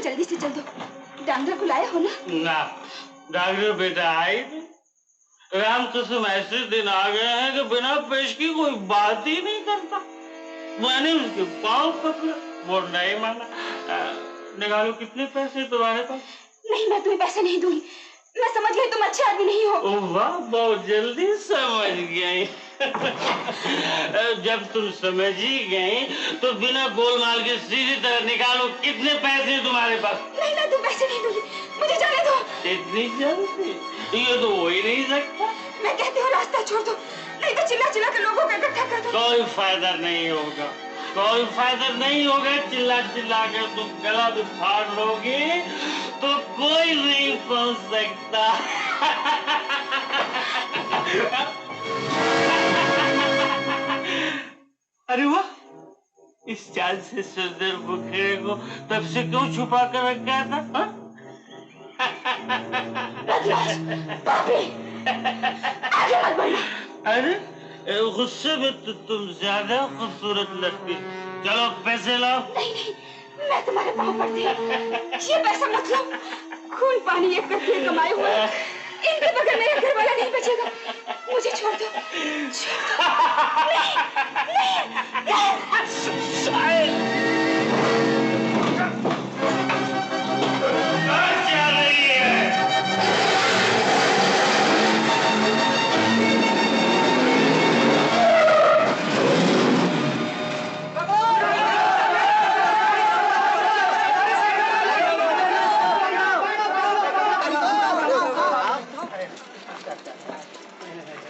जल्दी से चल दो। डॉक्टर को लाया हो ना? ना, डॉक्टर बेटा आई नहीं। राम कसम ऐसे दिन आ गए हैं कि बिना पेश की कोई बात ही नहीं करता। मैंने उसके पाँव पकड़ा, वो नहीं माना। निकालो कितने पैसे तुम्हारे पास? नहीं, मैं तुम्हें पैसे नहीं दूंगी। मैं समझ गई तुम अच्छे आदमी नहीं हो। वाह, बहुत जल्दी समझ गई। जब तुम समझ ही गई तो बिना गोलमाल के सीधी तरह निकालो कितने पैसे तुम्हारे पास? नहीं ना, तुम पैसे नहीं दूंगी, मुझे जाने दो। इतनी जल्दी? ये तो हो ही नहीं सकता। मैं कहती हूँ रास्ता छोड़ दो, नहीं तो चिल्ला चिल्ला कर लोगों को इकट्ठा कर दो। कोई फायदा नहीं होगा, कोई फायदा नहीं होगा। चिल्ला चिल्ला कर तुम गला भी फाड़ लोगे तो कोई नहीं पहुंच सकता। अरे वाह, इस चाल से सुंदर बुखेरे को तब से क्यों छुपा कर रखा था? अरे गुस्से में तो तुम ज्यादा खूबसूरत लगती। चलो पैसे लाओ। नहीं नहीं, मैं तुम्हारे पाँव पड़ती हूँ। ये पैसा मत लो, खून पानी एक करके कमाए हुए इनके बगैर मेरा घर वाला नहीं बचेगा। मुझे छोड़ दो, छोड़ दो।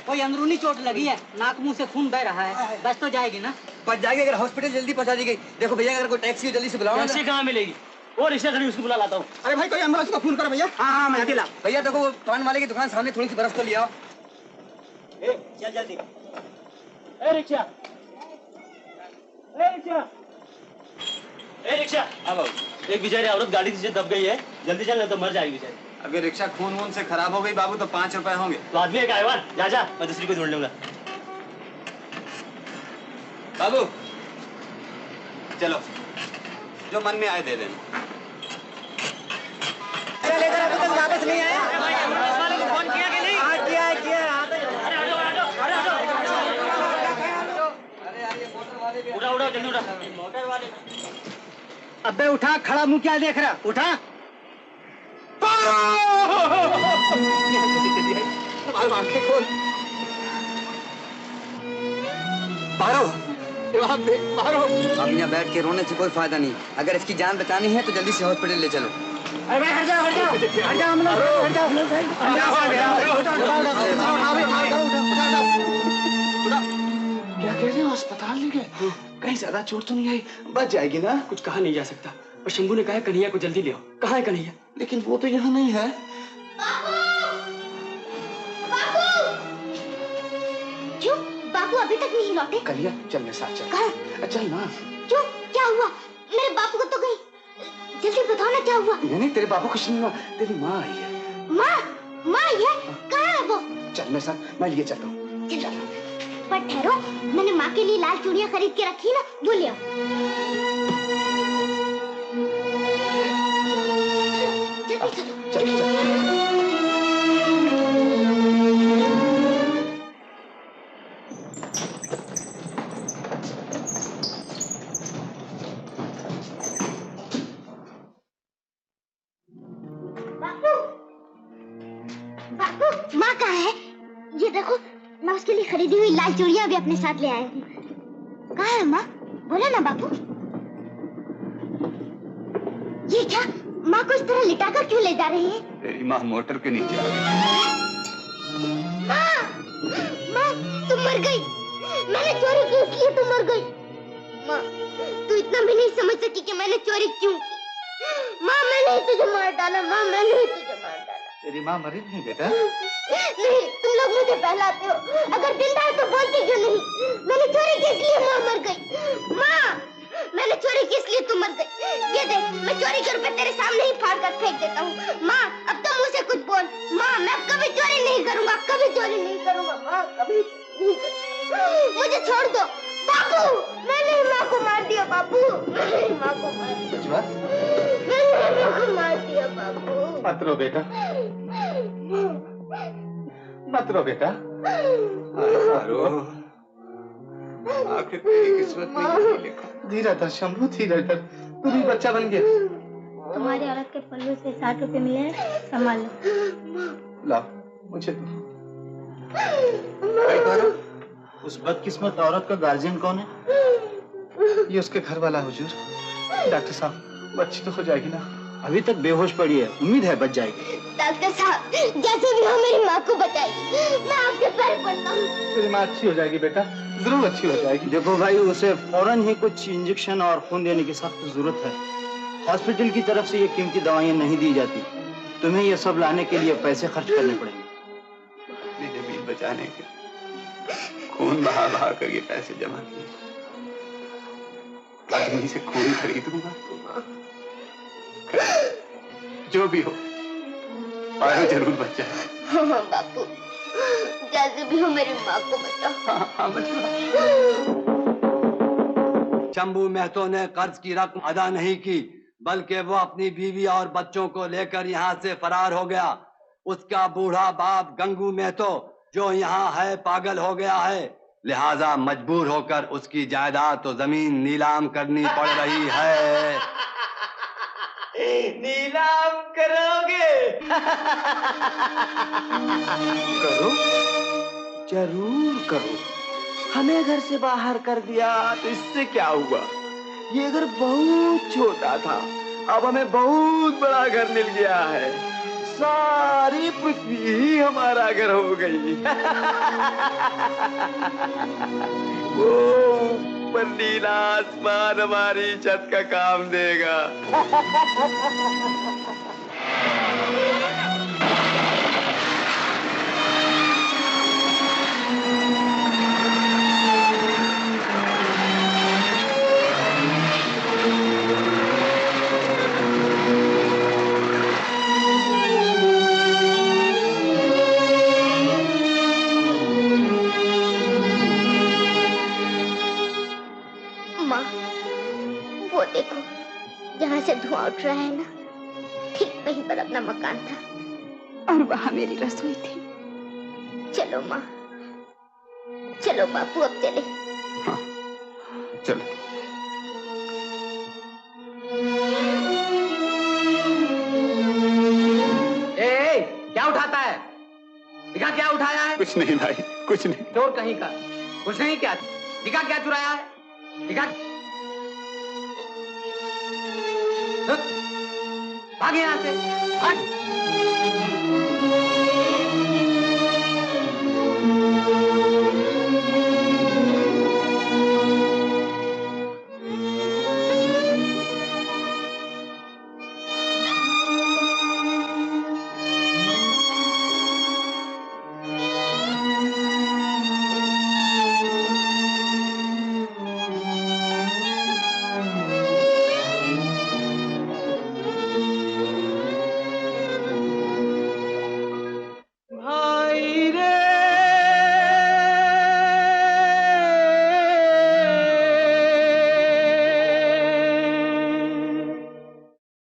कोई अंदरूनी चोट लगी है, नाक मुंह से खून बह रहा है, बस तो जाएगी ना? बच जाएगी अगर हॉस्पिटल जल्दी पहुंचा दी गई। देखो भैया अगर कोई टैक्सी हो जल्दी से बुलाओ। टैक्सी कहाँ मिलेगी? वो रिक्शा खड़ी उसको बुला लाता हूँ। अरे भाई कोई एम्बुलेंस को फोन करो भैया। हाँ मैं अकेला। भैया देखो वो पान वाले की दुकान सामने थोड़ी सी बर्फ तो लिया। चल जल्दी। ए रिक्शा, ए रिक्शा, ए रिक्शा। अब एक बेचारी औरत गाड़ी से दब गई है, जल्दी चल नहीं तो मर जाएगी बेचारी। अगर रिक्शा खून वून से खराब हो गई बाबू तो 5 रुपए होंगे। तो आदमी एक आयवान, जा जा, मैं दूसरी को ढूंढ लूंगा। बाबू चलो, जो मन में आए दे देना। लेकर अभी तक वापस नहीं आया। फोन किया कि नहीं? हाँ किया है, किया है। उठा उठा जल्दी उठा। मोटर वाले। अबे उठा, खड़ा मुंह क्या देख रहा? उठा। मारो अब यहाँ बैठ के रोने से कोई फायदा नहीं। अगर इसकी जान बचानी है तो जल्दी से हॉस्पिटल ले चलो। अरे भाई हट जाओ, हट जाओ, हट जाओ, हम लोग हट जाओ, क्या कह रहे हो? अस्पताल ले गए? कहीं ज्यादा चोट तो नहीं आई? बच जाएगी ना? कुछ कहा नहीं जा सकता, पर शंभू ने कहा कन्हैया को जल्दी ले आओ। कहाँ है कन्हैया? लेकिन वो तो यहाँ नहीं है। क्यों? बापू अभी तक नहीं लौटे? कलिया चल मेरे साथ चल। कहाँ? चल ना। क्यों? क्या हुआ? मेरे बापू को तो गई। जल्दी बताओ ना क्या हुआ? नहीं तेरे बापू कुछ नहीं हुआ, तेरी माँ आई है। माँ? माँ आई है? कहाँ है वो? चल मेरे साथ, मैं लिए चलता हूँ। चल। पर ठहरो, मैंने माँ के लिए लाल चूड़ियाँ खरीद के रखी ना, वो ले आओ। बापू, माँ कहाँ है? ये देखो, मैं उसके लिए खरीदी हुई लाल चूड़ियाँ भी अपने साथ ले आया हूँ। कहाँ है माँ? बोलो ना बापू। ये क्या? माँ को इस तरह लिटाकर क्यों ले जा रही है? तेरी माँ मोटर के नीचे आ गई। माँ, माँ, तुम मर गई। मैंने चोरी की इसलिए तुम मर गई। माँ, तू इतना भी नहीं समझ सकी कि मैंने चोरी क्यों की। माँ, मैंने ही तुझे मार डाला। माँ, मैंने ही तुझे मार डाला। तेरी माँ मरी नहीं बेटा? नहीं, तुम लोग मुझे बहलाते हो। अगर जिंदा है तो बोलती क्यों नहीं? मैंने चोरी की इसलिए माँ मर गई। माँ, मैंने चोरी की इसलिए तुम मर गई। ये देख, मैं चोरी के रुपए तेरे सामने ही फाड़ कर फेंक देता हूँ। माँ, अब तो मुझसे कुछ बोल। माँ, मैं अब कभी चोरी नहीं करूँगा, कभी चोरी नहीं करूँगा। माँ, कभी मुझे छोड़ दो। बापू, मैंने माँ को मार दिया। बापू, मैंने माँ को मार दिया। मैंने माँ को मार दिया। बापू, मत रो बेटा, मत रो बेटा। आखिर तेरी किस्मत में यही लिखा। धीरे धर शंभू, धीरे धर। तू भी बच्चा बन गया। तुम्हारी औरत के पल्लू से 60 रुपए मिले हैं, संभाल लो। लाओ, मुझे दो। उस बदकिस्मत औरत का गार्जियन कौन है? ये उसके घर वाला हुजूर। डॉक्टर साहब, बच्ची तो हो जाएगी ना? अभी तक बेहोश पड़ी है, उम्मीद है बच जाएगी। डॉक्टर साहब, जैसे भी हो मेरी माँ को बताइए। मैं आपके पैर पड़ता हूँ। तेरी माँ अच्छी हो जाएगी बेटा, जरूर अच्छी हो जाएगी। देखो भाई, उसे फौरन ही कुछ इंजेक्शन और खून देने की सख्त जरूरत है। हॉस्पिटल की तरफ से ये कीमती दवाइयाँ नहीं दी जाती। तुम्हें ये सब लाने के लिए पैसे खर्च करने पड़ेंगे। अपनी जमीन बचाने के खून बहा बहा कर ये पैसे जमा किए। आदमी से खून खरीदूंगा। जो भी हो, पारो जरूर बच जाए। हाँ बापू, जैसे भी हो मेरी माँ को बताओ। हाँ शंभू महतो ने कर्ज की रकम अदा नहीं की, बल्कि वो अपनी बीवी और बच्चों को लेकर यहाँ से फरार हो गया। उसका बूढ़ा बाप गंगू महतो जो यहाँ है पागल हो गया है, लिहाजा मजबूर होकर उसकी जायदाद तो जमीन नीलाम करनी पड़ रही है। नीलाम करोगे? करो, जरूर करो। हमें घर से बाहर कर दिया तो इससे क्या हुआ? ये घर बहुत छोटा था, अब हमें बहुत बड़ा घर मिल गया है। सारी पृथ्वी ही हमारा घर हो गई। ऊपर नीला आसमान हमारी छत का काम देगा। वो देखो जहाँ से धुआं उठ रहा है ना, ठीक वहीं पर अपना मकान था और वहाँ मेरी रसोई थी। चलो माँ, चलो बापू अब चले। हाँ, चलो। क्या उठाता है? दिखा क्या उठाया है? कुछ नहीं भाई, कुछ नहीं। चोर कहीं का, कुछ नहीं। क्या दिखा, क्या चुराया है? दिखा। भाग यहाँ से, हट।